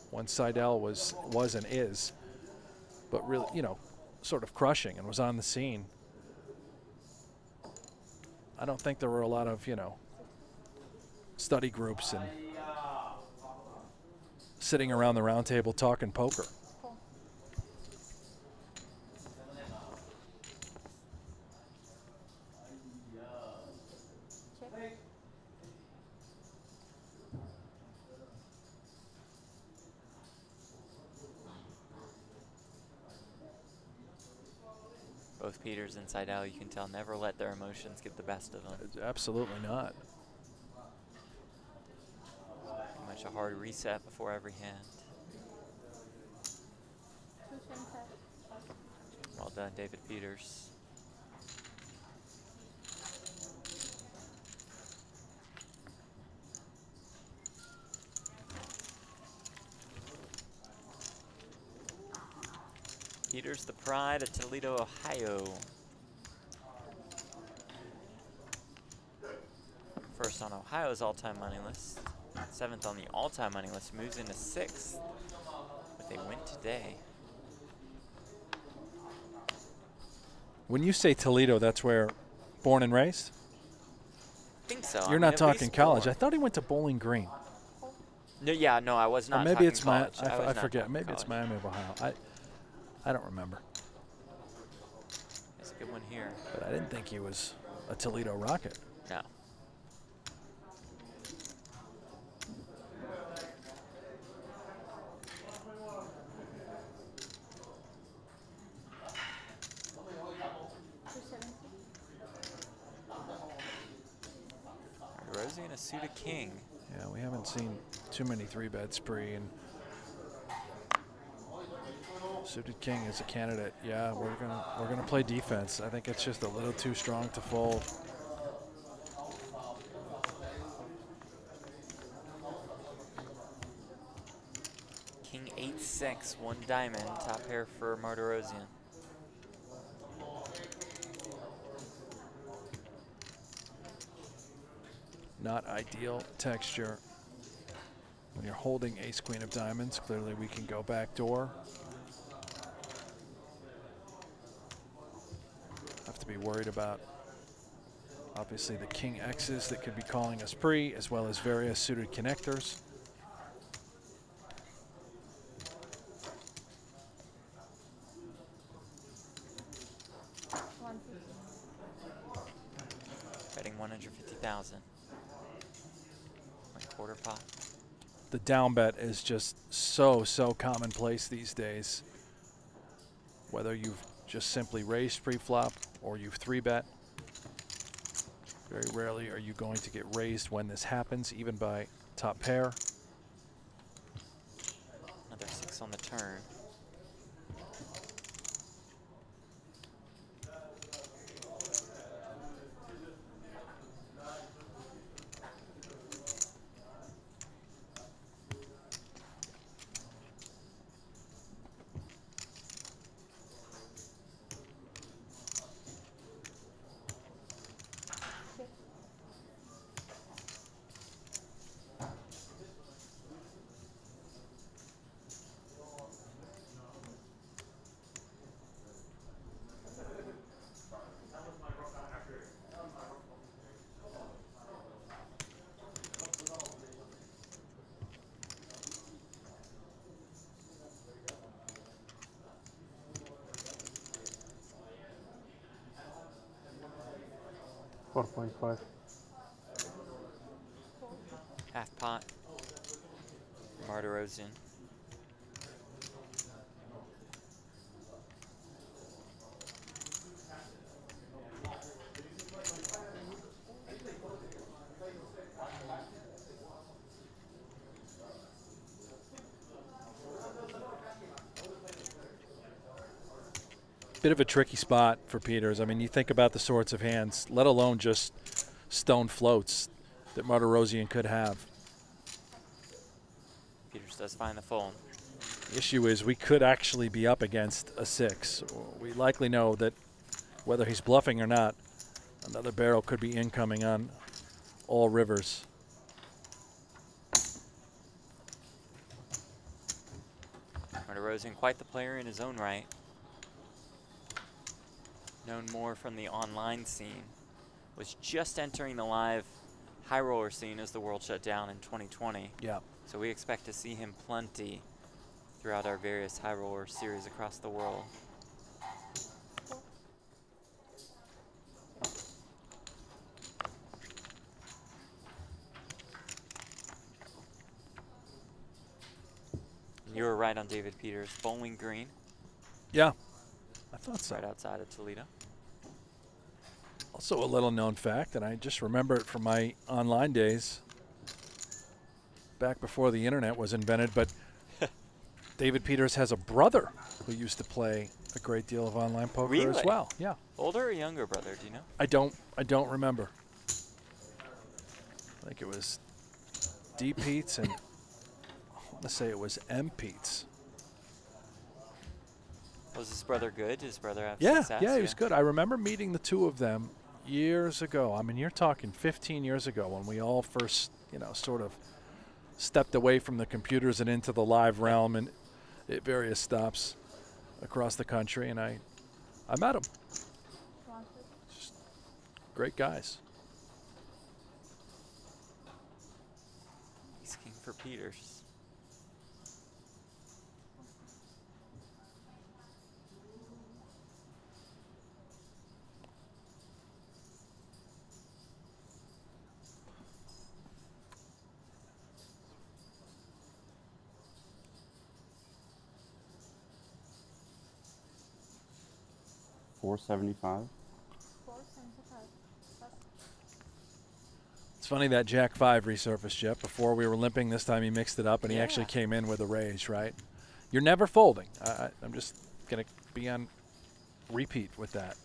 when Seidel was and is, but really, sort of crushing and was on the scene, I don't think there were a lot of, study groups and sitting around the round table talking poker. Both Peters and Seidel, you can tell, never let their emotions get the best of them. Absolutely not. Pretty much a hard reset before every hand. Well done, David Peters. Peters, the pride of Toledo, Ohio. First on Ohio's all-time money list. 7th on the all-time money list. Moves into 6th with a win today. When you say Toledo, that's where born and raised? I think so. You're not talking college. I thought he went to Bowling Green. No, yeah, no, I was not. Or maybe it's college. I forget. Maybe it's Miami of Ohio. I don't remember. It's a good one here. But I didn't think he was a Toledo Rocket. No. Rosie and a suited king. Yeah, we haven't seen too many 3-bet spree, and suited king is a candidate. Yeah, we're gonna play defense. I think it's just a little too strong to fold. King 8-6, 1 diamond, top pair for Martirosian. Not ideal texture. When you're holding ace queen of diamonds, clearly we can go back door. Have to be worried about obviously the king X's that could be calling a spree, as well as various suited connectors. Betting 150,000. Quarter pot. The down bet is just so commonplace these days. Whether you've just simply raised pre-flop or you've 3-bet, very rarely are you going to get raised when this happens, even by top pair. Another 6 on the turn. $4.5. Half pot. Martirosian. Bit of a tricky spot for Peters. I mean, you think about the sorts of hands, let alone just stone floats that Martirosian could have. Peters does find the fold. The issue is we could actually be up against a 6. We likely know that whether he's bluffing or not, another barrel could be incoming on all rivers. Martirosian, quite the player in his own right. Known more from the online scene. Was just entering the live high roller scene as the world shut down in 2020. Yeah. So we expect to see him plenty throughout our various high roller series across the world. You were right on David Peters. Bowling Green. Yeah, I thought so. Right outside of Toledo. Also a little known fact, and I just remember it from my online days back before the internet was invented, but David Peters has a brother who used to play a great deal of online poker as Really? well. Yeah. Older or younger brother, do you know? I don't remember. I think it was D. Peets and I want to say it was M. Peets. Was his brother good? Did his brother have Yeah, success? yeah, he was good. I remember meeting the two of them years ago. I mean, you're talking 15 years ago when we all first, you know, sort of stepped away from the computers and into the live realm and at various stops across the country, and I met them. Just great guys. He's king for Peters. $4.75. $4.75. It's funny that Jack 5 resurfaced, Jeff. Before we were limping, this time he mixed it up, and he actually came in with a raise, right? You're never folding. I'm just going to be on repeat with that.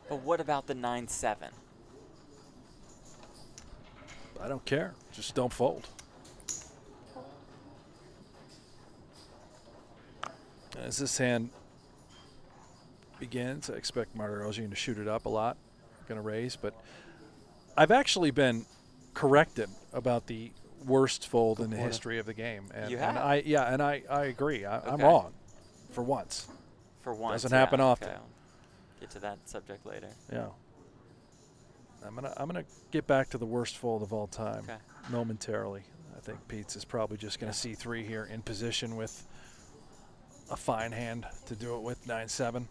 But what about the 9-7? I don't care. Just don't fold. As this hand begins, I expect Martirosian to shoot it up a lot. Going to raise, but I've actually been corrected about the worst fold in the history of the game. And, You have? and I agree. I'm wrong for once. For once. Doesn't happen often. Okay. I'll get to that subject later. Yeah. I'm gonna get back to the worst fold of all time momentarily. I think Pete's is probably just going to C3 here in position with a fine hand to do it with 9-7.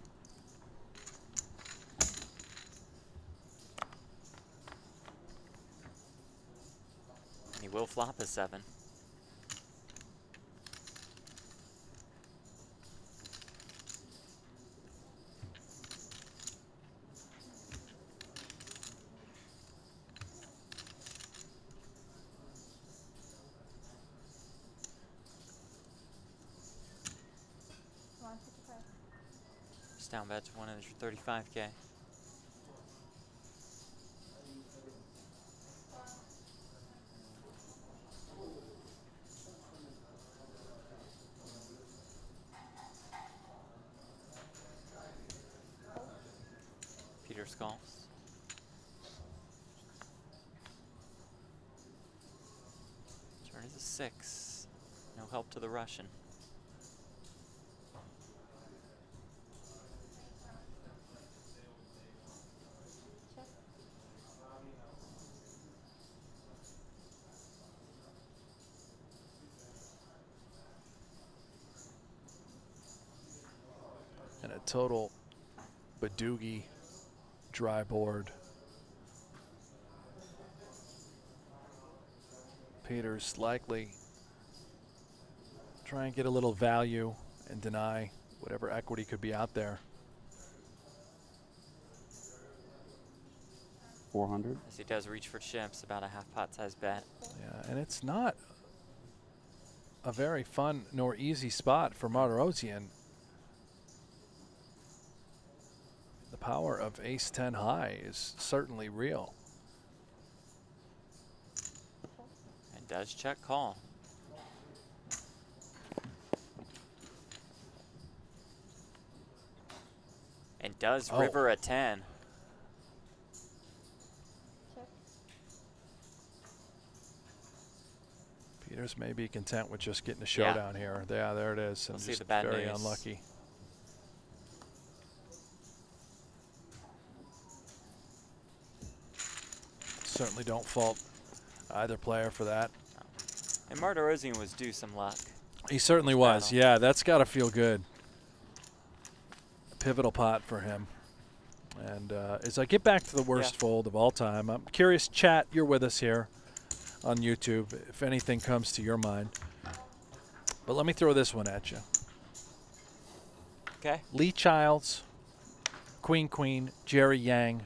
will flop a 7. Just down bet to 135K. Peters calls. Turn is a 6. No help to the Russian. And a total Badoogie dry board. Peters likely try and get a little value and deny whatever equity could be out there. 400. As he does reach for chips, about a half pot size bet. Yeah, and it's not a very fun nor easy spot for Martirosyan. The power of ace-10 high is certainly real. And does check call. And does river a 10. Peters may be content with just getting a showdown here. Yeah, there it is. We'll And see just the bad very news. unlucky. Certainly don't fault either player for that. And Martirosyan was due some luck. He certainly was. Yeah, that's got to feel good. A pivotal pot for him. And as I get back to the worst fold of all time, I'm curious, chat, you're with us here on YouTube, if anything comes to your mind. But let me throw this one at you. Okay. Lee Childs, Queen Queen, Jerry Yang,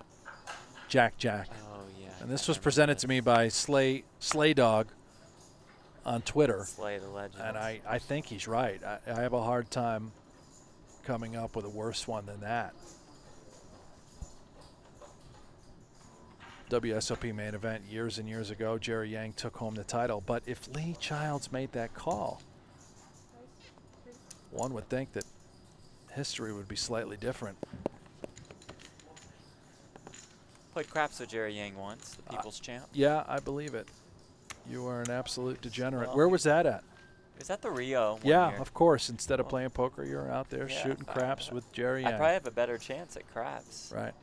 Jack Jack. Oh, yeah. And this was presented to me by Slay Dog on Twitter. Slay the legend. And I think he's right. I have a hard time coming up with a worse one than that. WSOP main event years and years ago, Jerry Yang took home the title. But if Lee Childs made that call, one would think that history would be slightly different. Played craps with Jerry Yang once, the People's Champ. Yeah, I believe it. You are an absolute degenerate. Where was that at? It was at the Rio one Yeah, year. of course. Instead of playing poker, you're out there shooting craps with Jerry Yang. I probably have a better chance at craps. Right.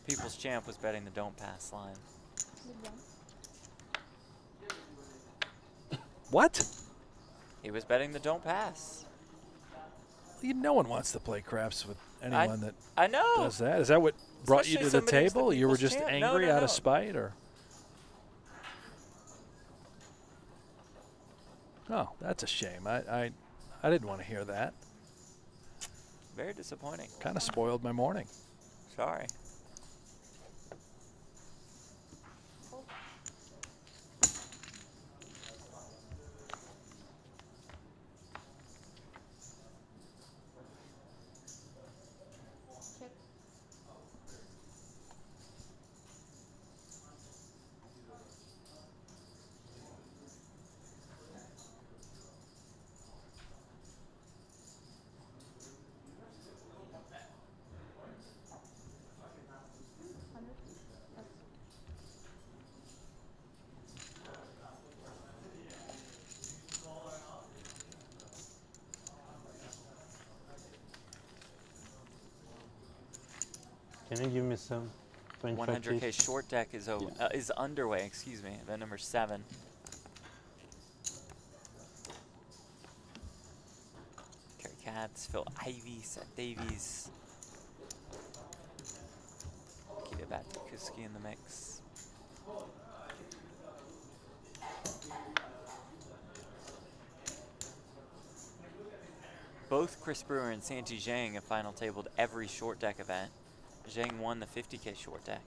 People's Champ was betting the don't pass line. What? He was betting the don't pass. No one wants to play craps with anyone that I know. does that. Is that what brought you to the somebody who's the table? You were People's just Champ. angry No, out no. of spite, or? Oh, that's a shame. I didn't want to hear that. Very disappointing. Kind of spoiled my morning. Sorry. Can you give me some 25 100K please? short deck is is underway. Excuse me. Event number 7. Kerry Katz, Phil Ivey, Seth Davies. Kita Batikuski in the mix. Both Chris Brewer and Santi Zhang have final tabled every short deck event. Zhang won the 50K short deck.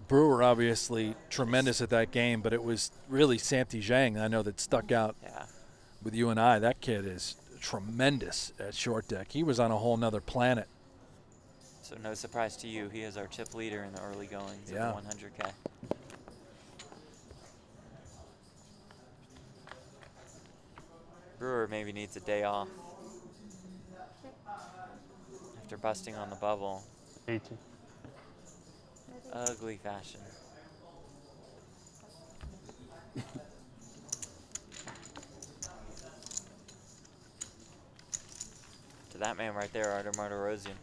Brewer obviously tremendous at that game, but it was really Santi Zhang I know that stuck out with you and I. That kid is tremendous at short deck. He was on a whole nother planet. So no surprise to you, he is our chip leader in the early goings of the 100K. Brewer maybe needs a day off after busting on the bubble. 80. Ugly fashion. To that man right there, Artur Martirosyan.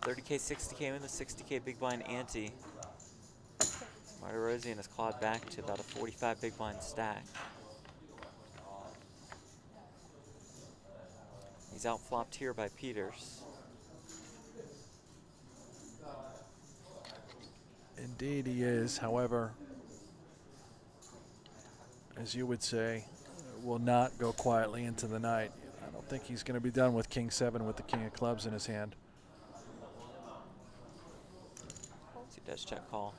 $30K, $60K with a $60K big blind ante. Martirosyan has clawed back to about a 45 big blind stack. He's outflopped here by Peters. Indeed he is. However, as you would say, will not go quietly into the night. I don't think he's going to be done with King 7 with the King of Clubs in his hand. He does check call.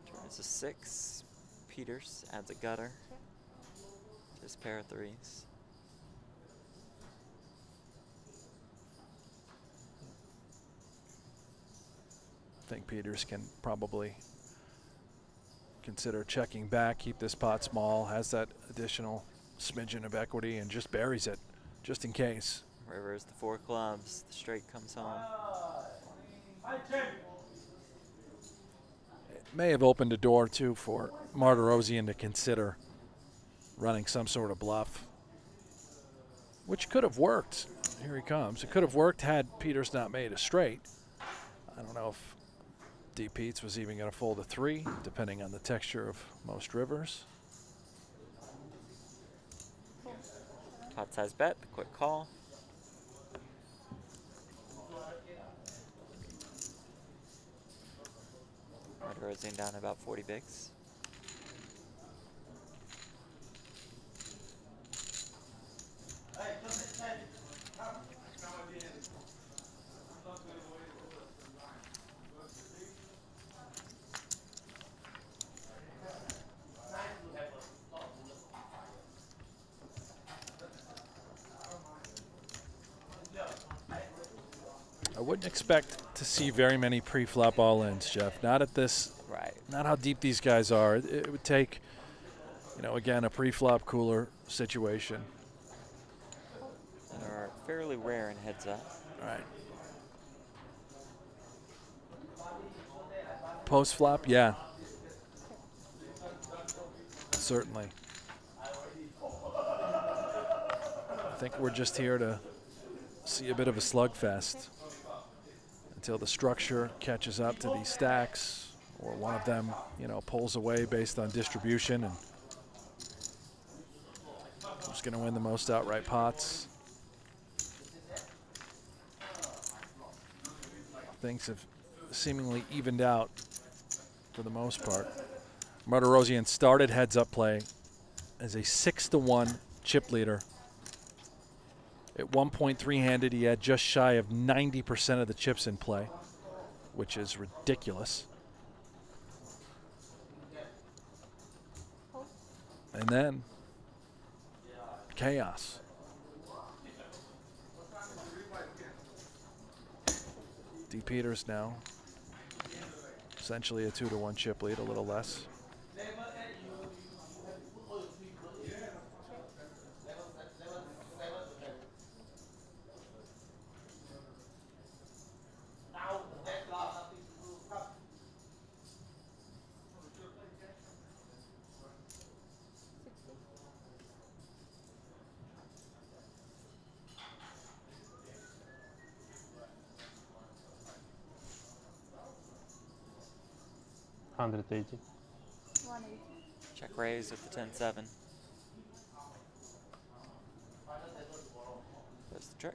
Turn is a 6. Peters adds a gutter to his pair of 3s. I think Peters can probably consider checking back, keep this pot small, has that additional smidgen of equity, and just buries it, just in case. River is the 4 clubs. The straight comes home. It may have opened a door, too, for Martirosyan to consider running some sort of bluff, which could have worked. Here he comes. It could have worked had Peters not made a straight. I don't know if D. Pete's was even going to fold a 3, depending on the texture of most rivers. Pot size bet, the quick call. Martirosyan down about 40 bigs. I wouldn't expect to see very many pre-flop all-ins, Jeff. Not at this, not how deep these guys are. It would take, you know, again, a pre-flop cooler situation. That are fairly rare in heads up. Right. Post-flop, yeah. Certainly. I think we're just here to see a bit of a slugfest until the structure catches up to these stacks, or one of them, you know, pulls away based on distribution, and who's going to win the most outright pots. Things have seemingly evened out for the most part. Martirosyan started heads-up play as a 6-1 chip leader. At 1.3-handed, he had just shy of 90% of the chips in play, which is ridiculous. And then chaos. D. Peters now, essentially a 2-1 chip lead, a little less. 180. 180. Check raise with the 10-7. There's the trick.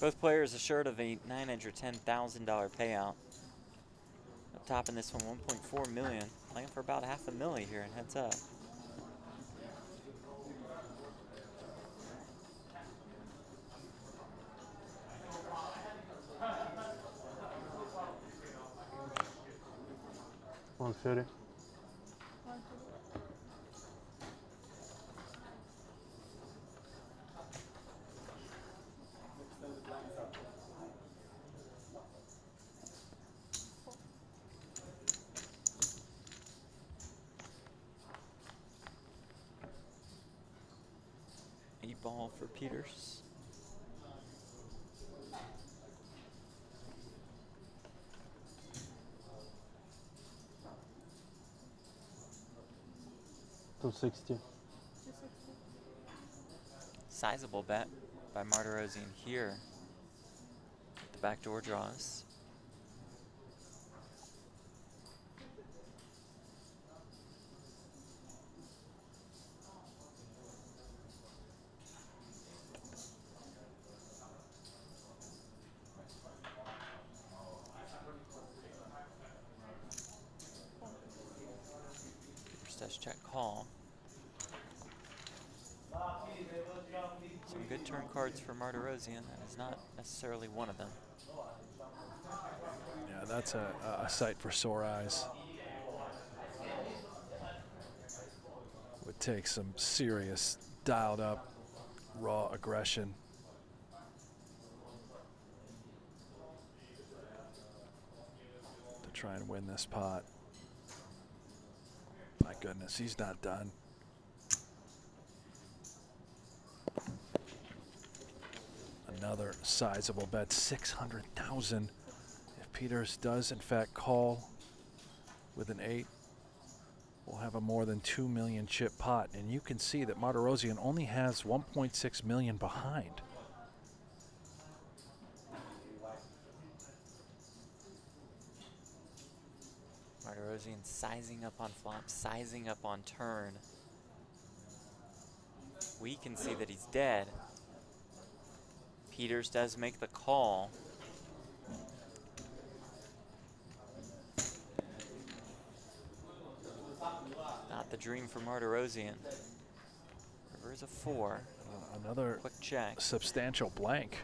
Both players assured of a $910,000 payout. Up top in this one, $1.4 million. Playing for about $500,000 here in heads up. $130. Ball for Peters. $260. Sizable bet by Martirosian here. The backdoor draws. Check call. Some good turn cards for Martirosian. That is not necessarily one of them. Yeah, that's a sight for sore eyes. Would take some serious, dialed up, raw aggression. To try and win this pot. My goodness, he's not done. Another sizable bet, 600,000. If Peters does in fact call with an 8, we'll have a more than 2 million chip pot. And you can see that Martirosian only has 1.6 million behind. Martirosian sizing up on flop, sizing up on turn. We can see that he's dead. Peters does make the call. Not the dream for Martirosian. River is a 4. Another quick check. Substantial blank.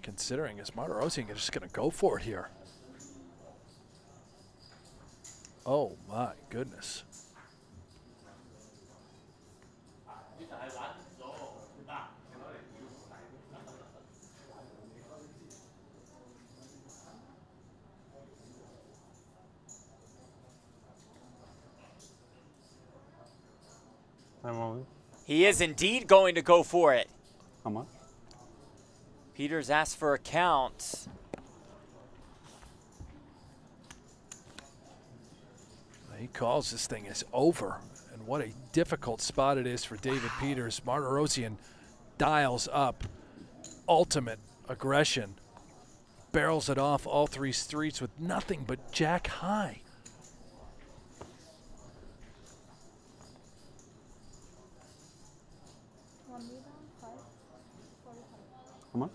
Considering is Martirosian just going to go for it here. Oh my goodness. He is indeed going to go for it. How much? Peters asked for a count. He calls this thing is over. And what a difficult spot it is for David Peters. Martirosian dials up ultimate aggression. Barrels it off all 3 streets with nothing but jack high. How much?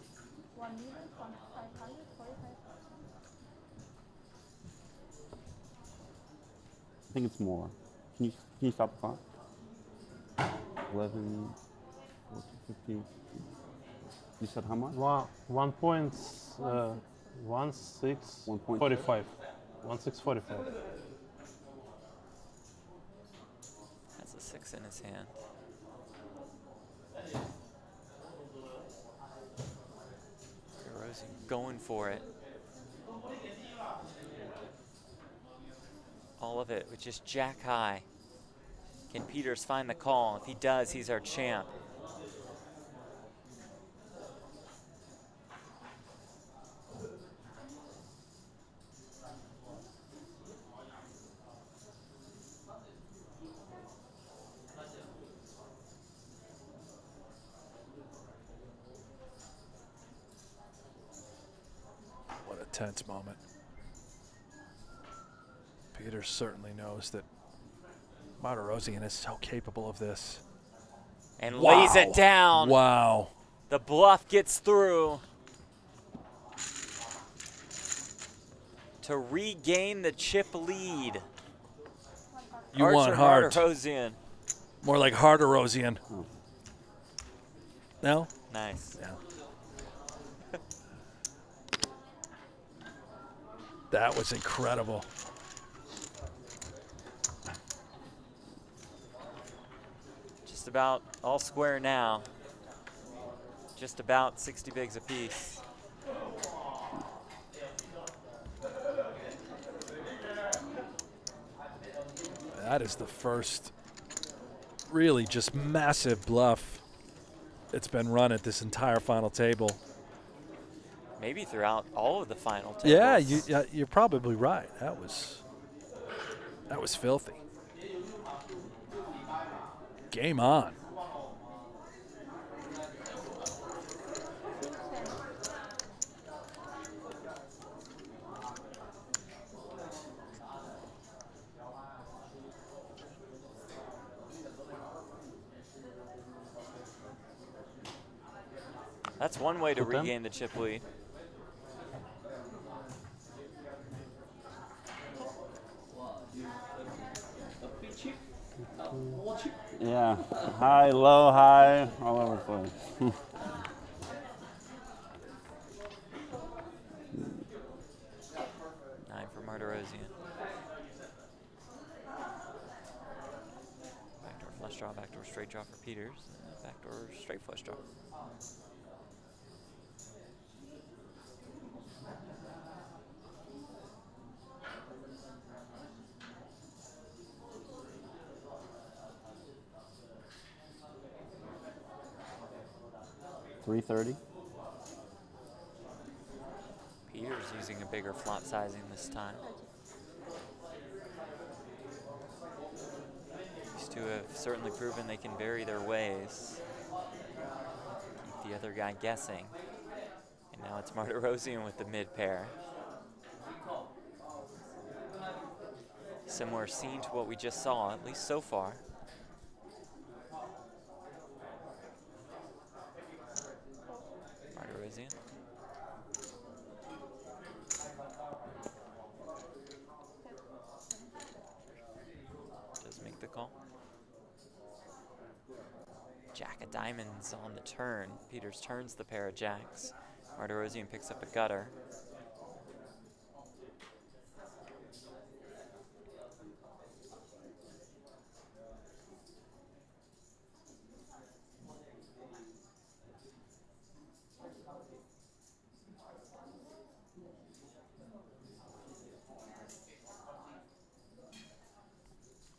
1,545,000. I think it's more. Can you stop the clock? 11, 14, 15. You said how much? 1.1645. 1.645. Has a 6 in his hand. Martirosian going for it. All of it with just jack high. Can Peters find the call? If he does, he's our champ. tense moment. Peters certainly knows that Martirosyan is so capable of this. And lays it down. Wow. The bluff gets through to regain the chip lead. You Archer want heart. Martirosyan. More like Martirosyan. No? Nice. Yeah. That was incredible. Just about all square now. Just about 60 bigs apiece. That is the first really just massive bluff that's been run at this entire final table. Maybe throughout all of the final tables. Yeah, you're probably right. That was filthy. Game on. That's one way to Put them. regain the chip lead. Yeah, high, low, high, all over the place. 9 for Martirosyan. Backdoor flush draw, backdoor straight draw for Peters, and backdoor straight flush draw. $330. Peters using a bigger flop sizing this time. These two have certainly proven they can vary their ways. Keep the other guy guessing. And now it's Martirosyan with the mid pair. Similar scene to what we just saw, at least so far. Martirosyan. Does make the call. Jack of diamonds on the turn. Peters turns the pair of jacks. Martirosyan picks up a gutter.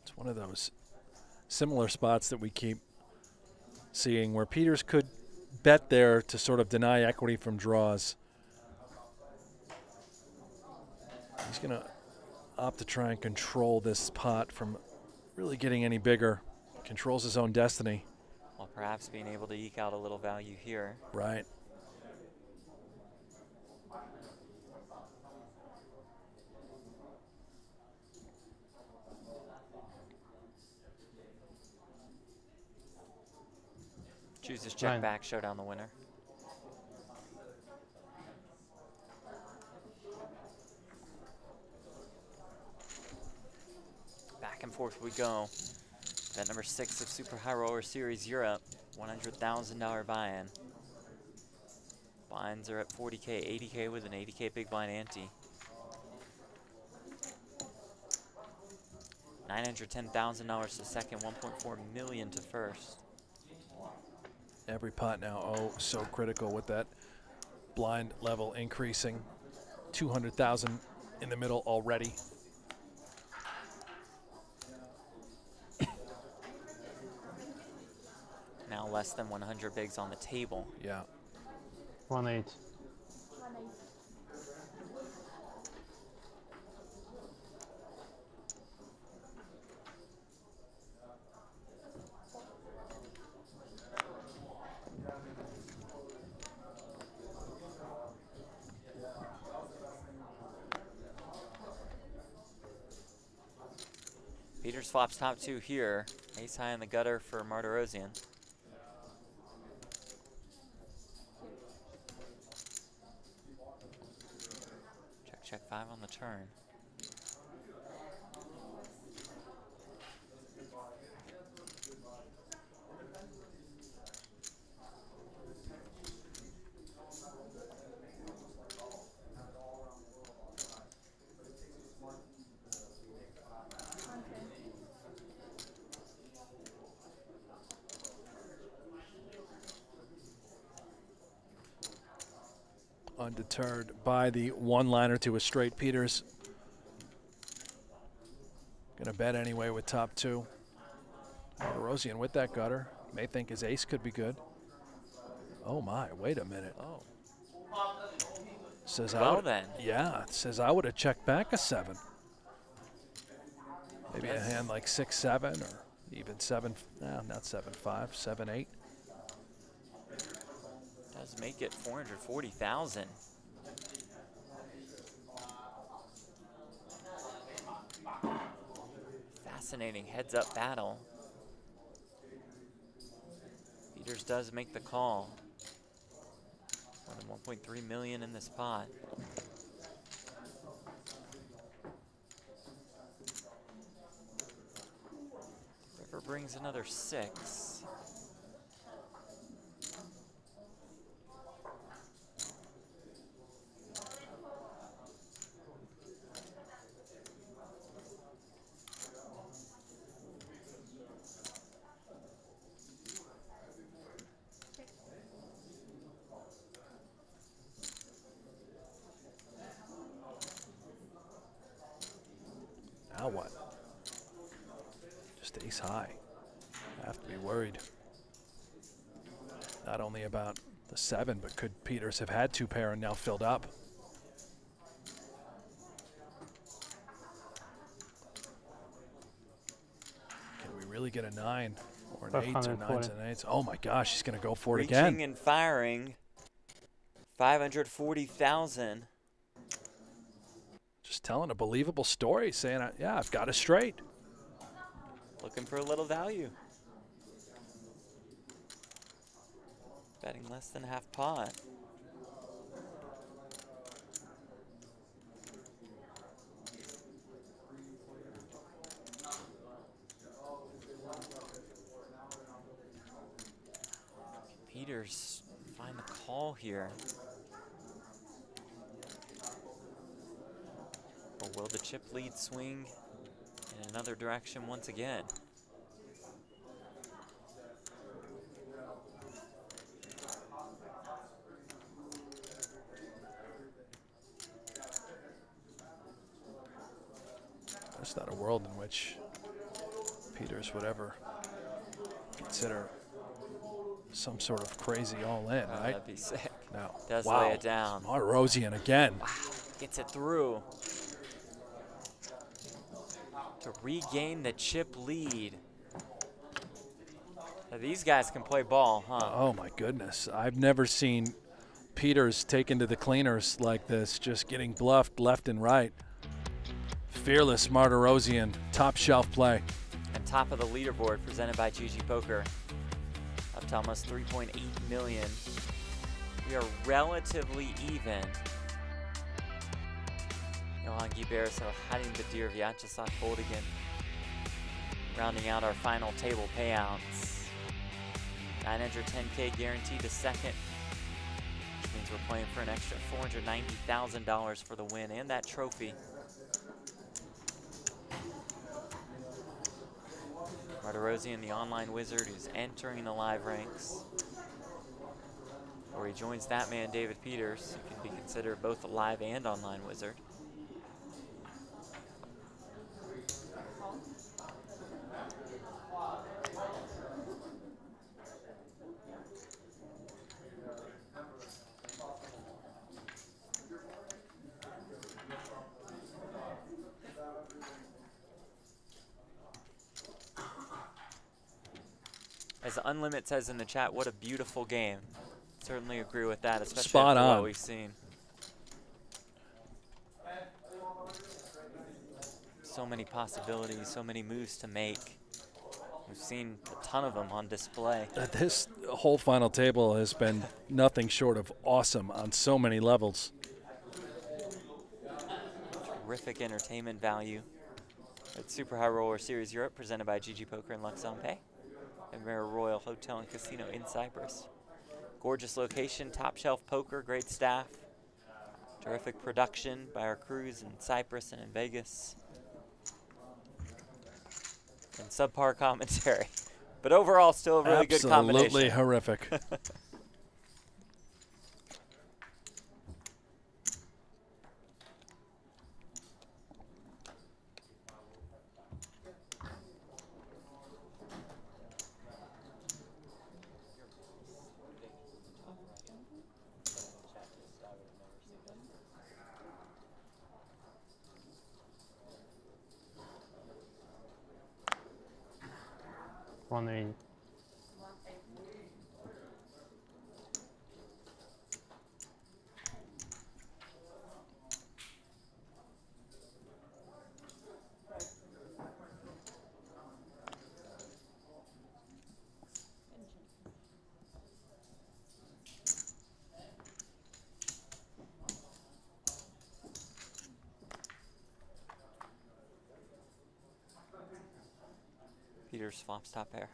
It's one of those similar spots that we keep seeing where Peters could bet there to sort of deny equity from draws. He's going to opt to try and control this pot from really getting any bigger. Controls his own destiny. While perhaps being able to eke out a little value here. Right. Chooses check 9. back, show down the winner. Back and forth we go. Bet number 6 of Super High Roller Series Europe, $100,000 buy-in. Blinds are at 40K, 80K with an 80K big blind ante. $910,000 to second, 1.4 million to first. Every pot now, oh, so critical with that blind level increasing. 200,000 in the middle already. Now less than 100 bigs on the table. Yeah. 1-8. Peters flops top 2 here. Ace high in the gutter for Martirosian. Check 5 on the turn. Undeterred by the one-liner to a straight, Peters gonna bet anyway with top 2. Martirosian with that gutter. May think his ace could be good. Oh my, wait a minute. Oh. Says Well then. Yeah, it says I would have checked back a 7. Maybe a hand like 6-7 or even 7, no, not 7-5, 7-8. Does make it 440,000. Fascinating heads-up battle. Peters does make the call. More than 1.3 million in this pot. River brings another 6. Now what? Just ace high. Have to be worried. Not only about the 7, but could Peters have had 2 pair and now filled up? Can we really get a 9 or an 8 or 9s and 8s? Oh my gosh, he's going to go for it again. Reaching and firing. 540,000. Just telling a believable story, saying, yeah, I've got it straight. Looking for a little value. Betting less than half pot. Peters find the call here. Or will the chip lead swing in another direction once again? There's not a world in which Peters would ever consider some sort of crazy all-in, right? That'd be sick. No. Does Wow. lay it down. Martirosian again. Wow. Gets it through. To regain the chip lead. Now, these guys can play ball, huh? Oh my goodness. I've never seen Peters taken to the cleaners like this, just getting bluffed left and right. Fearless Martirosian, top shelf play. And top of the leaderboard presented by GG Poker. Up to almost 3.8 million. We are relatively even. Johan Guibert, so hiding the deer Vyacheslav Boldigan. Rounding out our final table payouts. 910K guaranteed to second. Which means we're playing for an extra $490,000 for the win and that trophy. Martirosian, the online wizard who's entering the live ranks. Or he joins that man, David Peters, who can be considered both a live and online wizard. As Unlimit says in the chat, what a beautiful game. Certainly agree with that, especially Spot after on. what we've seen. So many possibilities, so many moves to make. We've seen a ton of them on display. This whole final table has been nothing short of awesome on so many levels. Terrific entertainment value at Super High Roller Series Europe, presented by GG Poker and Luxon Pay at Marriott Royal Hotel and Casino in Cyprus. Gorgeous location, top shelf poker, great staff, terrific production by our crews in Cyprus and in Vegas, and subpar commentary. But overall, still a really good combination. Absolutely horrific. One. Peters flops top pair.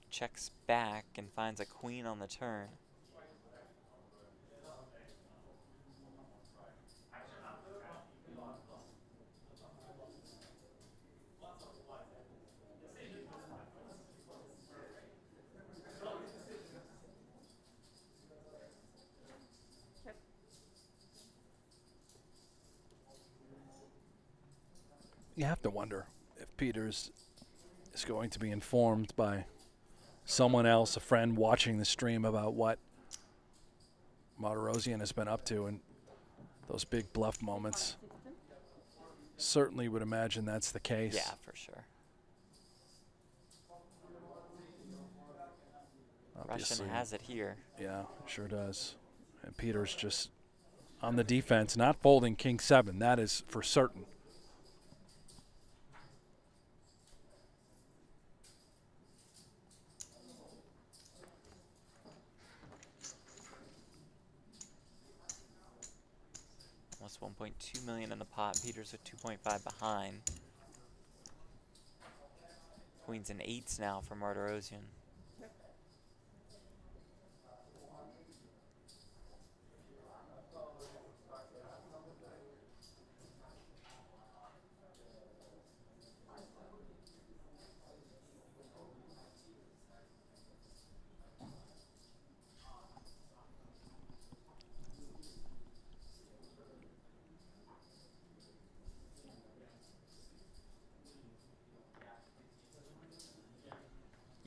Checks back and finds a queen on the turn. You have to wonder if Peters is going to be informed by someone else, a friend watching the stream, about what Martirosyan has been up to in those big bluff moments. Certainly would imagine that's the case. Yeah, for sure. Obviously, Russian has it here. Yeah, sure does. And Peters just on the defense, not folding king 7. That is for certain. Almost 1.2 million in the pot. Peters with 2.5 behind. Queens and 8s now for Martirosyan.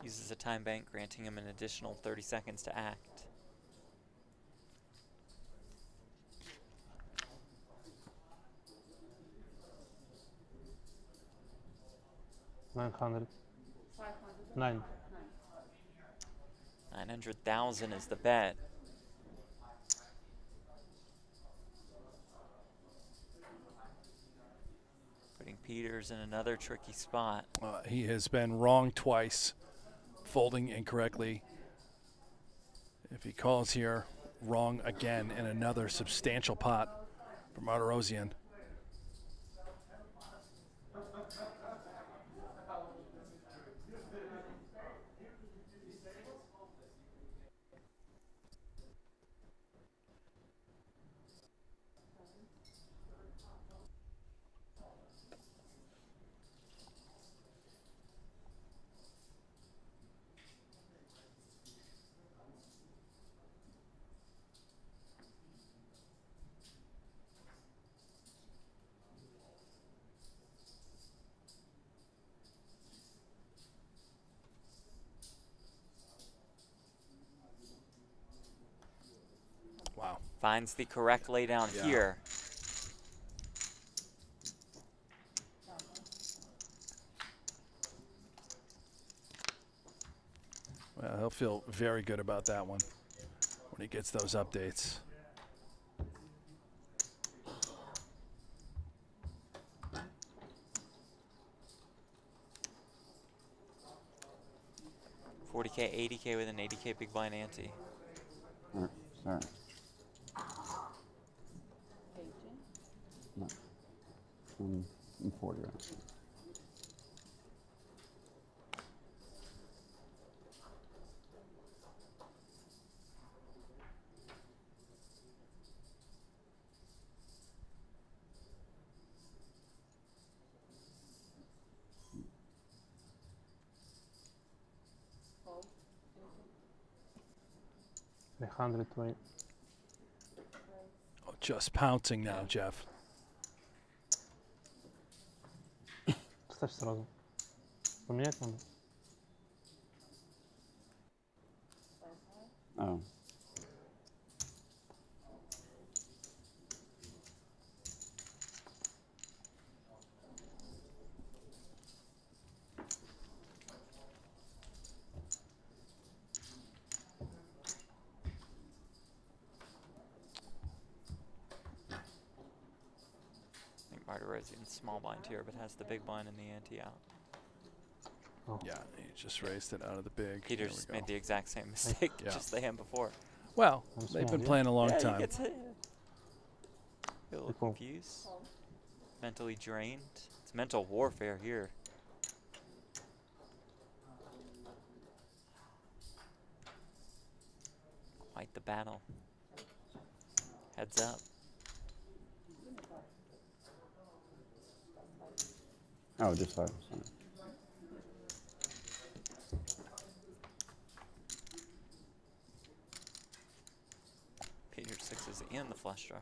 Uses a time bank, granting him an additional 30 seconds to act. $900. 900,000 is the bet. Putting Peters in another tricky spot. He has been wrong twice, folding incorrectly. If he calls here, wrong again in another substantial pot for Martirosyan. Wow. Finds the correct laydown here. Well, he'll feel very good about that one when he gets those updates. $40K, $80K with an $80K big blind ante. Sorry. No. I'm 40 right now. The 120. Oh, just pouncing now, Jeff. Ставь сразу. Поменять надо. Oh. In small blind here, but has the big blind and the ante out. Oh. Yeah, he just raised it out of the big. Peters made the exact same mistake just the hand before. Well, they've been playing a long He time. gets hit. A little confused, mentally drained. It's mental warfare here. Quite the battle. Heads up. Oh, just 5%. Peter sixes and the flush draw.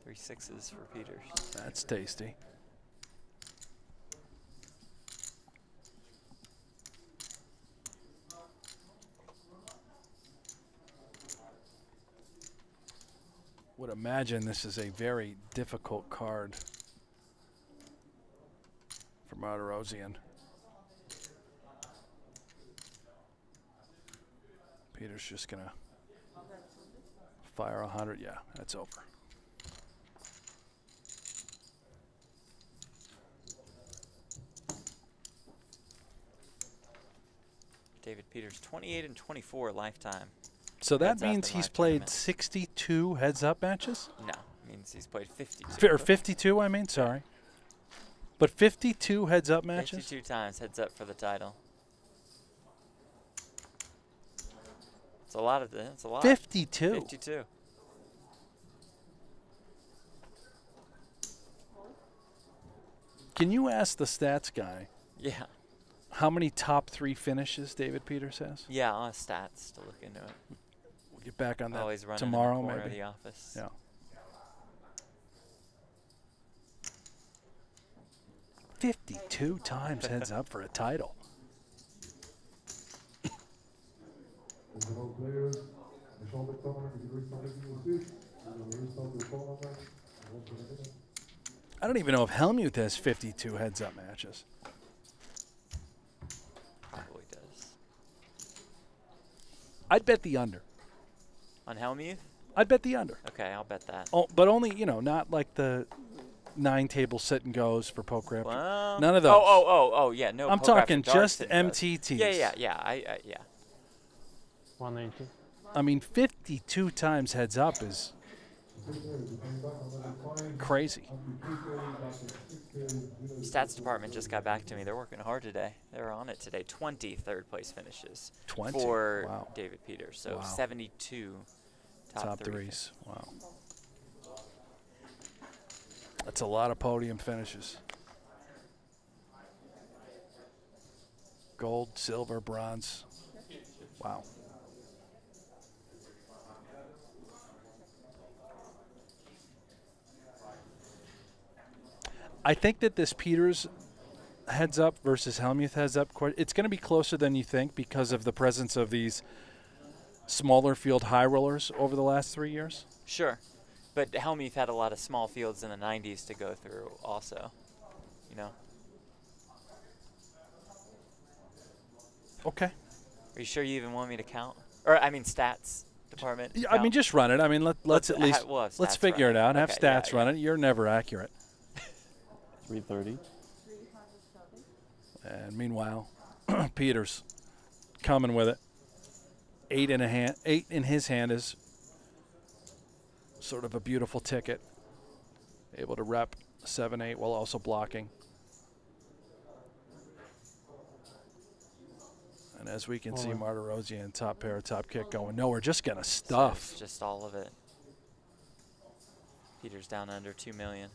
Three sixes for Peters. That's tasty. Would imagine this is a very difficult card for Martirosian. Peter's just gonna fire 100. Yeah, that's over. David Peters, 28 and 24 lifetime. So that Heads up means in he's live played tournament. 62 heads-up matches? No, it means he's played 52. Or 52, I mean, sorry. But 52 heads-up matches? 52 times heads up for the title. It's a lot of the. It's a lot. 52. 52. Can you ask the stats guy? Yeah. How many top 3 finishes David Peters has? Yeah, I'll have stats to look into it. We'll get back on that Always running tomorrow, in the corner maybe. of the office. Yeah. 52 times heads up for a title. I don't even know if Helmuth has 52 heads up matches. Probably does. I'd bet the under. On Helmuth? I'd bet the under. Okay, I'll bet that. Oh, but only, you know, not like the 9 table sit and goes for poker after. Well, None of those. Oh, yeah, no. I'm poker after talking dark just sit and goes. MTTs. Yeah. Yeah. 180. I mean, 52 times heads up is crazy. Stats department just got back to me. They're working hard today. They're on it today. 20 third place finishes 20? for Wow. David Peters. So Wow. 72 top threes. Wow. That's a lot of podium finishes. Gold, silver, bronze. Wow. I think that this Peters heads up versus Hellmuth heads up, it's going to be closer than you think because of the presence of these smaller field high rollers over the last 3 years. Sure. But Hellmuth had a lot of small fields in the 90s to go through also, you know. Okay. Are you sure you even want me to count? Or, I mean, stats department? Yeah, I mean, just run it. I mean, let's at least, we'll have let's stats figure run it out. Have Okay, stats yeah, run yeah. it. You're never accurate. 330. 330. And meanwhile, Peters coming with it. 8 in a hand. 8 in his hand is sort of a beautiful ticket. Able to rep 7-8 while also blocking. And as we can see, Martirosian top pair, top kick going. No, we're just going to stuff. So it's just all of it. Peters down under 2 million.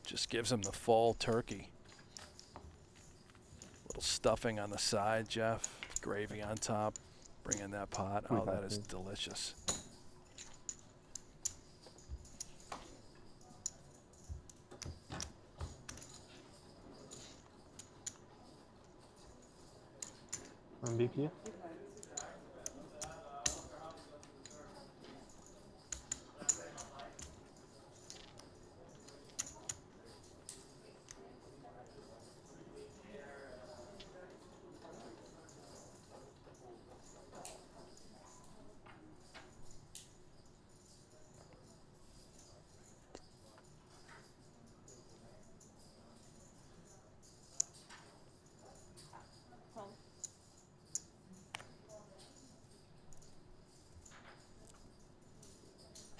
Just gives him the full turkey. Little stuffing on the side, Jeff. Gravy on top. Bring in that pot. Oh, that is delicious. And big here.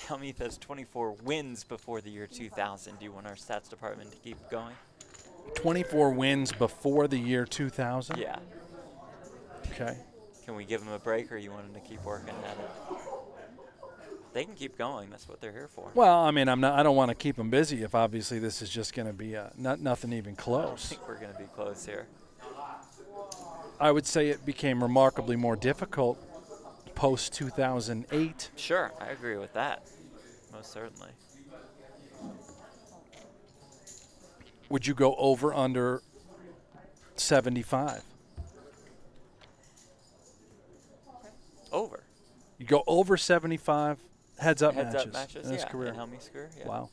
Hellmuth has 24 wins before the year 2000. Do you want our stats department to keep going? 24 wins before the year 2000? Yeah. Okay. Can we give them a break, or you want them to keep working at it? They can keep going. That's what they're here for. Well, I mean, I don't want to keep them busy if obviously this is just going to be nothing even I don't close. think we're going to be close here. I would say it became remarkably more difficult post 2008. Sure, I agree with that. Most certainly. Would you go over under 75? Over. You go over 75 heads up Heads matches up matches, in his yeah. career. In Hellmuth's career, yeah. Wow.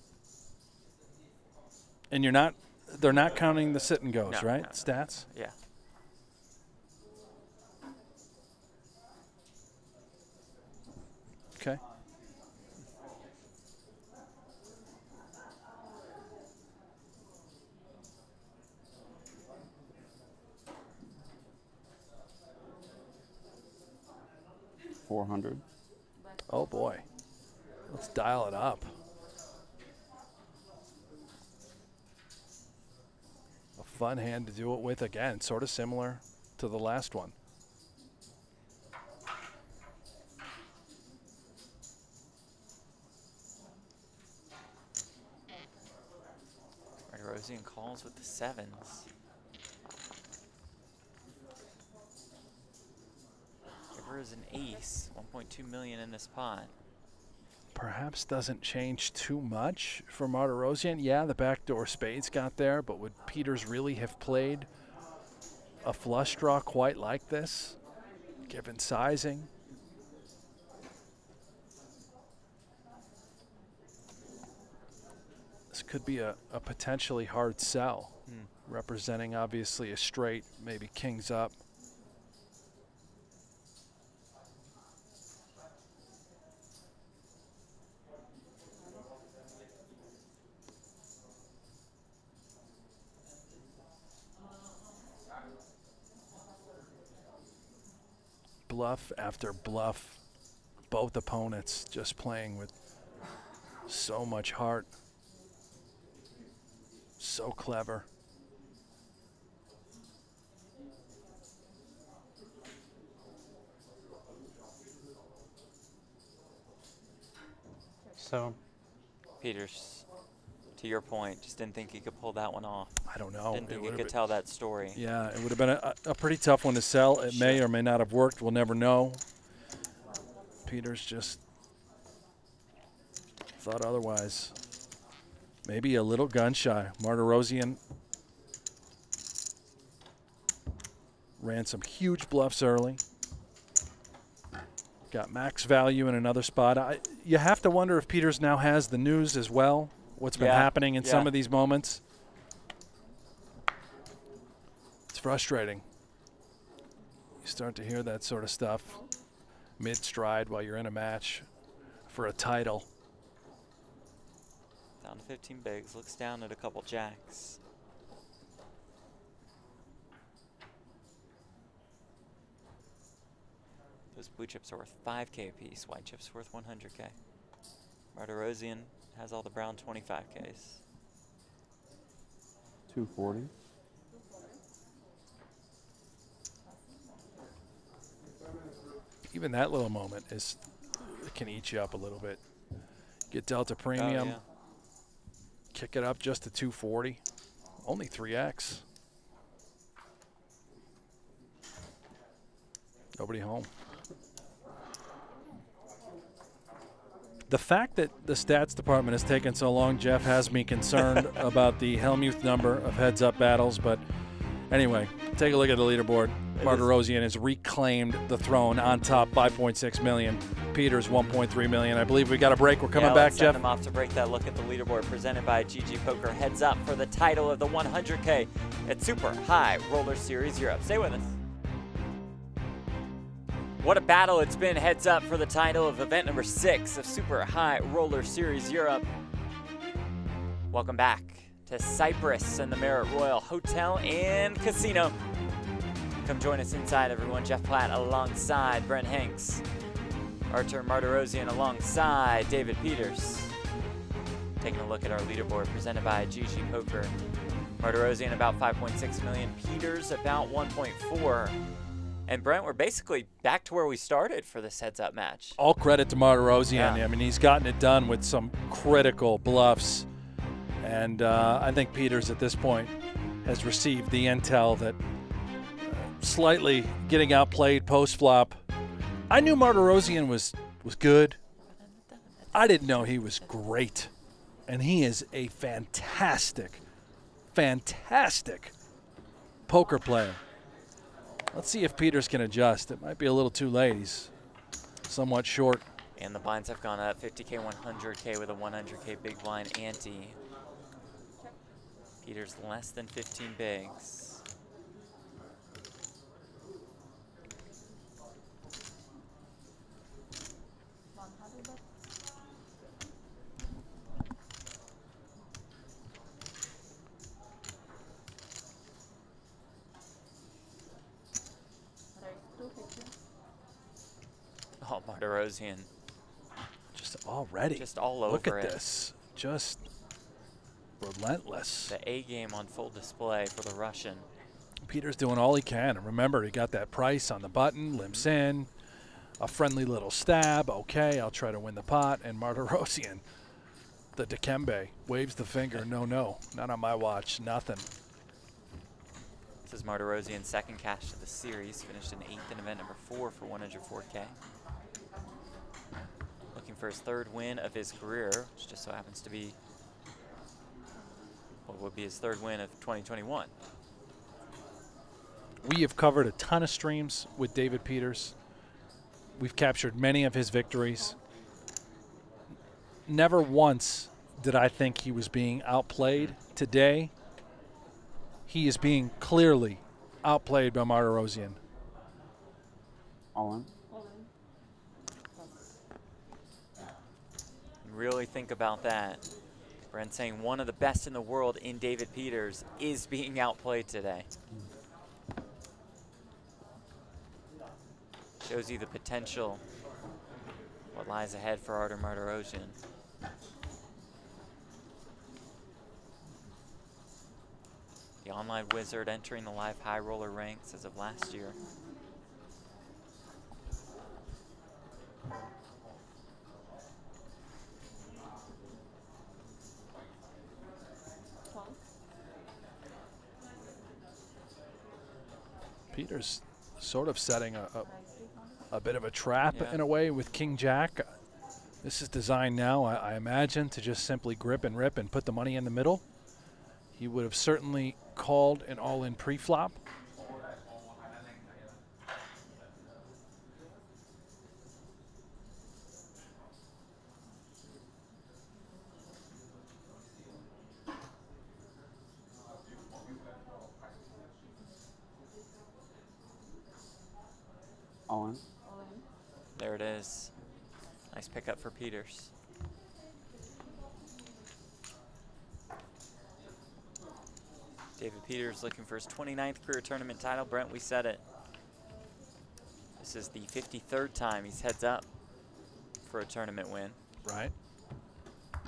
And they're not counting the sit and goes, No, right? no, no. Stats? Yeah. Okay. $400. Oh boy. Let's dial it up. A fun hand to do it with again, sort of similar to the last one. Martirosian calls with the sevens. River is an ace. 1.2 million in this pot. Perhaps doesn't change too much for Martirosian. Yeah, the backdoor spades got there, but would Peters really have played a flush draw quite like this, given sizing? This could be a potentially hard sell, representing obviously a straight, maybe kings up. Bluff after bluff, both opponents just playing with so much heart. So clever. So Peters To your point, just didn't think he could pull that one off. I don't know. Didn't think he could tell that story. Yeah, it would have been a pretty tough one to sell. It may or may not have worked. We'll never know. Peters just thought otherwise. Maybe a little gun shy. Martirosian ran some huge bluffs early. Got max value in another spot. You have to wonder if Peters now has the news as well. What's been happening in some of these moments. It's frustrating. You start to hear that sort of stuff mid-stride while you're in a match for a title. Down to 15 bigs, looks down at a couple jacks. Those blue chips are worth 5K a piece, white chips worth 100K. Martirosian has all the brown 25Ks. 240. Even that little moment can eat you up a little bit. Get Delta Premium. Oh, yeah. Kick it up just to 240. Only 3X. Nobody home. The fact that the stats department has taken so long, Jeff, has me concerned about the Helmuth number of heads-up battles. But anyway, take a look at the leaderboard. Martirosian has reclaimed the throne on top, 5.6 million. Peters, 1.3 million. I believe we got a break. We're coming back, Jeff. Send them off to break that look at the leaderboard presented by GG Poker. Heads up for the title of the 100K at Super High Roller Series Europe. Stay with us. What a battle it's been. Heads up for the title of event number 6 of Super High Roller Series Europe. Welcome back to Cyprus and the Marriott Royal Hotel and Casino. Come join us inside, everyone. Jeff Platt alongside Brent Hanks. Artur Martirosian alongside David Peters. Taking a look at our leaderboard presented by GG Poker. Martirosian about 5.6 million. Peters about 1.4. And Brent, we're basically back to where we started for this heads-up match. All credit to Martirosian. Yeah. I mean, he's gotten it done with some critical bluffs. And I think Peters at this point has received the intel that slightly getting outplayed post-flop. I knew Martirosian was good. I didn't know he was great. And he is a fantastic, fantastic poker player. Let's see if Peters can adjust. It might be a little too late. He's somewhat short. And the blinds have gone up 50K, 100K with a 100K big blind ante. Peters less than 15 bigs. Oh, Martirosian. Just already. Just all over Look at it. this. Just relentless. The A game on full display for the Russian. Peters doing all he can. And remember, he got that price on the button, limps in, a friendly little stab. Okay, I'll try to win the pot. And Martirosian, the Dikembe, waves the finger. No, not on my watch. Nothing. This is Martirosian's second cash to the series. Finished in 8th in event number 4 for 104K. Looking for his 3rd win of his career, which just so happens to be what would be his 3rd win of 2021. We have covered a ton of streams with David Peters. We've captured many of his victories. Never once did I think he was being outplayed. Today, he is being clearly outplayed by Martirosian. All in. Really think about that. Brent saying one of the best in the world in David Peters is being outplayed today. Shows you the potential, what lies ahead for Artur Martirosian. The online wizard entering the live high roller ranks as of last year. Peters sort of setting a bit of a trap in a way with King Jack. This is designed now, I imagine, to just simply grip and rip and put the money in the middle. He would have certainly called an all-in pre-flop. All in. There it is. Nice pickup for Peters. David Peters looking for his 29th career tournament title. Brent, we said it. This is the 53rd time he's heads up for a tournament win. Right.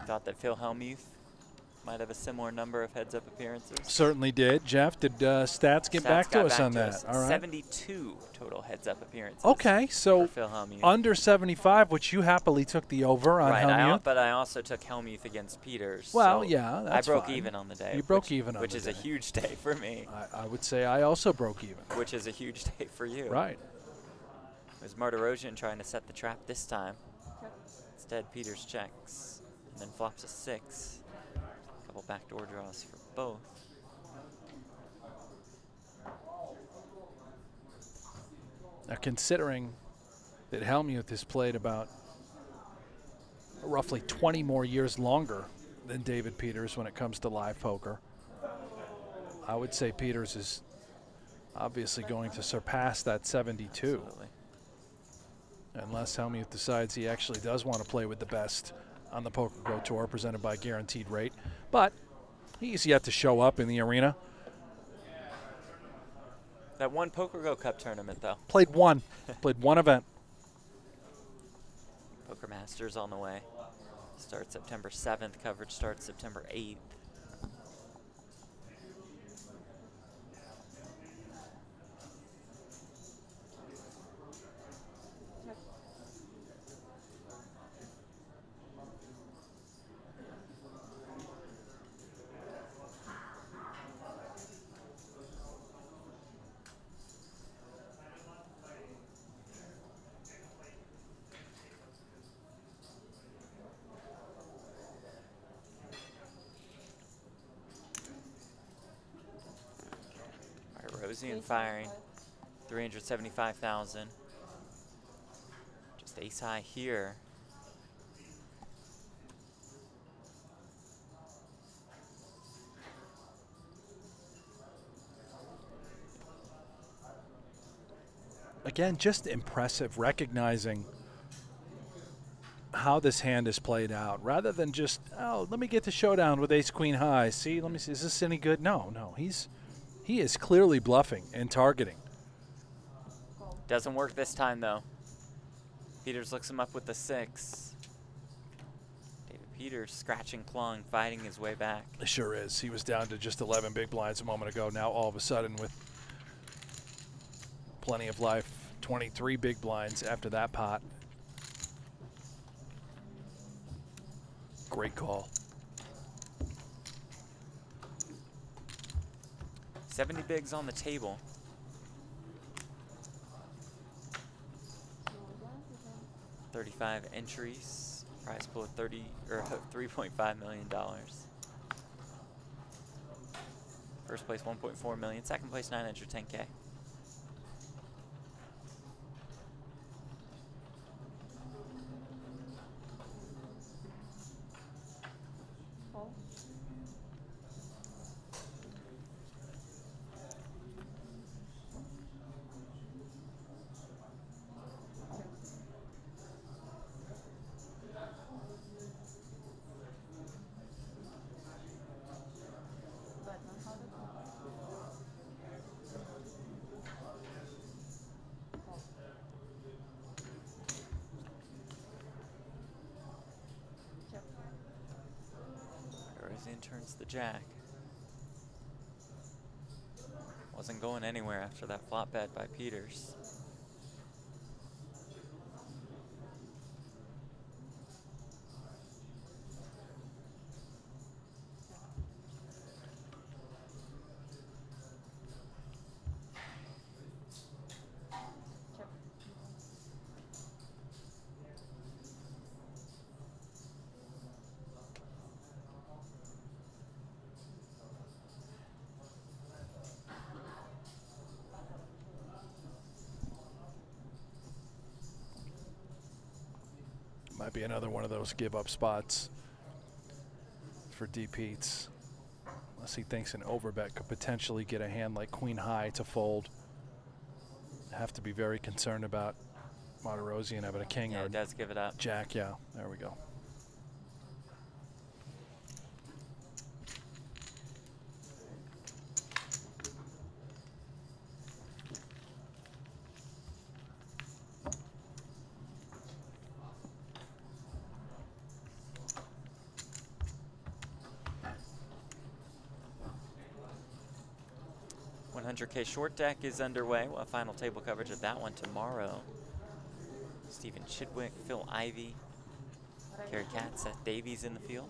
Thought that Phil Hellmuth might have a similar number of heads-up appearances. Certainly did. Jeff, did stats get back to us on that? All right. 72 total heads-up appearances. Okay, so Phil Hellmuth. under 75, which you happily took the over on Hellmuth. But I also took Hellmuth against Peters. Well, so yeah, that's I broke fine. even on the day. You broke even on which the is day. a huge day for me. I would say I also broke even. Which is a huge day for you. Right. It was Martirosian trying to set the trap this time. Instead, Peters checks and then flops a 6. Couple backdoor draws for both. Now, considering that Hellmuth has played about roughly 20 more years longer than David Peters when it comes to live poker, I would say Peters is obviously going to surpass that 72. Absolutely. Unless Hellmuth decides he actually does want to play with the best on the Poker Go Tour presented by Guaranteed Rate. But he's yet to show up in the arena. That one Poker Go Cup tournament, though. Played one. Played one event. Poker Masters on the way. Starts September 7th. Coverage starts September 8th. Rosian firing, 375,000. Just ace high here. Again, just impressive, recognizing how this hand is played out, rather than just, oh, let me get the showdown with ace queen high. See, let me see, is this any good? No, he is clearly bluffing and targeting. Doesn't work this time, though. Peters looks him up with the 6. David Peters scratching, clawing, fighting his way back. It sure is. He was down to just 11 big blinds a moment ago. Now all of a sudden, with plenty of life, 23 big blinds after that pot. Great call. 70 bigs on the table. $35 entries. Prize pool of $3.5 million. First place 1.4 million. Second place 910K. Rosian turns the jack. Wasn't going anywhere after that flop bet by Peters. Might be another one of those give-up spots for D-Peats. Unless he thinks an overbet could potentially get a hand like Queen High to fold. Have to be very concerned about Martirosian having a king. Yeah, or it does give it up. Jack, yeah. There we go. $100K short deck is underway. We'll have final table coverage of that one tomorrow. Stephen Chidwick, Phil Ivey, Kerry Katz, Seth Davies in the field.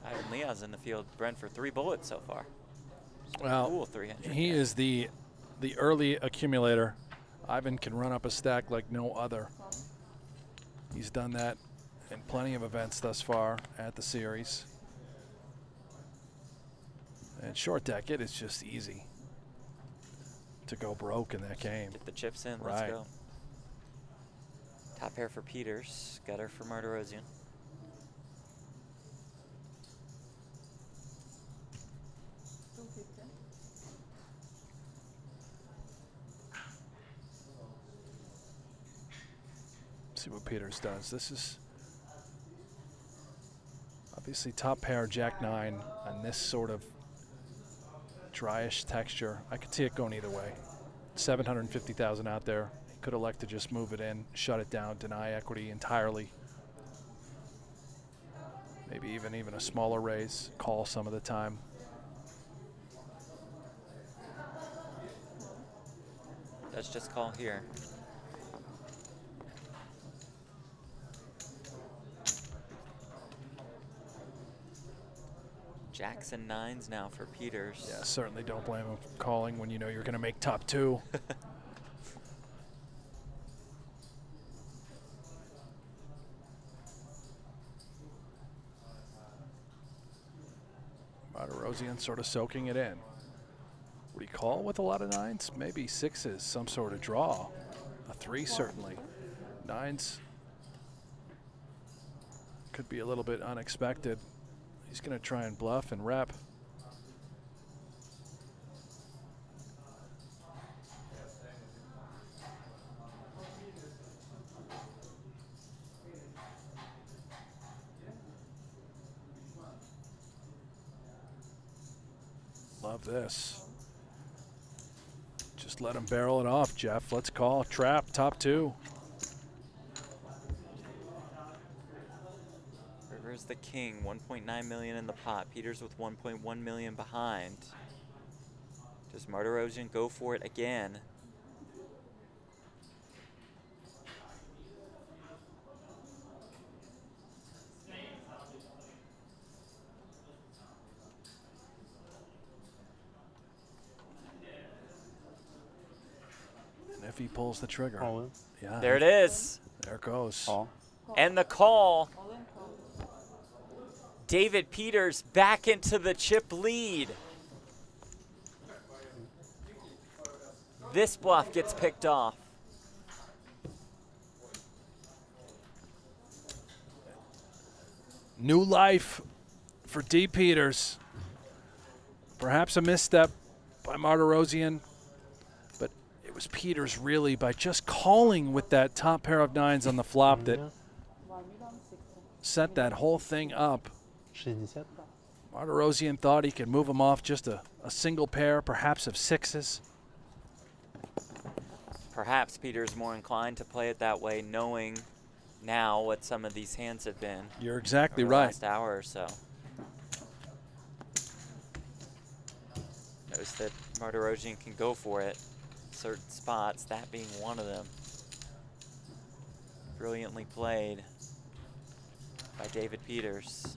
Ivan Leah's in the field, Brent, for 3 bullets so far. Just a Well, cool 300. he is the early accumulator. Ivan can run up a stack like no other. He's done that in plenty of events thus far at the series. And short deck, it is just easy to go broke in that game. Get the chips in, Right. let's go. Top pair for Peters, gutter for Martirosian. See what Peters does. This is obviously top pair Jack-9 on this sort of dryish texture. I could see it going either way. 750,000 out there. He could elect to just move it in, shut it down, deny equity entirely. Maybe even a smaller raise, call some of the time. Let's just call here. Jacks and 9s now for Peters. Yeah, certainly don't blame him for calling when you know you're going to make top 2. Martirosian sort of soaking it in. Would he call with a lot of 9s? Maybe 6s, some sort of draw. A 3 certainly. 9s could be a little bit unexpected. He's going to try and bluff and rep. Love this. Just let him barrel it off, Jeff. Let's call. Trap, top 2. River's the king, 1.9 million in the pot. Peters with 1.1 million behind. Does Martirosian go for it again? And if he pulls the trigger. Yeah. There it is. There it goes. And the call. David Peters back into the chip lead. This bluff gets picked off. New life for D. Peters. Perhaps a misstep by Martirosian, but it was Peters really by just calling with that top pair of 9s on the flop that set that whole thing up. Martirosian thought he could move him off just a single pair, perhaps of 6s. Perhaps Peters more inclined to play it that way, knowing now what some of these hands have been. You're exactly over the right. last hour or so. Notice that Martirosian can go for it in certain spots, that being one of them. Brilliantly played by David Peters.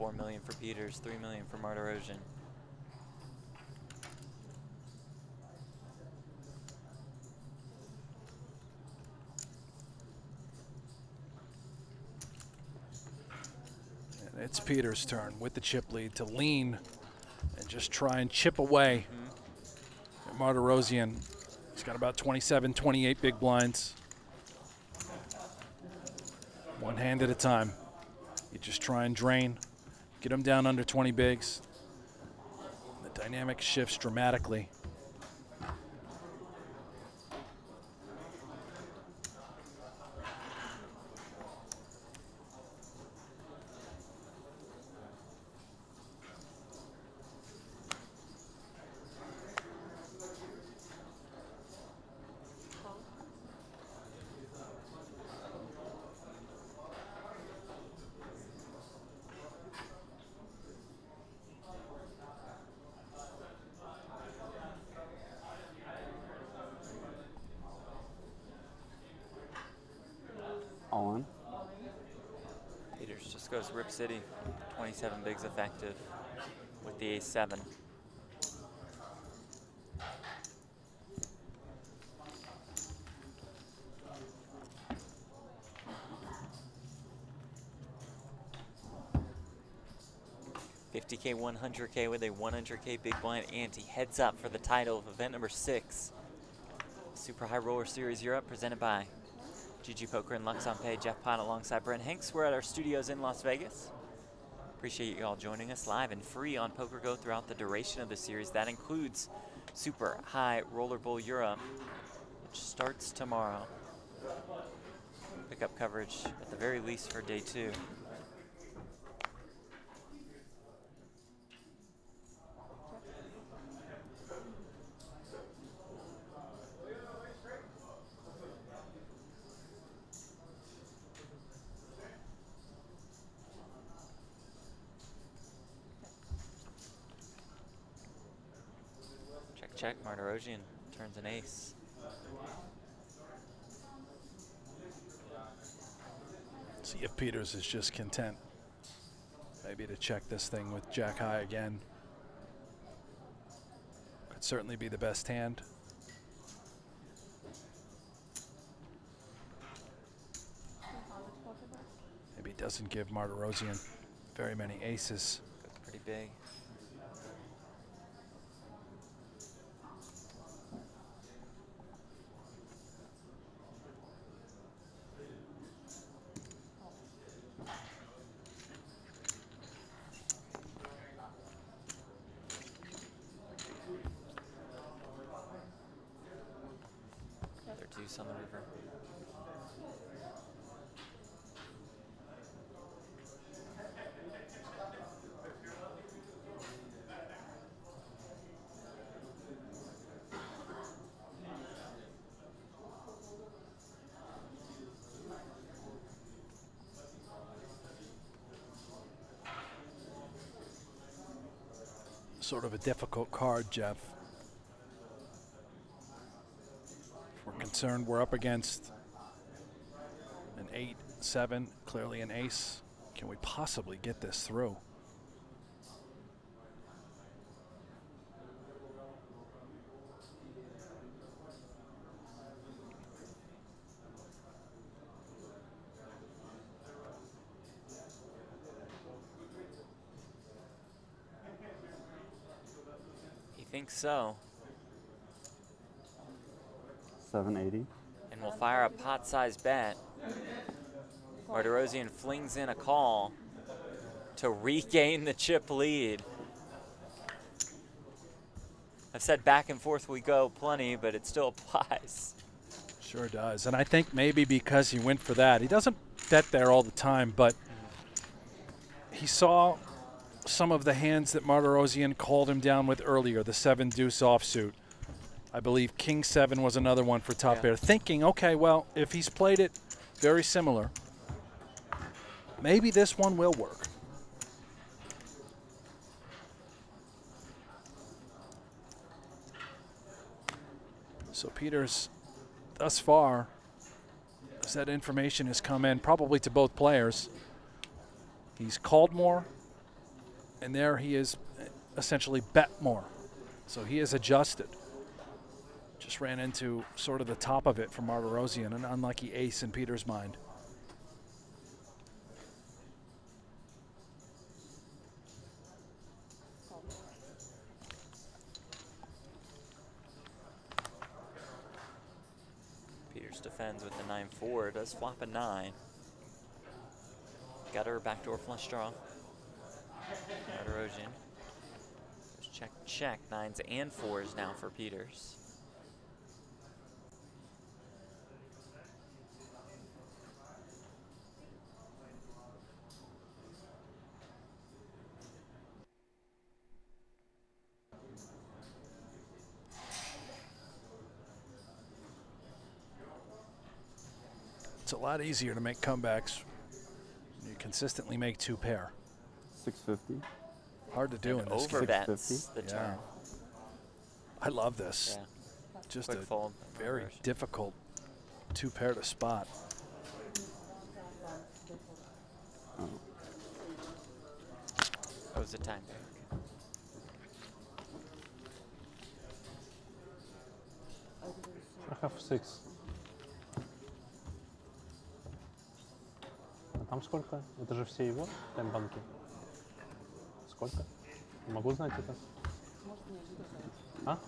4 million for Peters, 3 million for Martirosian. And it's Peters' turn with the chip lead to lean and just try and chip away at Martirosian. He's got about 27, 28 big blinds. One hand at a time. You just try and drain, get him down under 20 bigs. The dynamic shifts dramatically. All in. Peters just goes Rip City, 27 bigs effective with the ace-7. $50K, $100K with a $100K big blind ante. Heads up for the title of event number 6. Super High Roller Series Europe, presented by GG Poker and Luxon Pay. Jeff Pott alongside Brent Hanks. We're at our studios in Las Vegas. Appreciate you all joining us live and free on PokerGo throughout the duration of the series. That includes Super High Roller Bowl Europe, which starts tomorrow. Pick up coverage at the very least for day 2. Check, Martirosian turns an ace. See if Peters is just content. Maybe to check this thing with Jack High again. Could certainly be the best hand. Maybe doesn't give Martirosian very many aces. Pretty big. On the river. Sort of a difficult card, Jeff. We're concerned we're up against an 8-7, clearly an ace. Can we possibly get this through? He thinks so. 780. And we'll fire a pot-sized bet. Martirosian flings in a call to regain the chip lead. I've said back and forth we go plenty, but it still applies. Sure does. And I think maybe because he went for that, he doesn't bet there all the time, but he saw some of the hands that Martirosian called him down with earlier, the 7-deuce offsuit. I believe King 7 was another one for top pair. Thinking, okay, well, if he's played it very similar, maybe this one will work. So Peters, thus far, as that information has come in, probably to both players, he's called more And there he is essentially bet more. So he has adjusted. Just ran into sort of the top of it from Martirosian, an unlucky ace in Peter's mind. Peters defends with the 9-4, does flop a 9. Gutter, backdoor flush draw. Martirosian. Check, check. 9s and 4s now for Peters. It's a lot easier to make comebacks. You consistently make 2 pair. 650. Hard to do in this Over game. bets the turn. I love this. Yeah. Just Quick a fold. very difficult 2 pair to spot. That was a time break. I have 6. А там сколько? Это же все его тайм-банки. Сколько? Могу знать это? А?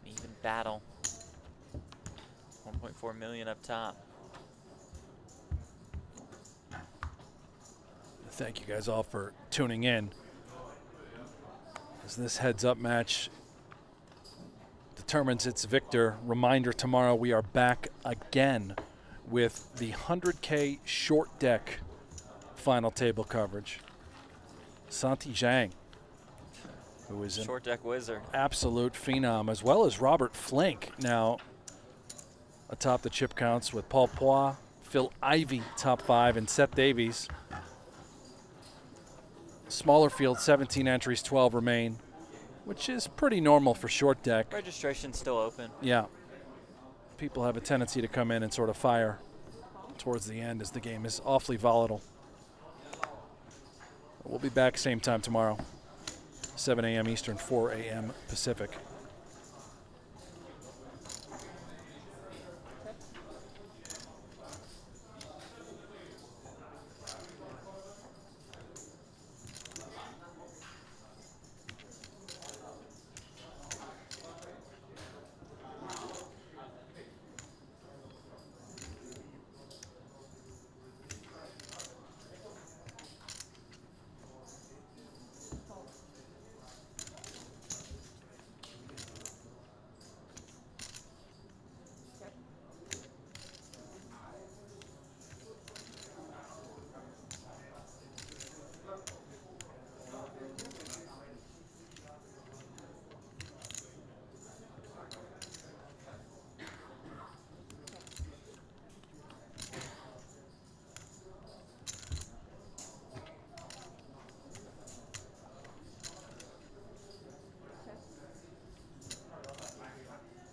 An even battle. 1.4 million up top. Thank you guys all for tuning in. As this heads-up match determines its victor. Reminder, tomorrow we are back again with the 100K short deck final table coverage. Santi Zhang, who is an Short deck wizard. absolute phenom, as well as Robert Flink, now atop the chip counts with Paul Poix, Phil Ivey top 5, and Seth Davies. Smaller field, 17 entries, 12 remain, which is pretty normal for short deck. Registration's still open. Yeah. People have a tendency to come in and sort of fire towards the end as the game is awfully volatile. We'll be back same time tomorrow, 7 a.m. Eastern, 4 a.m. Pacific.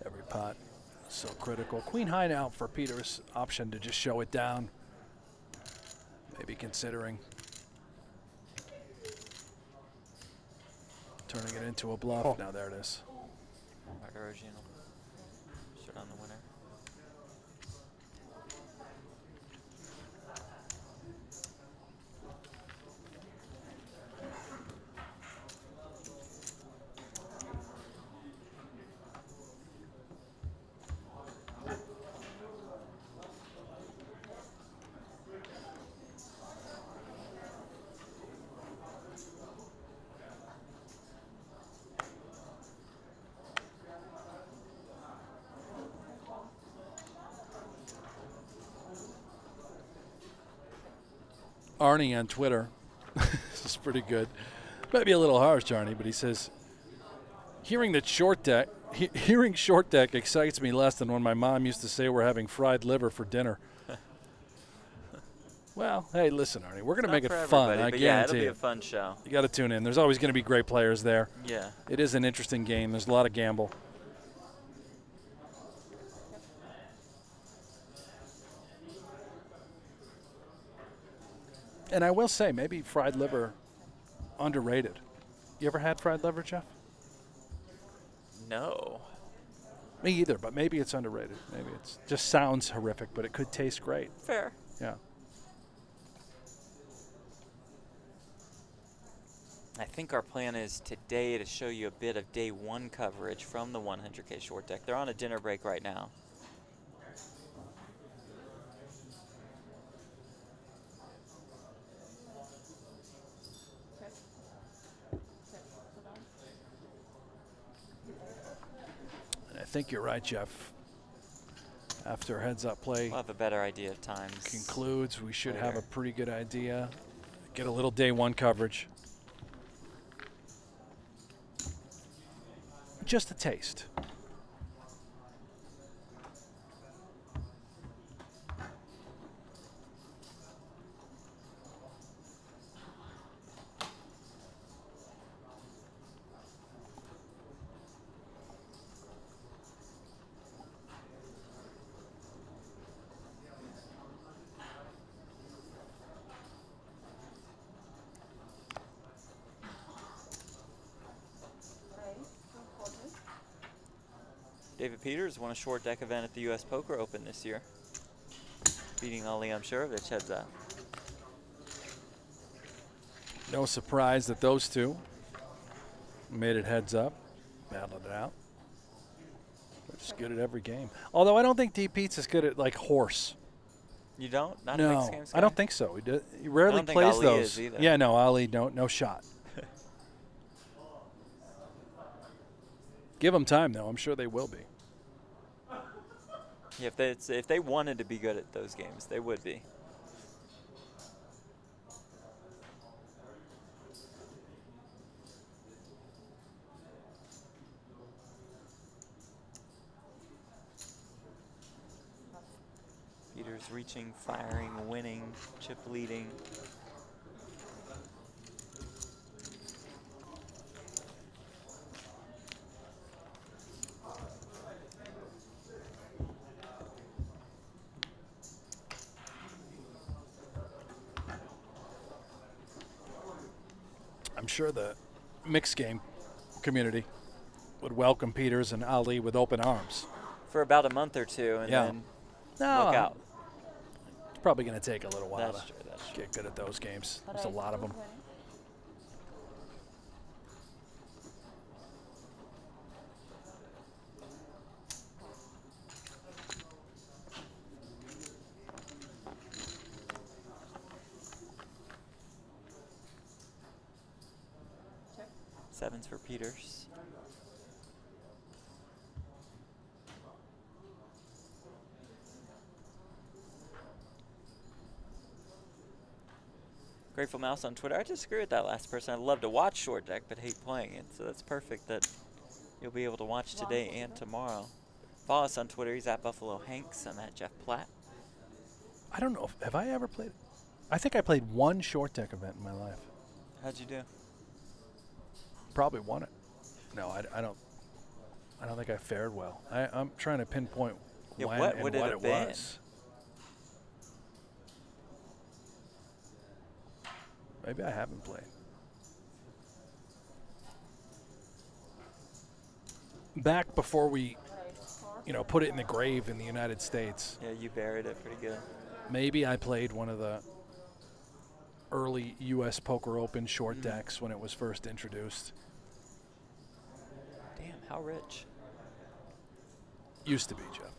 Every pot so critical. Queen high now for Peters, option to just show it down. Maybe considering turning it into a bluff. Oh. Now there it is. Martirosian shut on the winner. Arnie on Twitter pretty good. Maybe a little harsh, Arnie, but he says, hearing short deck excites me less than when my mom used to say we're having fried liver for dinner. Well, hey, listen, Arnie, we're going to make it fun. I guarantee yeah, it'll be a fun show. You got to tune in. There's always going to be great players there. Yeah. It is an interesting game. There's a lot of gamble. And I will say, maybe fried liver, underrated. You ever had fried liver, Jeff? No. Me either, but maybe it's underrated. Maybe it just sounds horrific, but it could taste great. Fair. Yeah. I think our plan is today to show you a bit of day one coverage from the 100K short deck. They're on a dinner break right now. And I think you're right, Jeff. After heads-up play We'll have a better idea of times. concludes, we should have a pretty good idea. Get a little day one coverage. Just a taste. David Peters won a short deck event at the U.S. Poker Open this year, beating Ali Amshurovich heads up. No surprise that those two made it heads up, battled it out. They're just good at every game. Although I don't think D. Pete's as good at like horse. You don't? Not a No, mixed games guy? I don't think so. He rarely I don't think plays Ali those. is either. Yeah, no, Ali, no shot. Give them time, though. I'm sure they will be. Yeah, if they wanted to be good at those games, they would be. Peters reaching, firing, winning, chip leading. I'm sure the mixed game community would welcome Peters and Ali with open arms. For about a month or two, and then look out. It's probably going to take a little while That's to true, that's true. get good at those games. There's a lot of them. Sevens for Peters. Grateful Mouse on Twitter. I disagree with that last person. I love to watch short deck, but hate playing it. So that's perfect that you'll be able to watch today and tomorrow. Follow us on Twitter. He's at Buffalo Hanks. I'm at Jeff Platt. I don't know. Have I ever played? I think I played one short deck event in my life. How'd you do? Probably won it. No, I don't think I fared well. I'm trying to pinpoint when what and would what it it have been? was. Maybe I haven't played. Back before we, put it in the grave in the United States. Yeah, you buried it pretty good. Maybe I played one of the early U.S. Poker Open short decks when it was first introduced. Damn, how rich. Used to be, Jeff.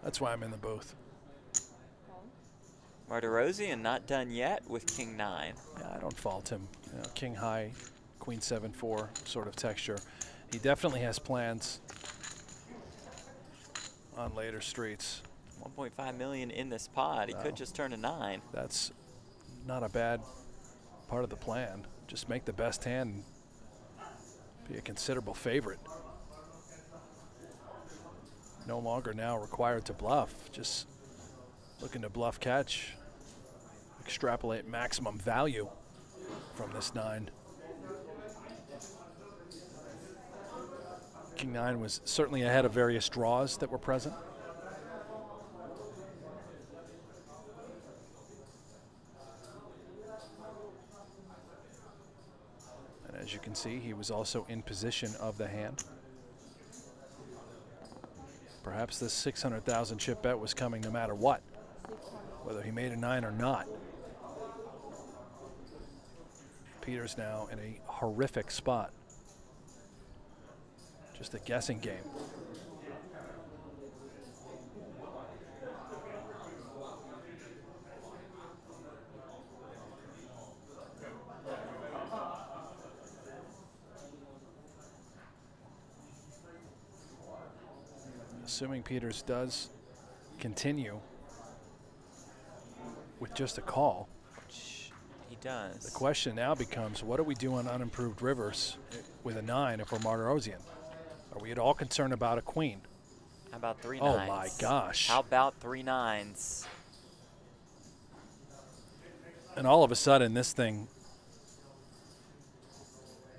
That's why I'm in the booth. Martirosian not done yet with King 9. Yeah, I don't fault him. King high, Queen 7-4 sort of texture. He definitely has plans on later streets. 1.5 million in this pod. He could just turn a 9. That's not a bad part of the plan. Just make the best hand, be a considerable favorite. No longer now required to bluff, just looking to bluff catch, extrapolate maximum value from this 9. King 9 was certainly ahead of various draws that were present. And as you can see, he was also in position of the hand. Perhaps this 600,000 chip bet was coming no matter what, whether he made a 9 or not. Peters now in a horrific spot. Just a guessing game. Assuming Peters does continue with just a call. He does. The question now becomes, what do we do on unimproved rivers with a 9 if we're Martirosian? Are we at all concerned about a queen? How about 3 Oh nines? my gosh. How about 3 nines? And all of a sudden, this thing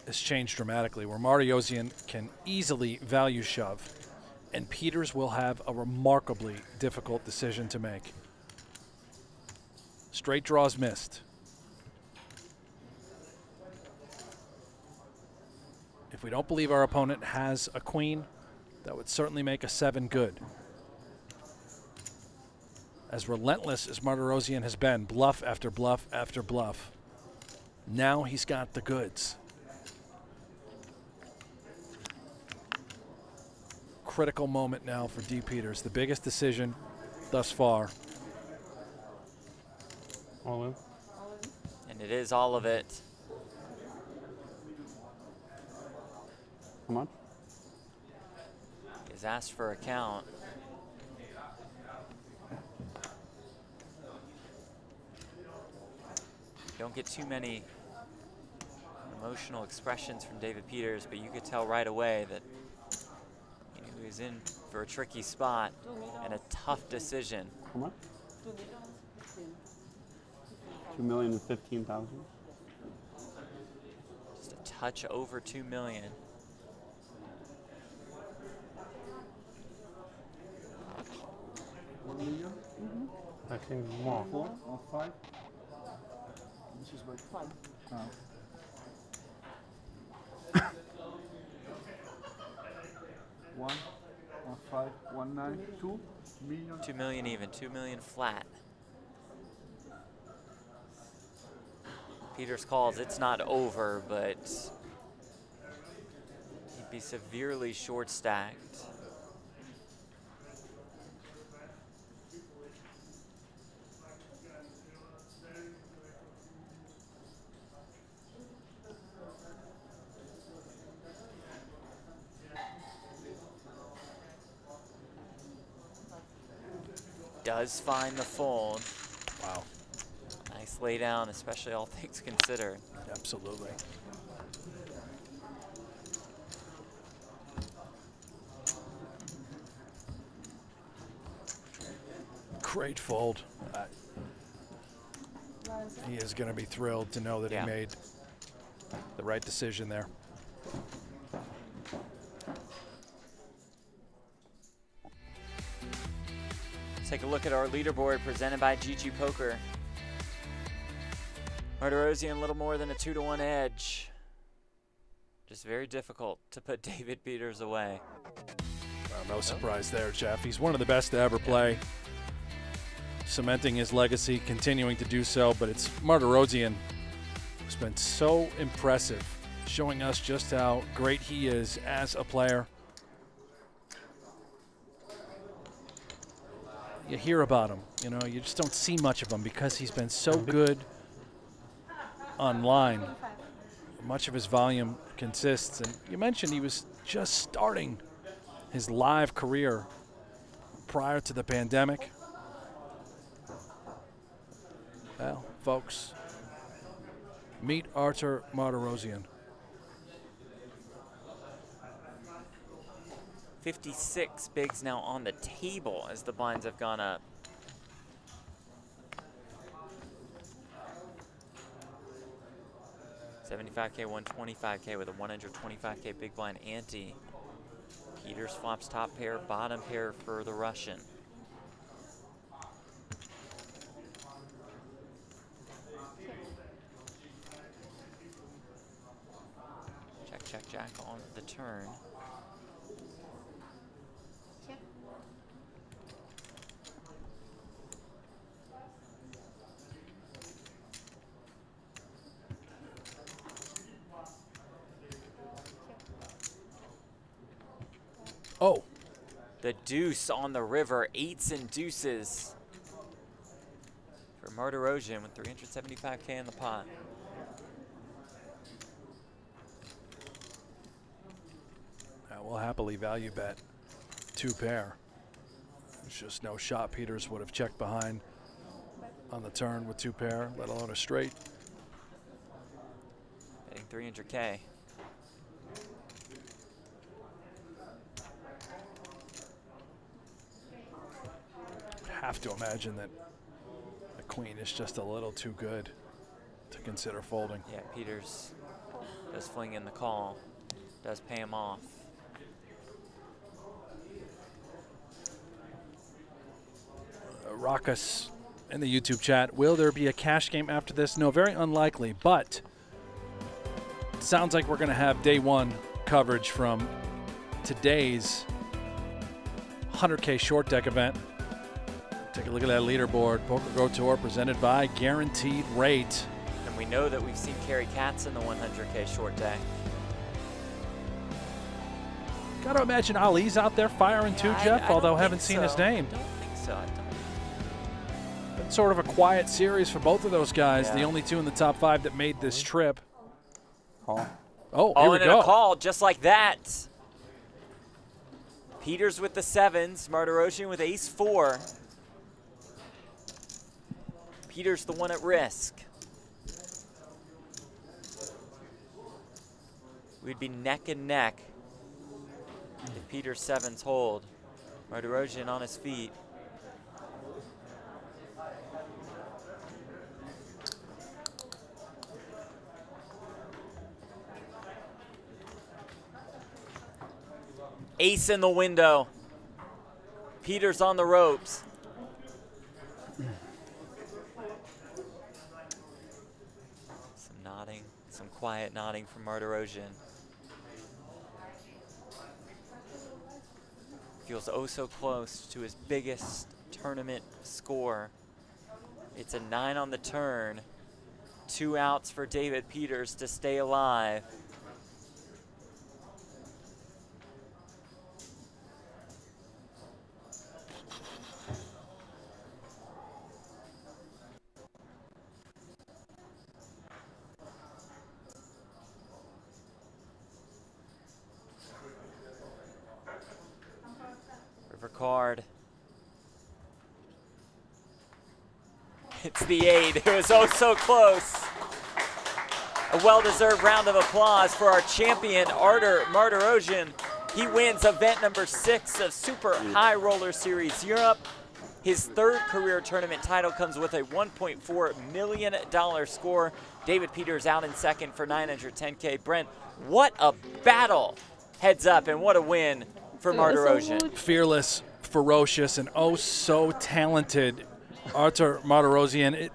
has changed dramatically, where Martirosian can easily value shove, and Peters will have a remarkably difficult decision to make. Straight draws missed. If we don't believe our opponent has a queen, that would certainly make a 7 good. As relentless as Martirosian has been, bluff after bluff after bluff, now he's got the goods. Critical moment now for D. Peters, the biggest decision thus far. All in. And it is all of it. How much? He's asked for a count. Don't get too many emotional expressions from David Peters, but you could tell right away that he knew he was in for a tricky spot and a tough decision. How much? 2,015,000. Just a touch over 2 million. I think more. 4 or 5? This is my 5. One, 5, 1, 9, 2 million. 2 million even, 2 million flat. Peters calls, it's not over, but he'd be severely short stacked. Does find the fold. Wow. Nice lay down, especially all things considered. Absolutely. Great fold. He is going to be thrilled to know that he made the right decision there. Take a look at our leaderboard presented by GG Poker. Martirosian a little more than a 2-to-1 edge. Just very difficult to put David Peters away. Well, no surprise there, Jeff. He's one of the best to ever play. Cementing his legacy, continuing to do so, but it's Martirosian who's been so impressive, showing us just how great he is as a player. You hear about him, you know, you just don't see much of him because he's been so good online. Much of his volume consists, and you mentioned he was just starting his live career prior to the pandemic. Well, folks, Meet Artur Martirosyan. 56 bigs now on the table as the blinds have gone up. $75K, $125K with a $125K big blind ante. Peters flops top pair, bottom pair for the Russian. Check, check, jack on the turn. Oh. The deuce on the river, 8s and deuces for Martirosyan with $375K in the pot. We'll happily value bet 2 pair. There's just no shot Peters would have checked behind on the turn with 2 pair, let alone a straight. Betting $300K. Have to imagine that the queen is just a little too good to consider folding. Yeah, Peters does fling in the call, does pay him off. Raucus in the YouTube chat, will there be a cash game after this? No, very unlikely, but it sounds like we're going to have day 1 coverage from today's 100K short deck event. Take a look at that leaderboard. Poker Go Tour presented by Guaranteed Rate. And we know that we've seen Kerry Katz in the 100K short deck. Got to imagine Ali's out there firing too, Jeff, although I haven't seen his name. I don't think so. It's sort of a quiet series for both of those guys. The only 2 in the top 5 that made this trip. Call. Oh, here we go. go. A call just like that. Peters with the 7s, Martirosyan with ace-4. Peters the one at risk. We'd be neck and neck if Peters' 7s hold. Martirosyan on his feet. Ace in the window. Peters on the ropes. Some nodding, some quiet nodding from Martirosyan. Feels oh so close to his biggest tournament score. It's a 9 on the turn. 2 outs for David Peters to stay alive. River card. It's the 8. It was oh so close. A well-deserved round of applause for our champion, Artur Martirosyan. He wins event number 6 of Super High Roller Series Europe. His 3rd career tournament title comes with a $1.4 million score. David Peters out in 2nd for $910K. Brent, what a battle. Heads up, and what a win for Martirosyan. Fearless, ferocious, and oh so talented Artur Martirosyan.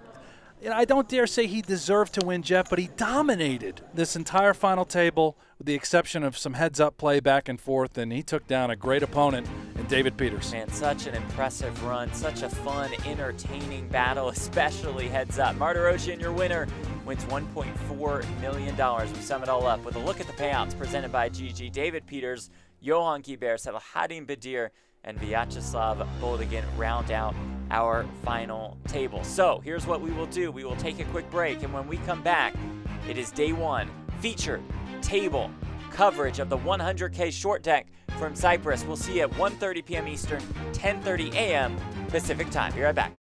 I don't dare say he deserved to win, Jeff, but he dominated this entire final table with the exception of some heads-up play back and forth, and he took down a great opponent in David Peters. Man, such an impressive run, such a fun, entertaining battle, especially heads up. Martirosyan, your winner, wins $1.4 million. We sum it all up with a look at the payouts presented by GG. David Peters, Johan Guibert, Selahattin Badir, and Vyacheslav Boldigin round out our final table. So here's what we will do. We will take a quick break, and when we come back, it is day 1 featured table coverage of the 100K short deck from Cyprus. We'll see you at 1:30 p.m. Eastern, 10:30 a.m. Pacific time. Be right back.